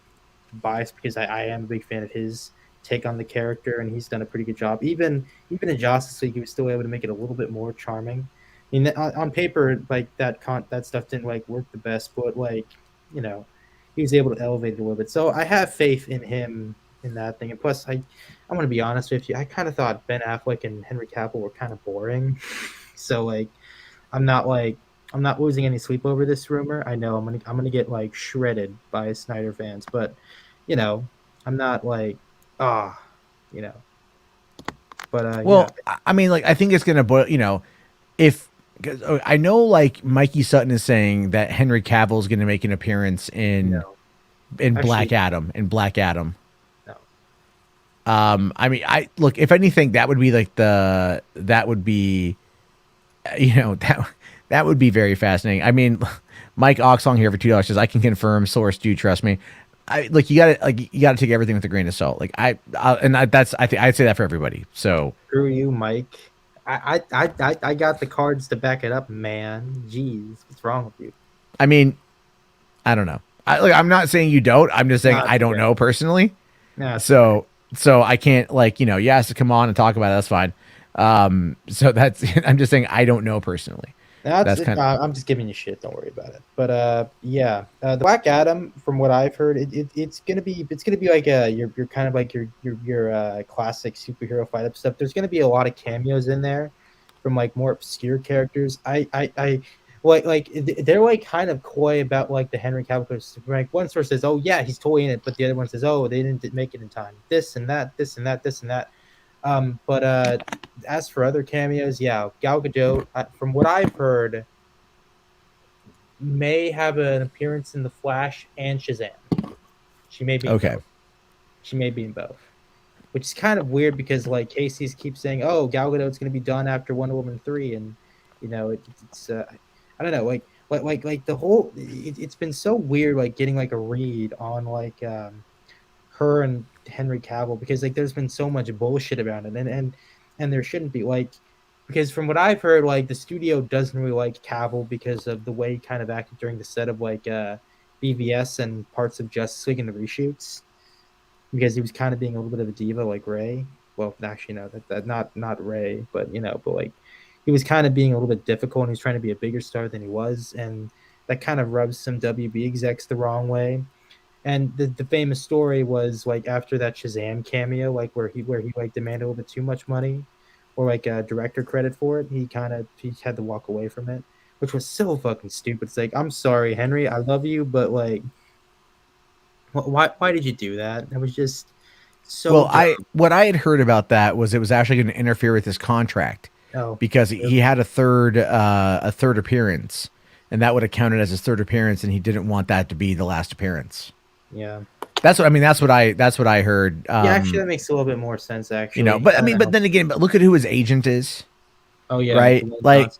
Speaker 3: biased because I am a big fan of his take on the character, and he's done a pretty good job. Even in Justice League, he was still able to make it a little bit more charming. I mean, on paper, like that stuff didn't like work the best, but like you know, he was able to elevate it a little bit. So I have faith in him in that thing. And plus, I'm gonna be honest with you, I kind of thought Ben Affleck and Henry Cavill were kind of boring. So like, I'm not like I'm not losing any sleep over this rumor. I know I'm gonna get like shredded by Snyder fans, but you know, I'm not like ah, you know. But yeah,
Speaker 1: well, I mean, like I think it's gonna boil. You know, if cause I know like Mikey Sutton is saying that Henry Cavill is gonna make an appearance
Speaker 3: no,
Speaker 1: in Black
Speaker 3: actually,
Speaker 1: Adam in Black Adam.
Speaker 3: no.
Speaker 1: I mean, I look if anything that would be like the that would be you know that would be very fascinating. I mean, Mike Oxlong here for $2 says I can confirm. Source, do trust me. I like you gotta take everything with a grain of salt. Like that's I think I'd say that for everybody. So
Speaker 3: Screw you, Mike. I got the cards to back it up, man. Jeez, what's wrong with you?
Speaker 1: I mean, I don't know. I'm not saying you don't. I'm just saying
Speaker 3: Nah,
Speaker 1: I
Speaker 3: it's
Speaker 1: don't
Speaker 3: okay.
Speaker 1: know personally.
Speaker 3: Nah, it's okay.
Speaker 1: So I can't like you has to come on and talk about it. That's fine. So that's I'm just saying I don't know personally.
Speaker 3: That's
Speaker 1: That's
Speaker 3: it.
Speaker 1: kind
Speaker 3: I'm just giving you shit. Don't worry about it. But yeah, the Black Adam, from what I've heard, it's gonna be like your kind of like your classic superhero fight up stuff. There's gonna be a lot of cameos in there from like more obscure characters. I they're like kind of coy about like the Henry Cavill. 'Cause, like one source says, oh yeah, he's totally in it, but the other one says, oh, they didn't make it in time. This and that, this and that, this and that. But as for other cameos, yeah, Gal Gadot, from what I've heard, may have an appearance in The Flash and Shazam. She may be
Speaker 1: of
Speaker 3: in
Speaker 1: okay.
Speaker 3: both. She may be in both, which is kind of weird because like Casey's keeps saying, "Oh, Gal Gadot's going to be done after Wonder Woman 3," and you know it's I don't know like the whole it's been so weird like getting like a read on like her and Henry Cavill because like there's been so much bullshit about it and there shouldn't be like because from what I've heard like the studio doesn't really like Cavill because of the way he kind of acted during the set of like BVS and parts of Justice League in the reshoots because he was kind of being a little bit of a diva like Ray. Well, actually no, that not Ray, but you know, but like he was kind of being a little bit difficult and he was trying to be a bigger star than he was and that kind of rubs some WB execs the wrong way and the famous story was like after that Shazam cameo, like where he like demanded a little bit too much money, or like a director credit for it. He had to walk away from it, which was so fucking stupid. It's like I'm sorry, Henry, I love you, but like, why did you do that? It was just so
Speaker 1: Well, I
Speaker 3: dumb.
Speaker 1: what I had heard about that was it was actually going to interfere with his contract
Speaker 3: Oh,
Speaker 1: because
Speaker 3: yep,
Speaker 1: he had a third appearance, and that would have counted as his third appearance, and he didn't want that to be the last appearance.
Speaker 3: yeah,
Speaker 1: That's what I mean. That's what I heard.
Speaker 3: yeah. Actually, that makes a little bit more sense. Actually,
Speaker 1: But I mean, but then again, but look at who his agent is,
Speaker 3: oh yeah,
Speaker 1: right?
Speaker 3: Dwayne
Speaker 1: Like,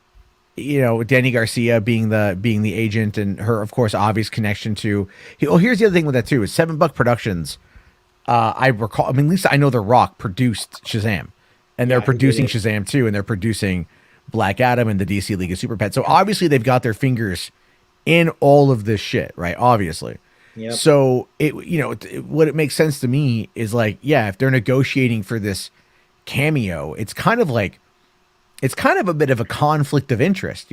Speaker 3: Johnson.
Speaker 1: Danny Garcia being the agent, and her, of course, obvious connection to. Well, here's the other thing with that too: is $7 Productions. I recall. I mean, at least I know The Rock produced Shazam, and they're
Speaker 3: Yeah, he
Speaker 1: producing
Speaker 3: did.
Speaker 1: Shazam too, and they're producing Black Adam and the DC League of Super Pets. So obviously they've got their fingers in all of this shit, right? Obviously.
Speaker 3: Yep.
Speaker 1: So what it makes sense to me is like, yeah, if they're negotiating for this cameo, it's kind of a bit of a conflict of interest,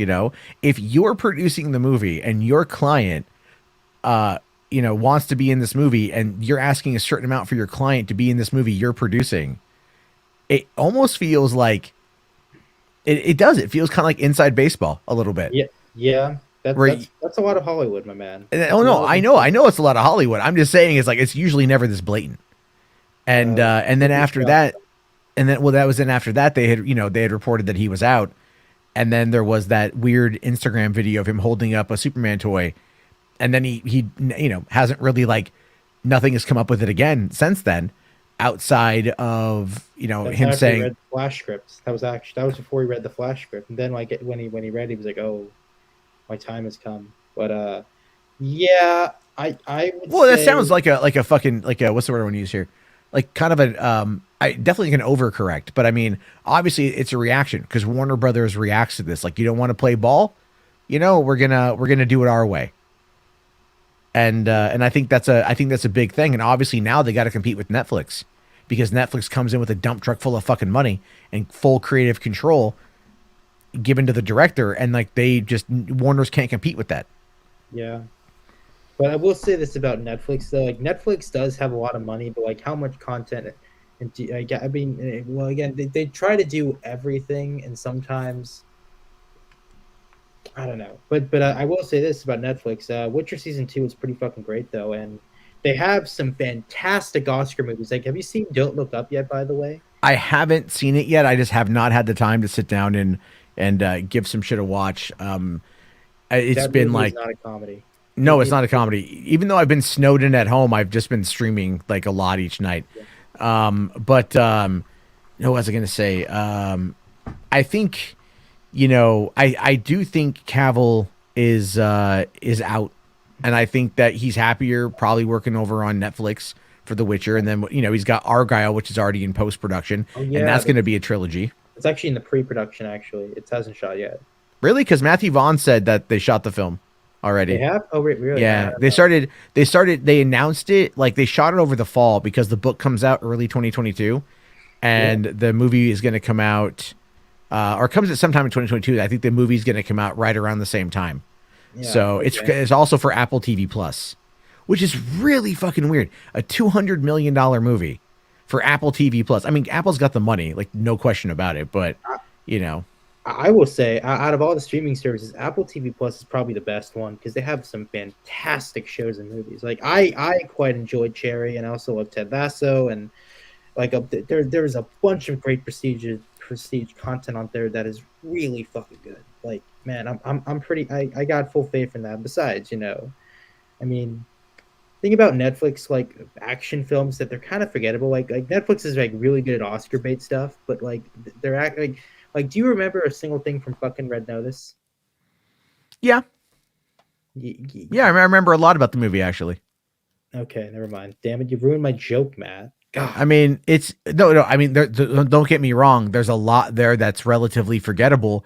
Speaker 1: if you're producing the movie and your client, wants to be in this movie and you're asking a certain amount for your client to be in this movie you're producing, it almost feels like it does. It feels kind of like inside baseball a little bit.
Speaker 3: Yeah, yeah. That
Speaker 1: Where
Speaker 3: that's a lot of Hollywood, my man. That's
Speaker 1: oh
Speaker 3: a
Speaker 1: no,
Speaker 3: lot of
Speaker 1: I
Speaker 3: influence.
Speaker 1: know it's a lot of Hollywood. I'm just saying it's like it's usually never this blatant. And then
Speaker 3: You'd be
Speaker 1: after
Speaker 3: shocked.
Speaker 1: that, and then well, that was then after that they had they had reported that he was out, and then there was that weird Instagram video of him holding up a Superman toy, and then he hasn't really like nothing has come up with it again since then, outside of
Speaker 3: That's
Speaker 1: him
Speaker 3: after he
Speaker 1: saying
Speaker 3: read the Flash script. That was before he read the Flash script. And then like when he read, he was like, "Oh, my time has come." But yeah, I would
Speaker 1: well that sounds
Speaker 3: say
Speaker 1: like a fucking like a what's the word I want to use here, like kind of a I definitely can overcorrect, but I mean obviously it's a reaction because Warner Brothers reacts to this like you don't want to play ball, we're gonna do it our way. And I think that's a big thing. And obviously now they got to compete with Netflix because Netflix comes in with a dump truck full of fucking money and full creative control given to the director, and like they just Warner's can't compete with that.
Speaker 3: yeah. But I will say this about Netflix though. Like Netflix does have a lot of money, but like how much content and I mean, well, again, they try to do everything, and sometimes I don't know. But I will say this about Netflix. Witcher season 2 is pretty fucking great though, and they have some fantastic Oscar movies. Like, have you seen Don't Look Up yet? By the way.
Speaker 1: I haven't seen it yet. I just have not had the time to sit down and give some shit a watch. It's
Speaker 3: That
Speaker 1: been
Speaker 3: movie is
Speaker 1: like
Speaker 3: not a comedy.
Speaker 1: no, it's not a comedy. Even though I've been snowed in at home, I've just been streaming like a lot each night. But what was I gonna say? I think I do think Cavill is out, and I think that he's happier probably working over on Netflix for The Witcher, and then he's got Argyle, which is already in post production,
Speaker 3: Oh
Speaker 1: and
Speaker 3: yeah,
Speaker 1: that's going to be a trilogy.
Speaker 3: it's actually in the pre-production. Actually, it hasn't shot yet.
Speaker 1: Really, because Matthew Vaughn said that they shot the film
Speaker 3: They
Speaker 1: already.
Speaker 3: have? Oh, wait, really? I
Speaker 1: Yeah,
Speaker 3: don't
Speaker 1: they
Speaker 3: know.
Speaker 1: started. They announced it like they shot it over the fall because the book comes out early 2022,
Speaker 3: Yeah,
Speaker 1: and the movie is going to come out or comes at sometime in 2022. I think the movie's going to come out right around the same time.
Speaker 3: yeah.
Speaker 1: So
Speaker 3: Okay.
Speaker 1: it's also for Apple TV Plus, which is really fucking weird. A $200 million movie for Apple TV Plus. I mean, Apple's got the money, like no question about it. But
Speaker 3: I,
Speaker 1: you know,
Speaker 3: I will say, out of all the streaming services, Apple TV Plus is probably the best one because they have some fantastic shows and movies. Like I quite enjoyed Cherry, and I also love Ted Lasso, and like there's a bunch of great prestige content on there that is really fucking good. Like man, I'm pretty I got full faith in that. Besides, I mean, think about Netflix like action films that they're kind of forgettable. Like Netflix is like really good at Oscar bait stuff, but like they're act like do you remember a single thing from fucking Red Notice?
Speaker 1: yeah,
Speaker 3: Y- y-
Speaker 1: yeah, I remember a lot about the movie actually.
Speaker 3: okay, never mind. Damn it, you ruined my joke, Matt.
Speaker 1: I
Speaker 3: God.
Speaker 1: mean, it's no, no. I mean, don't get me wrong. There's a lot there that's relatively forgettable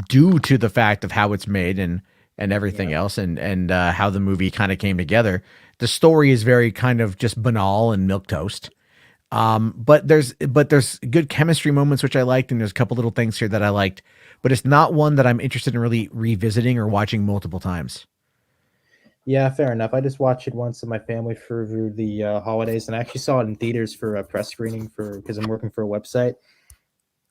Speaker 1: due to the fact of how it's made and everything
Speaker 3: Yeah.
Speaker 1: else, and how the movie kind of came together. The story is very kind of just banal and milk toast. But there's good chemistry moments which I liked, and there's a couple little things here that I liked. But it's not one that I'm interested in really revisiting or watching multiple times.
Speaker 3: Yeah, fair enough. I just watched it once with my family for the holidays, and I actually saw it in theaters for a press screening for because I'm working for a website.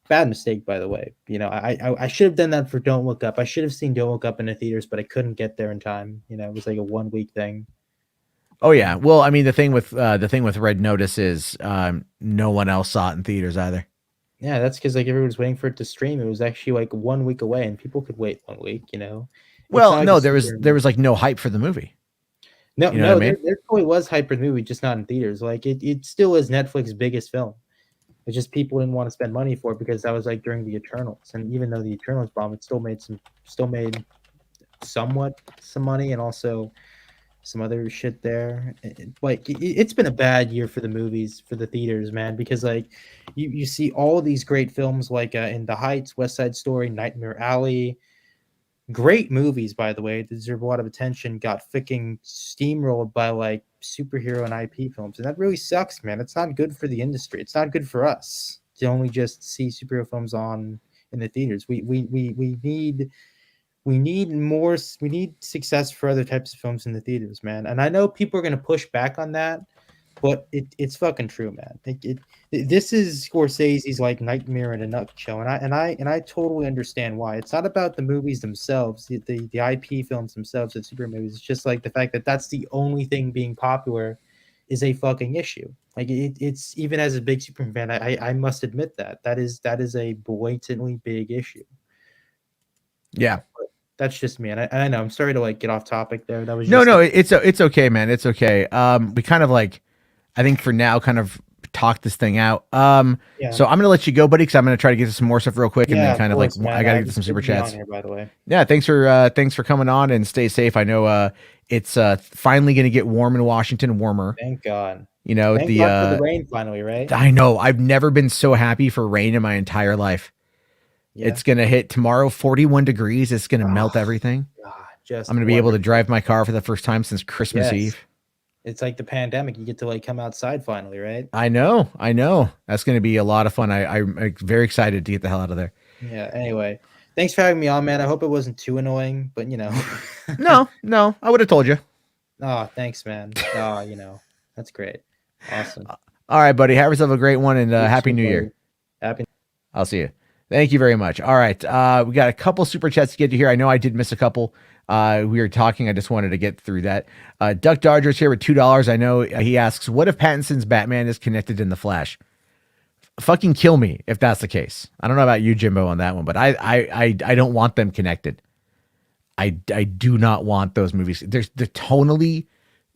Speaker 3: Bad mistake, by the way. I should have done that for Don't Look Up. I should have seen Don't Look Up in the theaters, but I couldn't get there in time. It was like a 1 week thing.
Speaker 1: Oh yeah. Well, I mean the thing with Red Notice is no one else saw it in theaters either.
Speaker 3: Yeah, that's because like everyone was waiting for it to stream. It was actually like 1 week away, and people could wait 1 week. It's
Speaker 1: Well,
Speaker 3: not like a
Speaker 1: no,
Speaker 3: super.
Speaker 1: there was like no hype for the movie.
Speaker 3: No,
Speaker 1: You know what I
Speaker 3: no,
Speaker 1: mean?
Speaker 3: there totally was hype for the movie, just not in theaters. Like it still is Netflix's biggest film. It's just people didn't want to spend money for it because that was like during the Eternals, and even though the Eternals bomb, it still made somewhat some money, and also some other shit there. It's been a bad year for the movies, for the theaters, man, because like you see all these great films like In the Heights, West Side Story, Nightmare Alley, great movies, by the way, deserve a lot of attention, got freaking steamrolled by like superhero and IP films. And that really sucks, man. It's not good for the industry. It's not good for us to only just see superhero films on in the theaters. We need more, we need success for other types of films in the theaters, man. And I know people are going to push back on that, But it's fucking true, man. This is Scorsese's like nightmare in a nutshell, and I totally understand why. It's not about the movies themselves, the IP films themselves, the super movies. It's just like the fact that that's the only thing being popular is a fucking issue. Like it's even as a big Superman fan, I must admit that is a blatantly big issue.
Speaker 1: Yeah.
Speaker 3: That's just me, and I know I'm sorry to like get off topic there. That was
Speaker 1: No,
Speaker 3: just
Speaker 1: no, it's okay, man. It's okay. We kind of like, I think for now, kind of talk this thing out.
Speaker 3: yeah,
Speaker 1: So I'm gonna let you go, buddy, because I'm gonna try to get to some more stuff real quick, and
Speaker 3: yeah,
Speaker 1: then
Speaker 3: of
Speaker 1: kind of like
Speaker 3: course,
Speaker 1: I
Speaker 3: man.
Speaker 1: gotta get to
Speaker 3: It's
Speaker 1: some
Speaker 3: good
Speaker 1: super
Speaker 3: to be on
Speaker 1: chats.
Speaker 3: here, by the way.
Speaker 1: Yeah, thanks for coming on and stay safe. I know it's finally gonna get warm in Washington, warmer.
Speaker 3: Thank God.
Speaker 1: You know
Speaker 3: Thank
Speaker 1: the
Speaker 3: God for the rain finally, right?
Speaker 1: I know I've never been so happy for rain in my entire life.
Speaker 3: Yeah.
Speaker 1: It's gonna hit tomorrow, 41 degrees. It's gonna melt
Speaker 3: Oh,
Speaker 1: everything.
Speaker 3: God,
Speaker 1: I'm
Speaker 3: just
Speaker 1: gonna be able to
Speaker 3: wonderful.
Speaker 1: drive my car for the first time since Christmas
Speaker 3: Yes.
Speaker 1: Eve.
Speaker 3: It's like the pandemic. You get to like come outside finally, right?
Speaker 1: I know. That's going to be a lot of fun. I'm very excited to get the hell out of there.
Speaker 3: Yeah. Anyway, thanks for having me on, man. I hope it wasn't too annoying, but
Speaker 1: No, I would have told you.
Speaker 3: Oh, thanks, man. Oh, that's great. Awesome.
Speaker 1: All right, buddy. Have yourself a great one and
Speaker 3: You
Speaker 1: happy
Speaker 3: too,
Speaker 1: New
Speaker 3: buddy.
Speaker 1: Year.
Speaker 3: Happy.
Speaker 1: I'll see you. Thank you very much. All right. We got a couple super chats to get to here. I know I did miss a couple. We were talking. I just wanted to get through that. Duck Dodgers here with $2. I know he asks, what if Pattinson's Batman is connected in the Flash? Fucking kill me if that's the case. I don't know about you, Jimbo, on that one, but I don't want them connected. I do not want those movies. They're tonally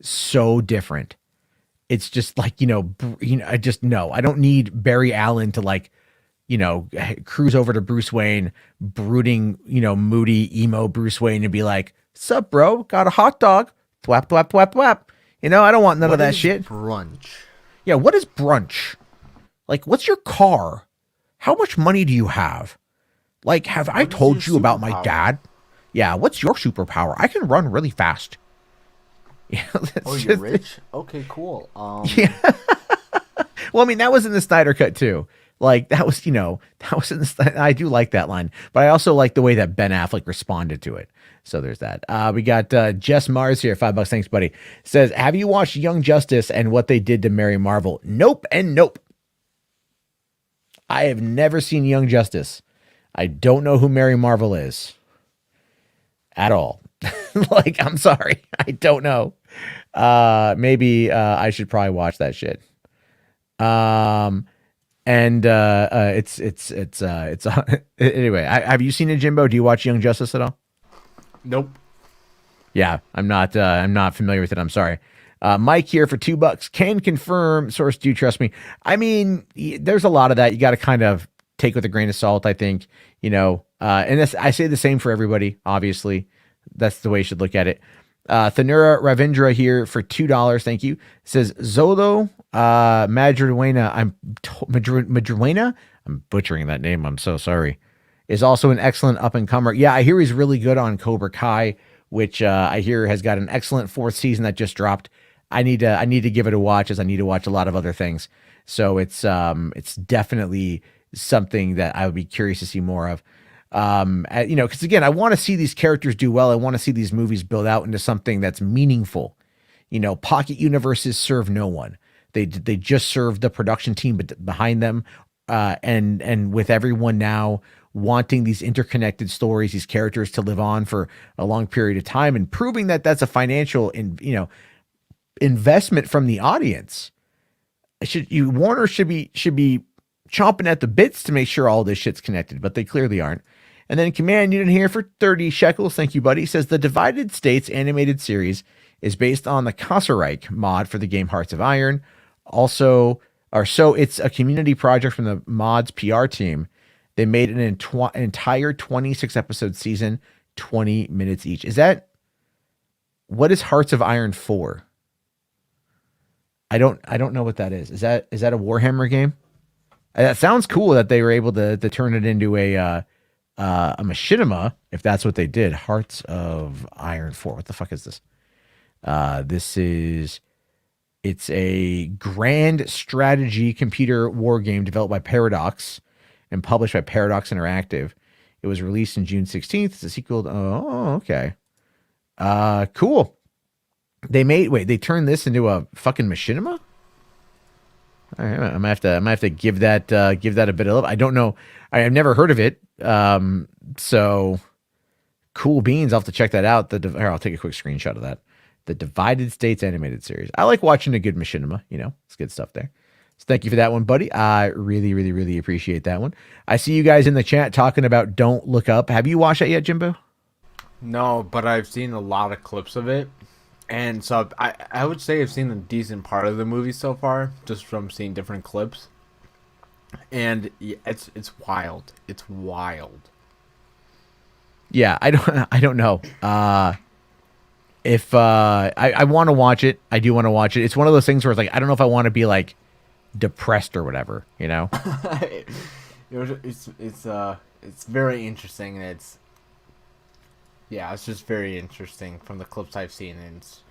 Speaker 1: so different. It's just like, I just no. I don't need Barry Allen to like, cruise over to Bruce Wayne, brooding, moody, emo Bruce Wayne, and be like, "Sup, bro? Got a hot dog? Thwap, thwap, thwap, thwap." I don't want none of that shit.
Speaker 2: Brunch.
Speaker 1: Yeah, what is brunch? Like, what's your car? How much money do you have? Like, have I
Speaker 2: What is
Speaker 1: told
Speaker 2: your
Speaker 1: you about my
Speaker 2: superpower?
Speaker 1: dad? Yeah, what's your superpower? I can run really fast. Yeah,
Speaker 2: Oh, you're rich? Okay, cool.
Speaker 1: Yeah. Well, I mean, that was in the Snyder cut too. Like that was in the. I do like that line, but I also like the way that Ben Affleck responded to it. So there's that. We got Jess Mars here, $5. Thanks, buddy. Says, have you watched Young Justice and what they did to Mary Marvel? Nope and nope. I have never seen Young Justice. I don't know who Mary Marvel is at all. Like, I'm sorry, I don't know. Maybe I should probably watch that shit. And it's anyway. Have you seen it, Jimbo? Do you watch Young Justice at all?
Speaker 2: Nope.
Speaker 1: Yeah, I'm not familiar with it. I'm sorry. Mike here for $2. Can confirm. Source, do you trust me? I mean, there's a lot of that you got to kind of take with a grain of salt. I think and I say the same for everybody. Obviously, that's the way you should look at it. Thanura Ravindra here for $2. Thank you. Says Zolo Madruena. Madruena. I'm butchering that name. I'm so sorry. Is also an excellent up and comer. Yeah, I hear he's really good on Cobra Kai, which I hear has got an excellent 4th season that just dropped. I need to give it a watch, as I need to watch a lot of other things. So it's definitely something that I would be curious to see more of. Because again, I want to see these characters do well. I want to see these movies build out into something that's meaningful. Pocket universes serve no one. They just serve the production team behind them, and with everyone now wanting these interconnected stories, these characters to live on for a long period of time, and proving that that's a financial investment from the audience. Warner should be chomping at the bits to make sure all this shit's connected, but they clearly aren't. And then Command Unit here for 30 shekels. Thank you, buddy. Says the Divided States animated series is based on the Kasserreich mod for the game Hearts of Iron. So it's a community project from the mod's PR team. They made an entire 26 episode season, 20 minutes each. What is Hearts of Iron 4? I don't know what that is. Is that a Warhammer game? That sounds cool that they were able to turn it into a machinima, if that's what they did. Hearts of Iron 4. What the fuck is this? It's a grand strategy computer war game developed by Paradox and published by Paradox Interactive. It was released in June 16th. It's a sequel to, okay. Cool. They turned this into a fucking machinima? All right, I'm gonna have to give that a bit of love. I don't know. I've never heard of it. So cool beans. I'll have to check that out. Here, I'll take a quick screenshot of that. The Divided States animated series. I like watching a good machinima. You know, it's good stuff there. So thank you for that one, buddy. I really, really, really appreciate that one. I see you guys in the chat talking about Don't Look Up. Have you watched that yet, Jimbo?
Speaker 2: No, but I've seen a lot of clips of it. And so I would say I've seen a decent part of the movie so far, just from seeing different clips. And it's wild. It's wild.
Speaker 1: Yeah, I don't know. If I want to watch it, I do want to watch it. It's one of those things where it's like I don't know if I want to be like depressed or whatever, you know.
Speaker 2: It's very interesting, and it's just very interesting from the clips I've seen, and it's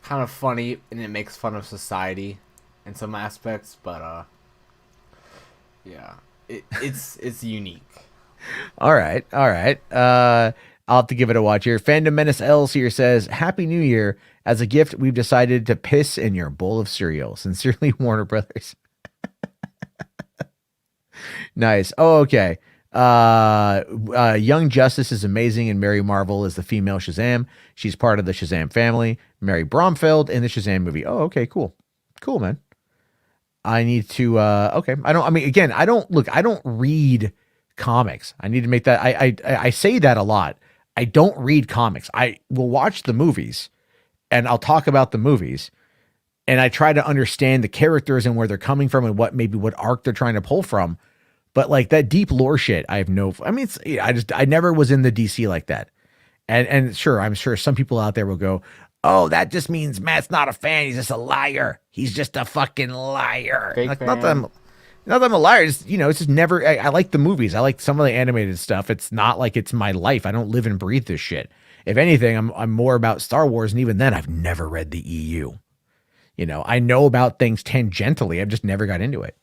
Speaker 2: kind of funny, and it makes fun of society in some aspects, but it's unique.
Speaker 1: All right. I'll have to give it a watch here. Fandom Menace L's here says, Happy New Year. As a gift, we've decided to piss in your bowl of cereal. Sincerely, Warner Brothers. Nice. Oh, okay. Young Justice is amazing, and Mary Marvel is the female Shazam. She's part of the Shazam family. Mary Bromfeld in the Shazam movie. Oh, okay, cool. Cool, man. I need to, okay. I don't read comics. I need to make that. I say that a lot. I don't read comics. I will watch the movies and I'll talk about the movies and I try to understand the characters and where they're coming from and what arc they're trying to pull from. But like that deep lore shit, I never was in the DC like that. And sure, I'm sure some people out there will go, oh, that just means Matt's not a fan. He's just a liar. He's just a fucking liar. Like, not that I'm a liar. It's just never. I like the movies. I like some of the animated stuff. It's not like it's my life. I don't live and breathe this shit. If anything, I'm more about Star Wars, and even then, I've never read the EU. I know about things tangentially. I've just never got into it.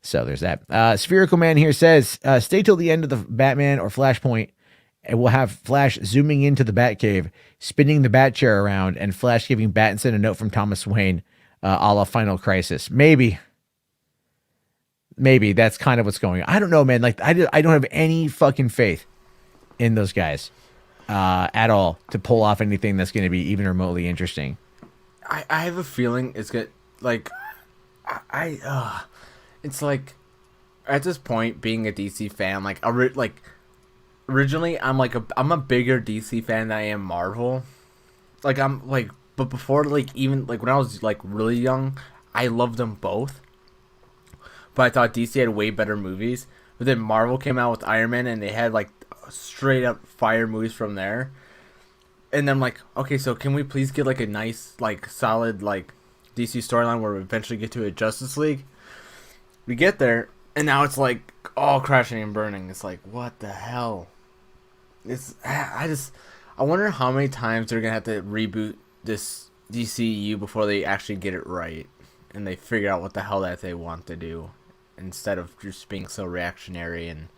Speaker 1: So there's that. Spherical Man here says, stay till the end of the Batman or Flashpoint, and we'll have Flash zooming into the Batcave, spinning the Bat chair around, and Flash giving Battinson a note from Thomas Wayne, a la Final Crisis. Maybe that's kind of what's going on. I don't know, man. Like I don't have any fucking faith in those guys at all to pull off anything that's going to be even remotely interesting.
Speaker 2: I have a feeling it's good. Like it's like at this point being a DC fan, like originally I'm a bigger DC fan than I am Marvel. Like but before even when I was like really young, I loved them both. But I thought DC had way better movies. But then Marvel came out with Iron Man, and they had like straight up fire movies from there. And then I'm like, okay, so can we please get like a nice, like solid, like DC storyline where we eventually get to a Justice League? We get there, and now it's like all crashing and burning. It's like, what the hell? I wonder how many times they're gonna have to reboot this DCU before they actually get it right, and they figure out what the hell that they want to do, instead of just being so reactionary and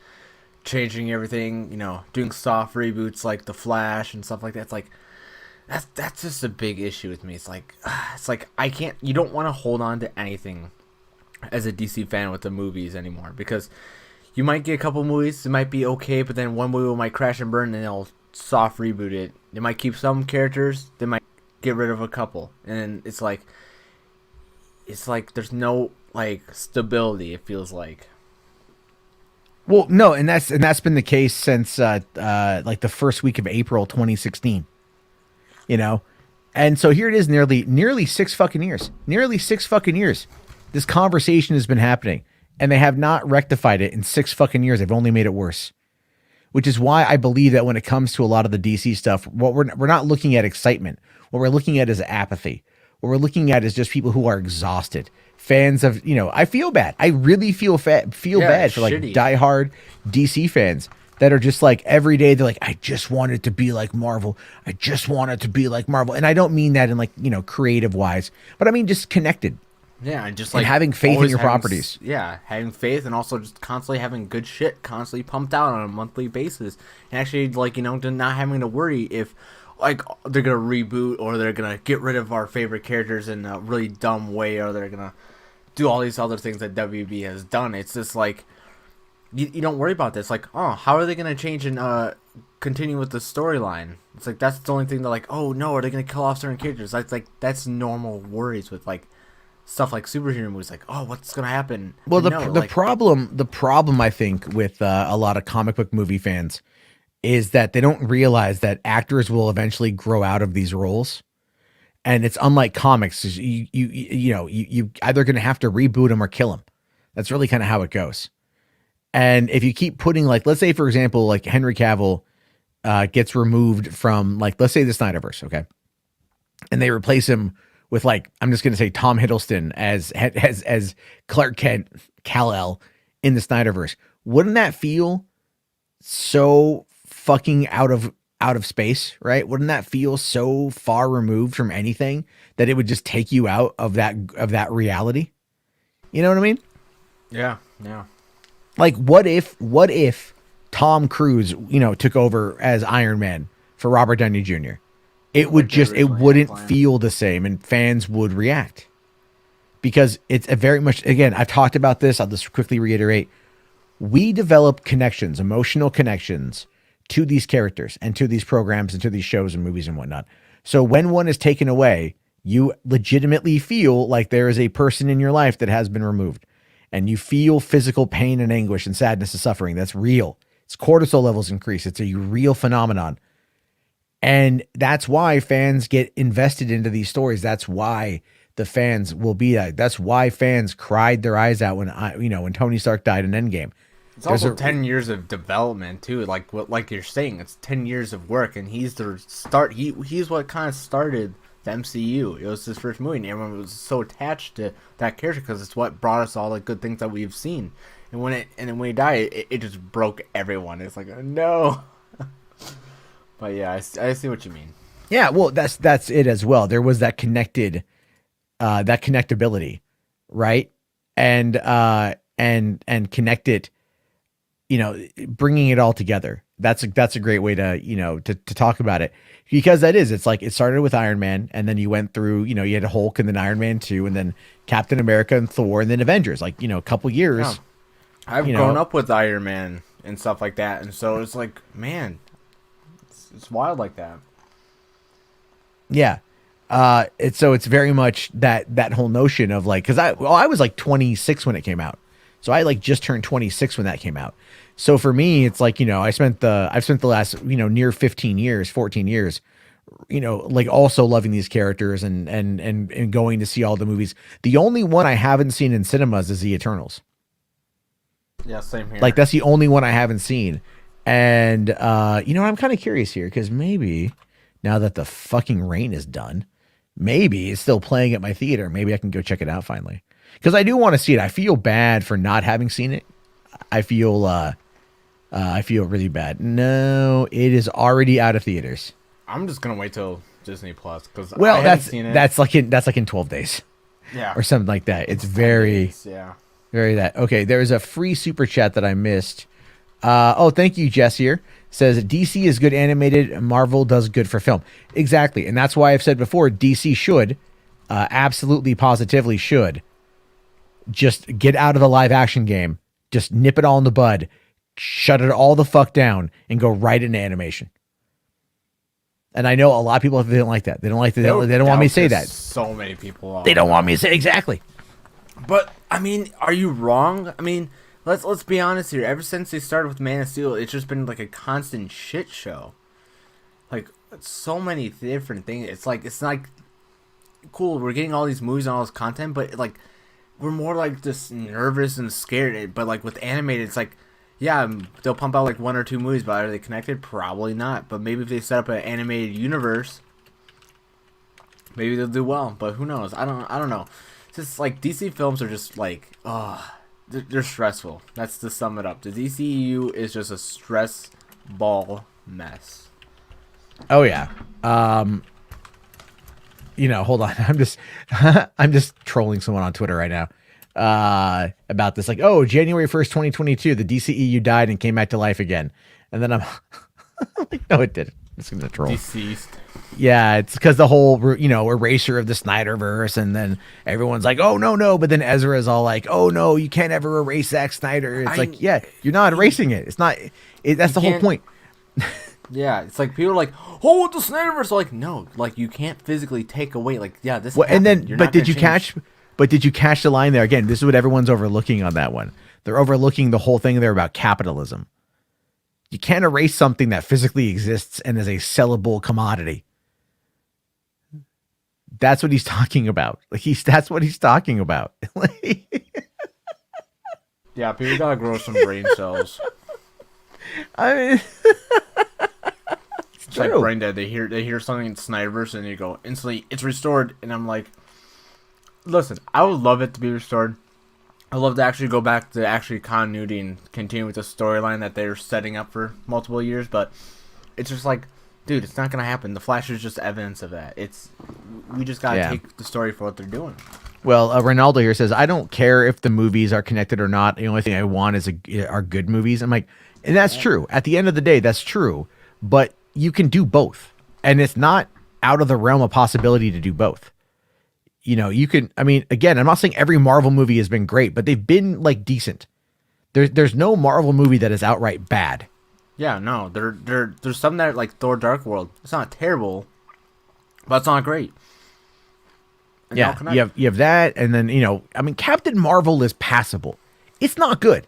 Speaker 2: changing everything, doing soft reboots like The Flash and stuff like that. It's like that's just a big issue with me. It's like you don't want to hold on to anything as a DC fan with the movies anymore, because you might get a couple movies, it might be okay, but then one movie might crash and burn and they'll soft reboot it. They might keep some characters, they might get rid of a couple, and it's like there's no like stability, it feels like.
Speaker 1: Well, no, and that's been the case since like the first week of April 2016. And so here it is, nearly 6 fucking years. Nearly 6 fucking years. This conversation has been happening, and they have not rectified it in 6 fucking years. They've only made it worse. Which is why I believe that when it comes to a lot of the DC stuff, what we're not looking at excitement. What we're looking at is apathy. What we're looking at is just people who are exhausted. Fans of, I feel bad. I really feel bad for like diehard DC fans that are just like every day they're like, I just want it to be like Marvel. I just want it to be like Marvel. And I don't mean that in like, creative wise, but I mean just connected.
Speaker 2: Yeah, and just like
Speaker 1: having faith in your properties.
Speaker 2: Yeah, having faith, and also just constantly having good shit constantly pumped out on a monthly basis. And actually not having to worry if like they're gonna reboot or they're gonna get rid of our favorite characters in a really dumb way, or they're gonna do all these other things that WB has done. It's just like you don't worry about this. Like, oh, how are they gonna change and continue with the storyline? It's like that's the only thing they're like, oh no, are they gonna kill off certain characters? That's normal worries with like stuff like superhero movies. Like, oh, what's gonna happen?
Speaker 1: Well,
Speaker 2: But no,
Speaker 1: the
Speaker 2: like,
Speaker 1: problem I think with a lot of comic book movie fans is that they don't realize that actors will eventually grow out of these roles. And it's unlike comics. You either going to have to reboot them or kill them. That's really kind of how it goes. And if you keep putting, like, let's say, for example, like Henry Cavill gets removed from, like, let's say the Snyderverse, okay? And they replace him with, like, I'm just going to say Tom Hiddleston as Clark Kent, Kal-El in the Snyderverse. Wouldn't that feel so fucking out of space, right? Wouldn't that feel so far removed from anything that it would just take you out of that reality? You know what I mean?
Speaker 2: yeah.
Speaker 1: Like, what if Tom Cruise, took over as Iron Man for Robert Downey Jr.? It would wouldn't feel the same, and fans would react because it's a very much, again, I've talked about this. I'll just quickly reiterate. We develop connections, emotional connections to these characters and to these programs and to these shows and movies and whatnot. So when one is taken away, you legitimately feel like there is a person in your life that has been removed, and you feel physical pain and anguish and sadness and suffering. That's real. It's cortisol levels increase. It's a real phenomenon. And that's why fans get invested into these stories. That's why the fans will be that. That's why fans cried their eyes out when Tony Stark died in Endgame.
Speaker 2: It's also 10 years of development too. Like you're saying, it's 10 years of work, and he's the start. He's what kind of started the MCU. It was his first movie, and everyone was so attached to that character because it's what brought us all the good things that we've seen. And when he died, it just broke everyone. It's like, oh, no. But yeah, I see what you mean.
Speaker 1: Yeah, well, that's it as well. There was that connected, that connectability, right? And connect it. Bringing it all together. That's a great way to, to talk about it, because it's like it started with Iron Man, and then you went through, you had Hulk and then Iron Man 2 and then Captain America and Thor and then Avengers, like, a couple years.
Speaker 2: Yeah. I've grown up with Iron Man and stuff like that. And so it's like, man, it's wild like that.
Speaker 1: Yeah. It's very much that whole notion of like, cause I was like 26 when it came out. So I like just turned 26 when that came out. So for me, it's like, I've spent the last, near 14 years, like also loving these characters and going to see all the movies. The only one I haven't seen in cinemas is The Eternals.
Speaker 2: Yeah, same here.
Speaker 1: Like that's the only one I haven't seen. And, I'm kind of curious here because maybe now that the fucking rain is done, maybe it's still playing at my theater. Maybe I can go check it out finally. Because I do want to see it. I feel bad for not having seen it. I feel really bad. No, it is already out of theaters.
Speaker 2: I'm just gonna wait till Disney Plus because
Speaker 1: seen it. That's like in 12 days.
Speaker 2: Yeah,
Speaker 1: or something like that. It's very
Speaker 2: days, yeah.
Speaker 1: Very that. Okay, there's a free super chat that I missed. Thank you, Jess here. Says DC is good animated, Marvel does good for film. Exactly. And that's why I've said before, DC should, absolutely positively should, just get out of the live action game. Just nip it all in the bud, shut it all the fuck down, and go right into animation. And I know a lot of people they don't like that. They don't like that. They don't want me to say that.
Speaker 2: So many people.
Speaker 1: They don't want me to say exactly.
Speaker 2: But I mean, are you wrong? I mean, let's be honest here. Ever since they started with Man of Steel, it's just been like a constant shit show. Like so many different things. It's like cool. We're getting all these movies and all this content, but like we're more like just nervous and scared. But like with animated, it's like, yeah, they'll pump out like one or two movies, but are they connected? Probably not. But maybe if they set up an animated universe, maybe they'll do well. But who knows? I don't know. It's just like DC films are just like, they're stressful. That's to sum it up. The DCU is just a stress ball mess.
Speaker 1: Oh yeah. Hold on. I'm just trolling someone on Twitter right now. About this, like, January 1st, 2022, the DCEU died and came back to life again. And then I'm like, no, it didn't. It's gonna troll.
Speaker 2: Deceased.
Speaker 1: Yeah, it's because the whole, erasure of the Snyderverse, and then everyone's like, oh, no, but then Ezra is all like, oh, no, you can't ever erase Zack Snyder. It's like, yeah, you're not erasing it. It's not, that's the whole point.
Speaker 2: Yeah, it's like people are like, oh, the Snyderverse. Like, no, like you can't physically take away. Like, yeah, this.
Speaker 1: Well, and then,
Speaker 2: You're
Speaker 1: but
Speaker 2: not
Speaker 1: did
Speaker 2: gonna
Speaker 1: you
Speaker 2: change.
Speaker 1: catch? But did you catch the line there? Again, this is what everyone's overlooking on that one. They're overlooking the whole thing there about capitalism. You can't erase something that physically exists and is a sellable commodity. That's what he's talking about. That's what he's talking about.
Speaker 2: Yeah, people gotta grow some brain cells.
Speaker 1: I mean,
Speaker 2: It's like brain dead. They hear something in Snyderverse and you go instantly, it's restored, and I'm like, listen, I would love it to be restored. I'd love to actually go back to actually continuity and continue with the storyline that they're setting up for multiple years, but it's just like, dude, it's not gonna happen. The Flash is just evidence of that. We just gotta take the story for what they're doing.
Speaker 1: well, Ronaldo here says, I don't care if the movies are connected or not. The only thing I want are good movies. I'm like, and that's true. At the end of the day, that's true. But you can do both, and it's not out of the realm of possibility to do both. You can, I mean, again, I'm not saying every Marvel movie has been great, but they've been like decent. There's no Marvel movie that is outright bad.
Speaker 2: Yeah, no, there's some that like Thor: Dark World. It's not terrible, but it's not great. And
Speaker 1: Yeah, you have that, and then I mean, Captain Marvel is passable. It's not good.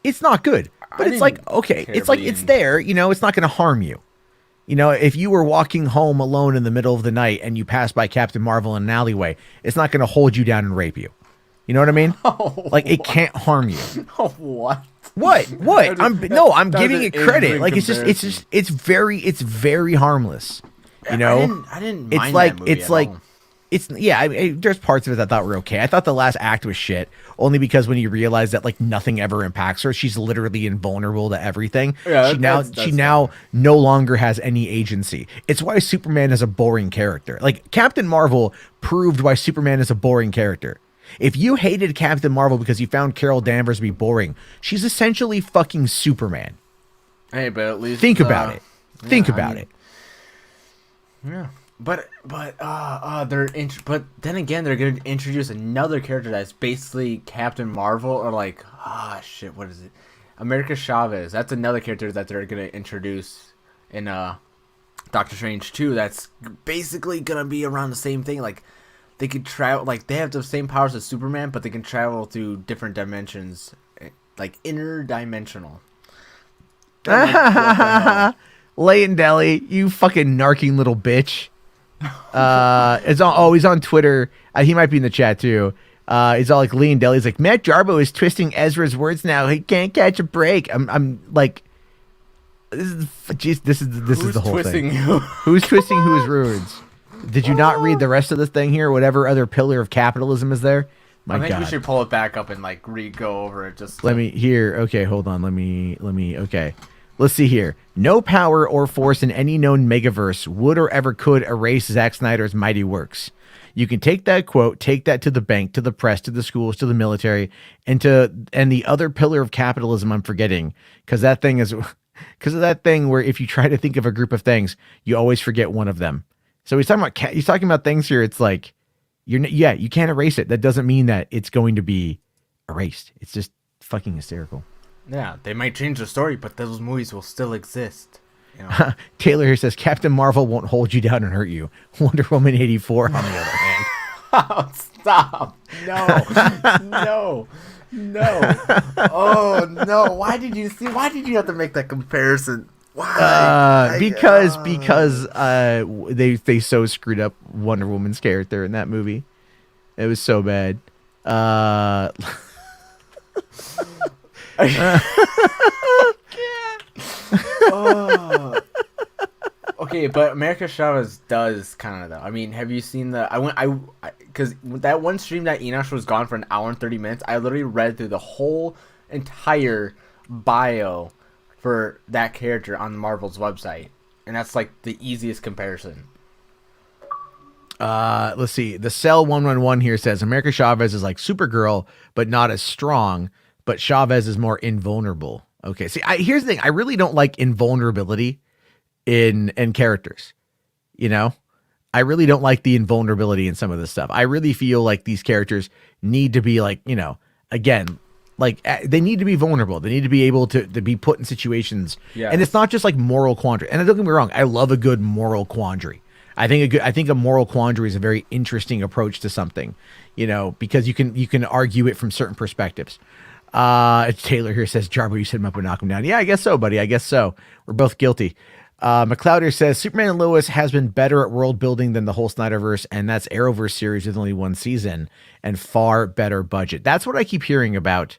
Speaker 1: But it's like, okay, it's like it's there. It's not going to harm you. If you were walking home alone in the middle of the night and you passed by Captain Marvel in an alleyway, it's not going to hold you down and rape you. You know what I mean? Like, it can't harm you.
Speaker 2: What?
Speaker 1: What? I'm giving it credit. Like, it's very harmless.
Speaker 2: I didn't mind that movie at all.
Speaker 1: There's parts of it that I thought were okay. I thought the last act was shit, only because when you realize that like nothing ever impacts her, she's literally invulnerable to everything.
Speaker 2: Yeah,
Speaker 1: she now no longer has any agency. It's why Superman is a boring character. Like, Captain Marvel proved why Superman is a boring character. If you hated Captain Marvel because you found Carol Danvers to be boring, she's essentially fucking Superman.
Speaker 2: Hey, but at least
Speaker 1: think about it. Think about it.
Speaker 2: Yeah. But then again, they're going to introduce another character that's basically Captain Marvel, or like, what is it? America Chavez. That's another character that they're going to introduce in Doctor Strange 2. That's basically going to be around the same thing. Like, they could travel, like, they have the same powers as Superman, but they can travel through different dimensions, like interdimensional.
Speaker 1: Leighton Deli, you fucking narking little bitch. He's on Twitter. He might be in the chat too. He's all like, Leighton Deli's like, Matt Jarbo is twisting Ezra's words now. He can't catch a break. I'm like, this is the whole thing. Who's twisting whose words? Did you not read the rest of this thing here? Whatever other pillar of capitalism is there?
Speaker 2: I think we should pull it back up and like go over it.
Speaker 1: Let me here. Okay, hold on. Let me. Okay. Let's see here. No power or force in any known megaverse would or ever could erase Zack Snyder's mighty works. You can take that quote, take that to the bank, to the press, to the schools, to the military, and the other pillar of capitalism I'm forgetting, because of that thing where if you try to think of a group of things, you always forget one of them. So he's talking about things here. It's like you can't erase it. That doesn't mean that it's going to be erased. It's just fucking hysterical.
Speaker 2: Yeah, they might change the story, but those movies will still exist.
Speaker 1: Taylor here says Captain Marvel won't hold you down and hurt you. Wonder Woman 84 on the other hand.
Speaker 2: Oh, stop. No. Oh, no. Why did you have to make that comparison? Why?
Speaker 1: Because they so screwed up Wonder Woman's character in that movie. It was so bad.
Speaker 2: Okay, but America Chavez does kind of though. I mean, have you seen because that one stream that Enosh was gone for an hour and 30 minutes, I literally read through the whole entire bio for that character on Marvel's website, and that's like the easiest comparison.
Speaker 1: Let's see. The Cell 111 here says America Chavez is like Supergirl, but not as strong. But Chavez is more invulnerable. Okay. See, here's the thing. I really don't like invulnerability in characters. You know, I really don't like the invulnerability in some of this stuff. I really feel like these characters need to be like, you know, again, like they need to be vulnerable. They need to be able to be put in situations.
Speaker 2: Yes.
Speaker 1: And it's not just like moral quandary. And don't get me wrong, I love a good moral quandary. I think a moral quandary is a very interesting approach to something, you know, because you can argue it from certain perspectives. Taylor here says, Jarbo, you set him up and knock him down. Yeah, I guess so, buddy. I guess so. We're both guilty. McLeod here says Superman and Lois has been better at world building than the whole Snyderverse, and that's Arrowverse series with only one season and far better budget. That's what I keep hearing about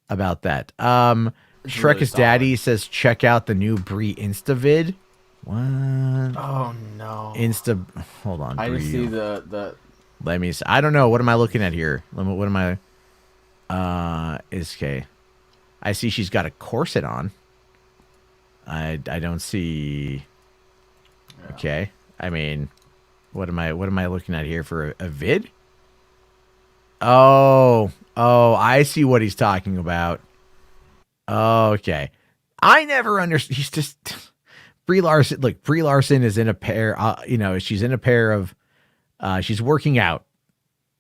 Speaker 1: that. Shrek
Speaker 2: really
Speaker 1: is Daddy says check out the new Brie Insta vid. What?
Speaker 2: Oh no.
Speaker 1: Hold on.
Speaker 2: I
Speaker 1: Brie.
Speaker 2: just see the.
Speaker 1: Let me see. I don't know. What am I looking at here? What am I? Iske. I see she's got a corset on. I don't see.
Speaker 2: Yeah.
Speaker 1: Okay. I mean, what am I looking at here for a vid? Oh, I see what he's talking about. Okay. I never understood. He's just Brie Larson. Look, Brie Larson is in a pair. You know, she's in a pair of. She's working out,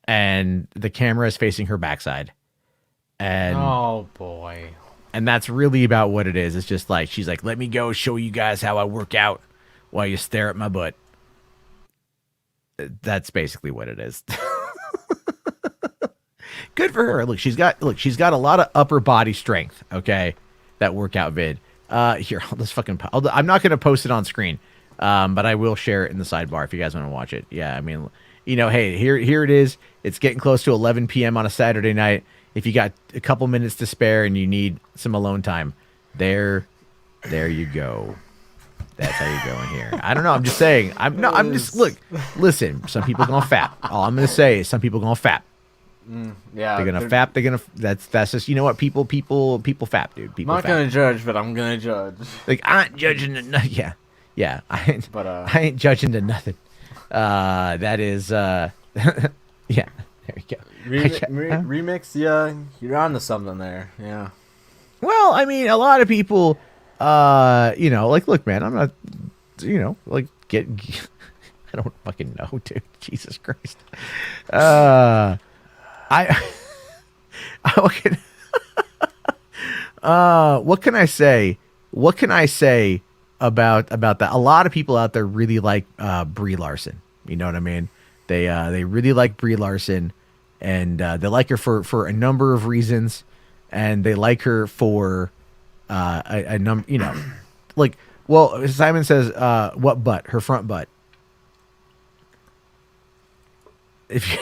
Speaker 1: and the camera is facing her backside. And
Speaker 2: Oh boy.
Speaker 1: and that's really about what it is. It's just like she's like, let me go show you guys how I work out while you stare at my butt. That's basically what it is. Good for her. She's got a lot of upper body strength. Okay, that workout vid. Here, let's fucking. I'm not gonna post it on screen, but I will share it in the sidebar if you guys want to watch it. Yeah, I mean, you know, hey, here it is. It's getting close to 11 p.m. on a Saturday night. If you got a couple minutes to spare and you need some alone time, there you go. That's how you go in here. I don't know. I'm just saying. Listen. Some people gonna fap. All I'm gonna say is some people gonna fap.
Speaker 2: Yeah.
Speaker 1: They're gonna fap. They're gonna. That's just, you know what, people fap, dude. People
Speaker 2: I'm not
Speaker 1: fap.
Speaker 2: gonna judge, but I'm gonna judge.
Speaker 1: Like, I ain't judging the yeah. I ain't judging to nothing. That is yeah. There you go.
Speaker 2: Remix, yeah, you're on to something there. Yeah.
Speaker 1: Well, I mean, a lot of people, you know, like, look, man, I'm not, you know, like, I don't fucking know, dude. Jesus Christ. What can I say? What can I say about that? A lot of people out there really like Brie Larson. You know what I mean? They really like Brie Larson, and they like her for a number of reasons, and they like her for a number, you know, like, well, Simon says, what butt? Her front butt. If you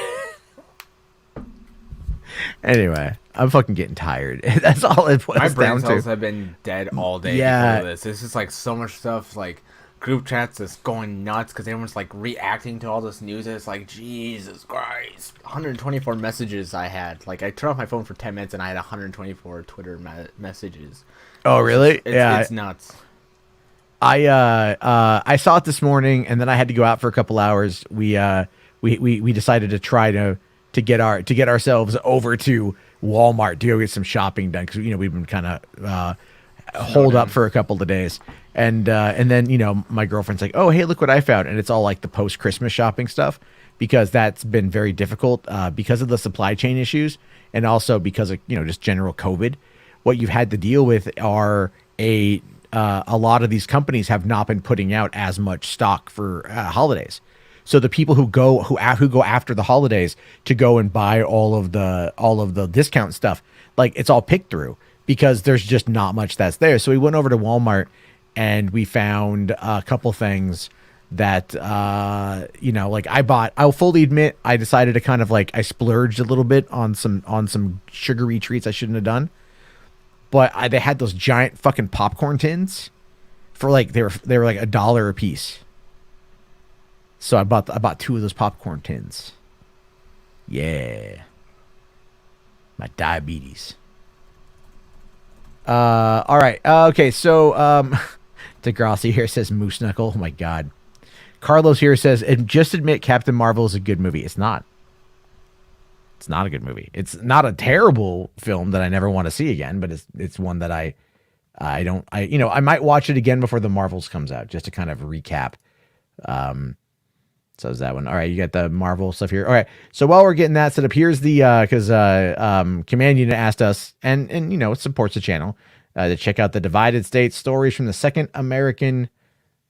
Speaker 1: Anyway, I'm fucking getting tired. That's all it boils
Speaker 2: My brain
Speaker 1: down
Speaker 2: cells
Speaker 1: to.
Speaker 2: have been dead all day
Speaker 1: Yeah.
Speaker 2: because of this. It's just like so much stuff, like group chats that's going nuts because everyone's like reacting to all this news. And it's like, Jesus Christ, 124 messages I had. Like, I turned off my phone for 10 minutes and I had 124 Twitter messages.
Speaker 1: Oh, really?
Speaker 2: It's nuts.
Speaker 1: I saw it this morning, and then I had to go out for a couple hours. We decided to try to get ourselves over to Walmart to go get some shopping done, because, you know, we've been kind of holed up for a couple of days, and then, you know, my girlfriend's like, oh, hey, look what I found, and it's all like the post Christmas shopping stuff, because that's been very difficult because of the supply chain issues, and also because of, you know, just general COVID. What you've had to deal with are a lot of these companies have not been putting out as much stock for holidays. So the people who go after the holidays to go and buy all of the discount stuff, like, it's all picked through because there's just not much that's there. So we went over to Walmart and we found a couple things that you know, like, I'll fully admit, I decided to kind of, like, I splurged a little bit on some sugary treats I shouldn't have done. But they had those giant fucking popcorn tins for, like, they were like $1 a piece. So I bought 2 of those popcorn tins. Yeah. My diabetes. All right. Okay. So, Degrassi here says Moose Knuckle. Oh my God. Carlos here says, and just admit Captain Marvel is a good movie. It's not. It's not a good movie. It's not a terrible film that I never want to see again, but it's one that I I might watch it again before the Marvels comes out just to kind of recap. So is that one. All right, you got the Marvel stuff here. All right. So while we're getting that set up, here's the because Command Unit asked us, and it supports the channel, to check out the Divided States stories from the Second American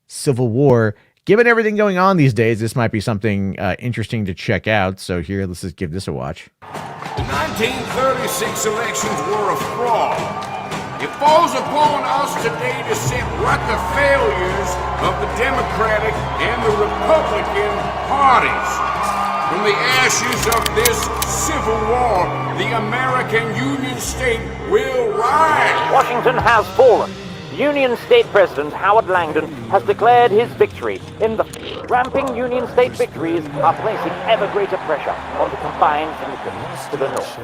Speaker 1: Civil War. Given everything going on these days, this might be something interesting to check out. So here, let's just give this a watch.
Speaker 4: The 1936 elections were a fraud. It falls upon us today to set right the failures of the Democratic and the Republican parties. From the ashes of this Civil War, the American Union State will rise.
Speaker 5: Washington has fallen. Union State President Howard Langdon has declared his victory. In the ramping Union State victories are placing ever greater pressure on the combined syndicate to the north.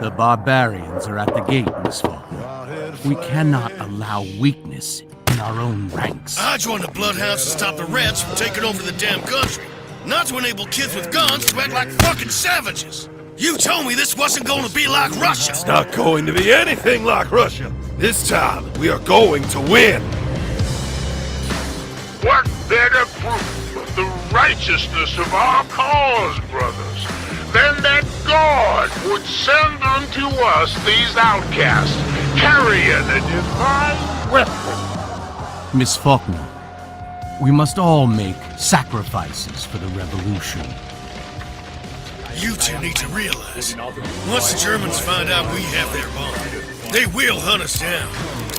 Speaker 6: The barbarians are at the gate, Miss Faulkner. We cannot allow weakness in our own ranks.
Speaker 7: I joined the Bloodhounds to stop the Reds from taking over the damn country. Not to enable kids with guns to act like fucking savages. You told me this wasn't going to be like Russia.
Speaker 8: It's not going to be anything like Russia. This time, we are going to win.
Speaker 4: What better proof of the righteousness of our cause, brothers, than that God would send unto us these outcasts, carrying a divine weapon?
Speaker 6: Miss Faulkner, we must all make sacrifices for the revolution.
Speaker 7: You two need to realize, once the Germans find out we have their bomb, they will hunt us down.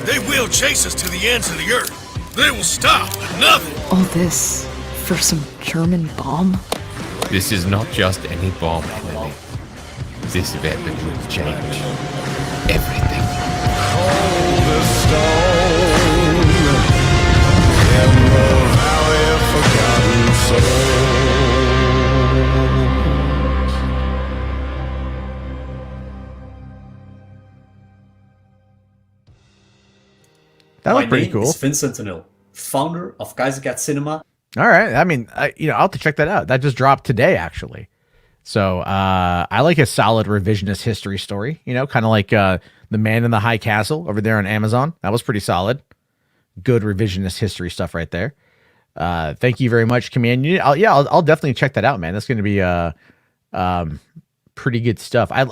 Speaker 7: They will chase us to the ends of the earth. They will stop at nothing.
Speaker 9: All this for some German bomb?
Speaker 10: This is not just any bomb, Emily. This weapon will change everything.
Speaker 8: Hold the stone in the valley of forgotten souls.
Speaker 1: That looked pretty cool.
Speaker 11: My name is Vincent Senil, founder of Kaiser Cat Cinema.
Speaker 1: All right. I mean, I'll have to check that out. That just dropped today, actually. So I like a solid revisionist history story, kind of like The Man in the High Castle over there on Amazon. That was pretty solid. Good revisionist history stuff right there. Thank you very much, Command Unit. I'll definitely check that out, man. That's going to be pretty good stuff. I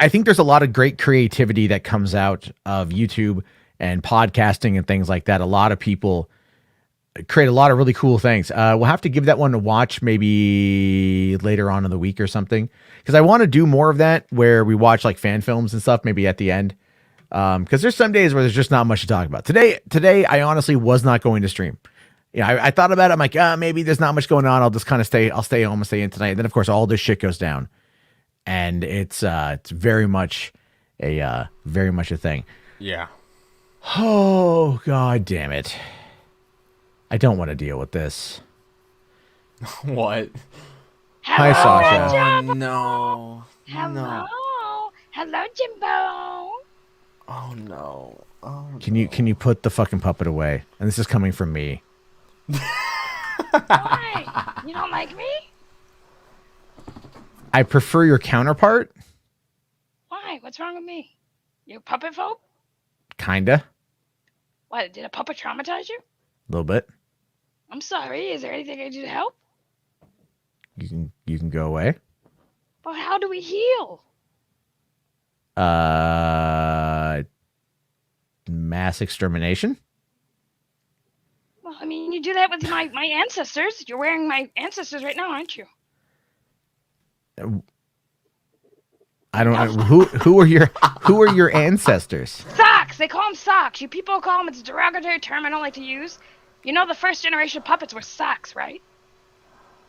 Speaker 1: think there's a lot of great creativity that comes out of YouTube and podcasting and things like that. A lot of people create a lot of really cool things. We'll have to give that one a watch maybe later on in the week or something, because I want to do more of that where we watch like fan films and stuff maybe at the end, because there's some days where there's just not much to talk about. Today I honestly was not going to stream. I thought about it. I'm like, maybe there's not much going on. I'll just kind of stay home and stay in tonight. And then of course all this shit goes down, and it's very much a thing.
Speaker 2: Yeah.
Speaker 1: Oh, God damn it. I don't want to deal with this.
Speaker 2: What?
Speaker 1: Hi, Sasha.
Speaker 2: Oh, no.
Speaker 12: Hello.
Speaker 2: No.
Speaker 12: Hello, Jimbo.
Speaker 2: Oh, no. Oh,
Speaker 1: Can you put the fucking puppet away? And this is coming from me.
Speaker 12: Why? You don't like me?
Speaker 1: I prefer your counterpart.
Speaker 12: Why? What's wrong with me? You puppet phobe?
Speaker 1: Kinda.
Speaker 12: What, did a puppet traumatize you?
Speaker 1: A little bit.
Speaker 12: I'm sorry. Is there anything I can do to help?
Speaker 1: You can go away.
Speaker 12: But how do we heal?
Speaker 1: Mass extermination?
Speaker 12: Well, I mean, you do that with my ancestors. You're wearing my ancestors right now, aren't you?
Speaker 1: I don't know who are your ancestors?
Speaker 12: Socks! They call them socks. You people call them, it's a derogatory term I don't like to use. You know the first generation puppets were socks, right?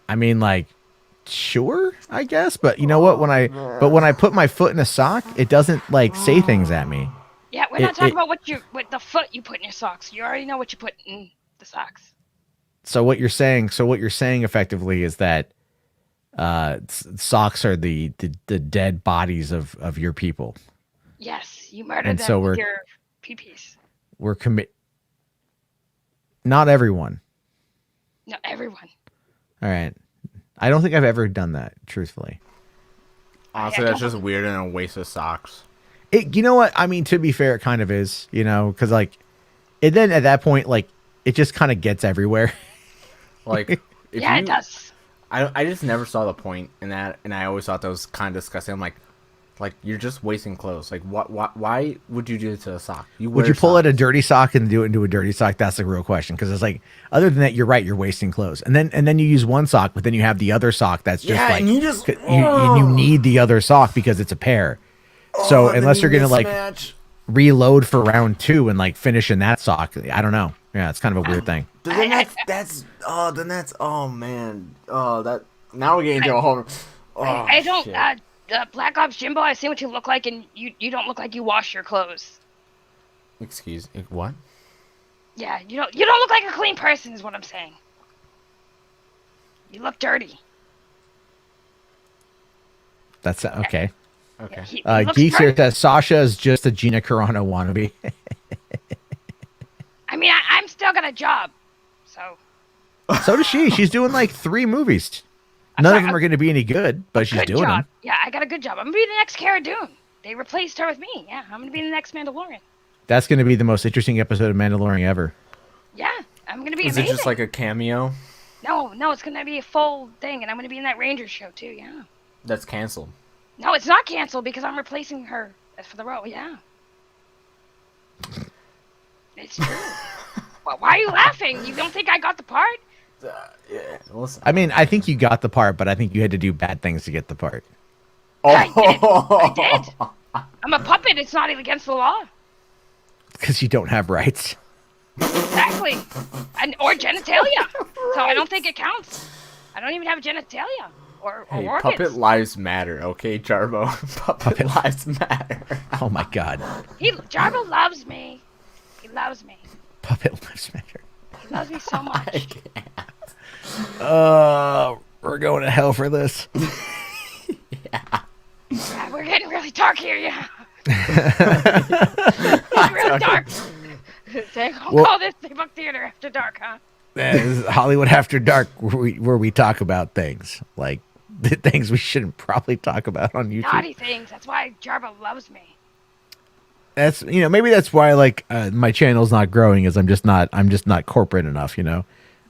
Speaker 1: I mean, like, sure, I guess, but you know what? When I put my foot in a sock, it doesn't like say things at me.
Speaker 12: Yeah, we're not talking about what the foot you put in your socks. You already know what you put in the socks.
Speaker 1: So what you're saying effectively is that socks are the dead bodies of your people.
Speaker 12: Yes, you murdered them with your pee-pees.
Speaker 1: We're not everyone.
Speaker 12: No, everyone.
Speaker 1: All right. I don't think I've ever done that, truthfully.
Speaker 2: Honestly, that's just weird and a waste of socks.
Speaker 1: You know what? I mean, to be fair, it kind of is, you know, because like, and then at that point, like, it just kind of gets everywhere.
Speaker 2: Like,
Speaker 12: Yeah, it does.
Speaker 2: I just never saw the point in that, and I always thought that was kind of disgusting. I'm like you're just wasting clothes. Like, why would you do it to a sock?
Speaker 1: Would you pull out a dirty sock and do it into a dirty sock? That's the real question. Because it's like, other than that, you're right. You're wasting clothes, and then you use one sock, but then you have the other sock that's just like
Speaker 2: and you just
Speaker 1: you need the other sock because it's a pair. So unless you're gonna like reload for round 2 and like finish in that sock, I don't know. Yeah, it's kind of a weird thing.
Speaker 2: Then that's oh man, that now we're getting into a whole.
Speaker 12: I don't. Black Ops Jimbo, I see what you look like, and you don't look like you wash your clothes.
Speaker 2: Excuse me, what?
Speaker 12: Yeah, you don't look like a clean person, is what I'm saying. You look dirty.
Speaker 1: That's okay.
Speaker 2: Okay.
Speaker 12: He
Speaker 1: Geeks here says Sasha is just a Gina Carano wannabe.
Speaker 12: I mean, I'm still got a job, so.
Speaker 1: So does she. She's doing like 3 movies. None of them are going to be any good, but she's doing them.
Speaker 12: Yeah, I got a good job. I'm gonna be the next Cara Dune. They replaced her with me. Yeah, I'm gonna be the next Mandalorian.
Speaker 1: That's going to be the most interesting episode of Mandalorian ever.
Speaker 12: Yeah, I'm gonna be
Speaker 2: Is
Speaker 12: amazing.
Speaker 2: it just like a cameo?
Speaker 12: No, it's gonna be a full thing, and I'm gonna be in that Ranger show too. Yeah.
Speaker 2: That's canceled.
Speaker 12: No, it's not canceled because I'm replacing her for the role. Yeah. It's true. Well, why are you laughing? You don't think I got the part?
Speaker 2: Yeah. Listen.
Speaker 1: I mean, I think you got the part, but I think you had to do bad things to get the part.
Speaker 12: I did. I'm a puppet. It's not against the law.
Speaker 1: Because you don't have rights.
Speaker 12: Exactly. Or genitalia. So I don't think it counts. I don't even have genitalia. Or
Speaker 2: Hey,
Speaker 12: organs.
Speaker 2: puppet lives matter, okay, Jarbo? Puppet lives matter.
Speaker 1: Oh my god.
Speaker 12: Jarbo loves me. He loves me.
Speaker 1: Puppet lives matter.
Speaker 12: He loves me so much.
Speaker 1: We're going to hell for this.
Speaker 12: Yeah, we're getting really dark here, yeah. It's really dark. I'll call this the Book Theater After Dark, huh?
Speaker 1: This is Hollywood After Dark, where we talk about things. Like, the things we shouldn't probably talk about on YouTube.
Speaker 12: Naughty things. That's why Jarbo loves me.
Speaker 1: That's, you know, maybe that's why, like, my channel's not growing, is I'm just not corporate enough, you know?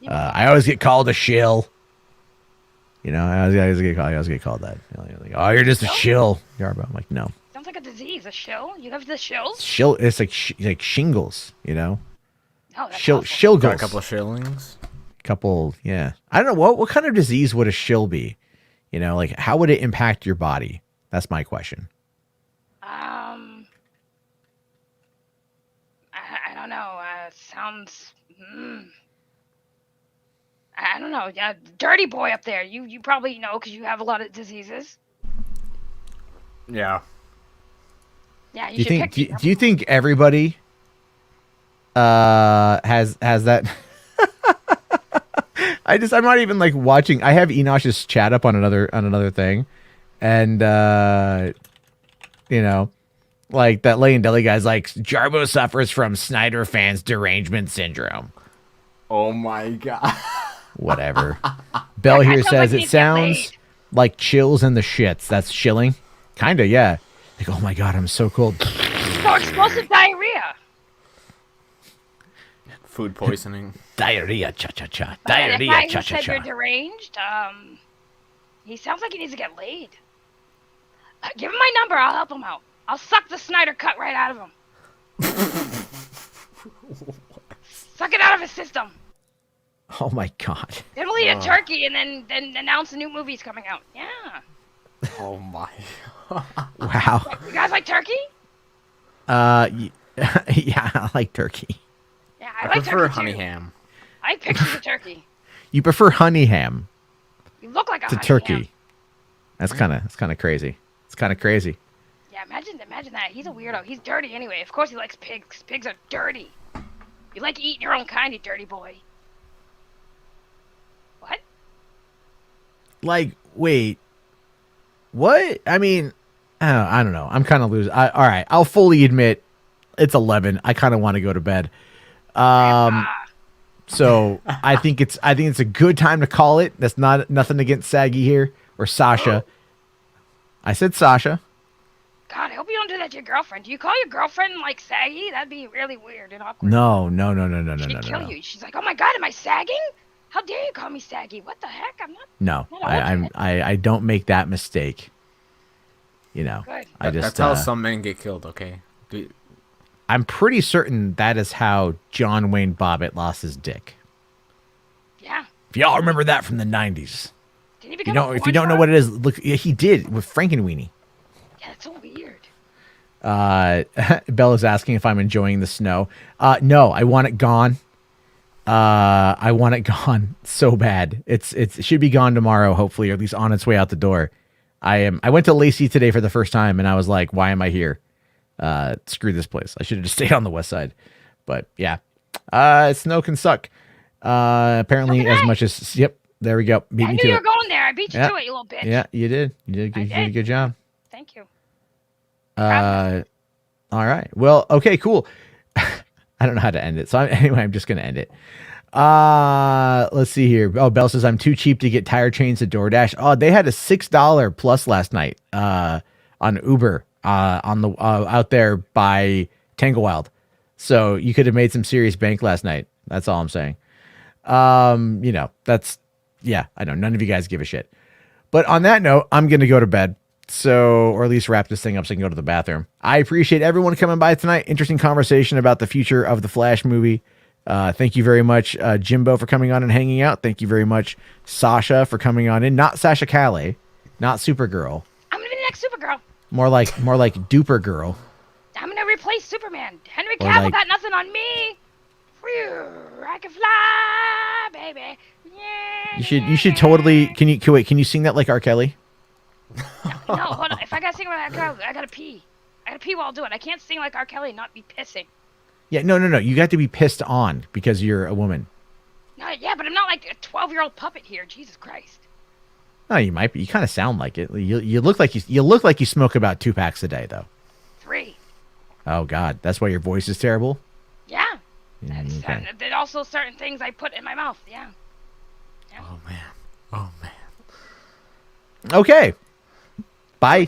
Speaker 1: I always get called a shill. You know, I always get called that. You know, like, oh, you're just a shill, Jarbo. I'm like, no.
Speaker 12: Sounds like a disease. A shill? You have the shills?
Speaker 1: Shill, it's like like shingles, you know?
Speaker 12: Oh, that's
Speaker 1: Shilgles.
Speaker 2: Got a couple of shillings.
Speaker 1: Yeah. I don't know, what kind of disease would a shill be? You know, like, how would it impact your body? That's my question.
Speaker 12: I don't know. Sounds. I don't know. Yeah, dirty boy up there. You probably know because you have a lot of diseases.
Speaker 2: Yeah.
Speaker 12: Yeah,
Speaker 1: Do you think everybody has that? I'm not even like watching. I have Enosh's chat up on another thing, and you know, like that Lay and Deli guy's like, Jarbo suffers from Snyder fans derangement syndrome.
Speaker 2: Oh my god.
Speaker 1: Whatever. Bell here says it sounds like chills in the shits. That's chilling. Kinda, yeah. Like, oh my god, I'm so cold.
Speaker 12: So explosive diarrhea.
Speaker 2: Food poisoning.
Speaker 1: Diarrhea, cha-cha-cha. Diarrhea, cha-cha-cha.
Speaker 12: Said you're deranged. He sounds like he needs to get laid. Give him my number. I'll help him out. I'll suck the Snyder cut right out of him. Suck it out of his system.
Speaker 1: Oh my god.
Speaker 12: Then we'll eat a turkey and then announce a new movie's coming out. Yeah.
Speaker 2: Oh my.
Speaker 1: Wow.
Speaker 12: You guys like turkey?
Speaker 1: Yeah, I like turkey.
Speaker 12: Yeah,
Speaker 2: I
Speaker 12: like
Speaker 2: prefer
Speaker 12: turkey
Speaker 2: honey
Speaker 12: too.
Speaker 2: ham.
Speaker 12: I like pictures of turkey.
Speaker 1: You prefer honey ham
Speaker 12: You look like a
Speaker 1: to
Speaker 12: honey
Speaker 1: turkey.
Speaker 12: ham.
Speaker 1: That's kind of crazy. It's kind of crazy.
Speaker 12: Yeah, imagine that. He's a weirdo. He's dirty anyway. Of course he likes pigs. Pigs are dirty. You like eating your own kind, you dirty boy. What?
Speaker 1: Like, wait. What? I mean, I don't know. I'm kind of losing. All right, I'll fully admit it's 11. I kind of want to go to bed. So I think it's a good time to call it. That's nothing against Saggy here or Sasha. I said Sasha.
Speaker 12: God, I hope you don't do that to your girlfriend. Do you call your girlfriend like saggy? That'd be really weird and awkward.
Speaker 1: No.
Speaker 12: She'd kill you. She's like, oh my God, am I sagging? How dare you call me saggy? What the heck? I'm not.
Speaker 1: No, I don't make that mistake. You know,
Speaker 12: Good.
Speaker 1: I just
Speaker 2: that's how some men get killed. Okay.
Speaker 1: I'm pretty certain that is how John Wayne Bobbitt lost his dick.
Speaker 12: Yeah.
Speaker 1: If y'all remember that from the 90s.
Speaker 12: Didn't he become a
Speaker 1: if you don't know what it is, look, he did with Frankenweenie.
Speaker 12: Yeah, that's so weird.
Speaker 1: Bella's asking if I'm enjoying the snow. No, I want it gone. I want it gone so bad. It should be gone tomorrow, hopefully, or at least on its way out the door. I went to Lacey today for the first time, and I was like, why am I here? Screw this place. I should have just stayed on the west side. But yeah, snow can suck. Apparently as much as, yep, there we go.
Speaker 12: I knew you were going there. I beat you to it, you little bitch.
Speaker 1: Yeah, you did. You did a good job.
Speaker 12: Thank you.
Speaker 1: All right. Well, okay, cool. I don't know how to end it. So anyway, I'm just going to end it. Let's see here. Oh, Bell says I'm too cheap to get tire chains at DoorDash. Oh, they had a $6 plus last night, on Uber, on the, out there by Tanglewild. So you could have made some serious bank last night. That's all I'm saying. You know, yeah, I know none of you guys give a shit, but on that note, I'm going to go to bed. So, or at least wrap this thing up so I can go to the bathroom. I appreciate everyone coming by tonight. Interesting conversation about the future of the Flash movie. Thank you very much, Jimbo, for coming on and hanging out. Thank you very much, Sasha, for coming on in. Not Sasha Calais, not Supergirl.
Speaker 12: I'm gonna be the next Supergirl.
Speaker 1: More like Duper Girl.
Speaker 12: I'm gonna replace Superman. Henry
Speaker 1: Or
Speaker 12: Cavill
Speaker 1: like-
Speaker 12: got nothing on me. Phew, I can fly, baby. Yeah.
Speaker 1: You should totally. Can you sing that like R. Kelly?
Speaker 12: No, hold on. If I gotta sing like R. Kelly, I gotta pee. I gotta pee while I'm doing it. I can't sing like R. Kelly and not be pissing.
Speaker 1: Yeah, no. You got to be pissed on because you're a woman.
Speaker 12: No, yeah, but I'm not like a 12-year-old puppet here. Jesus Christ.
Speaker 1: No, you might be. You kind of sound like it. You look like you smoke about 2 packs a day, though.
Speaker 12: 3.
Speaker 1: Oh God, that's why your voice is terrible.
Speaker 12: Yeah.
Speaker 1: Okay.
Speaker 12: There's also certain things I put in my mouth. Yeah.
Speaker 2: Oh man.
Speaker 1: Okay. Bye.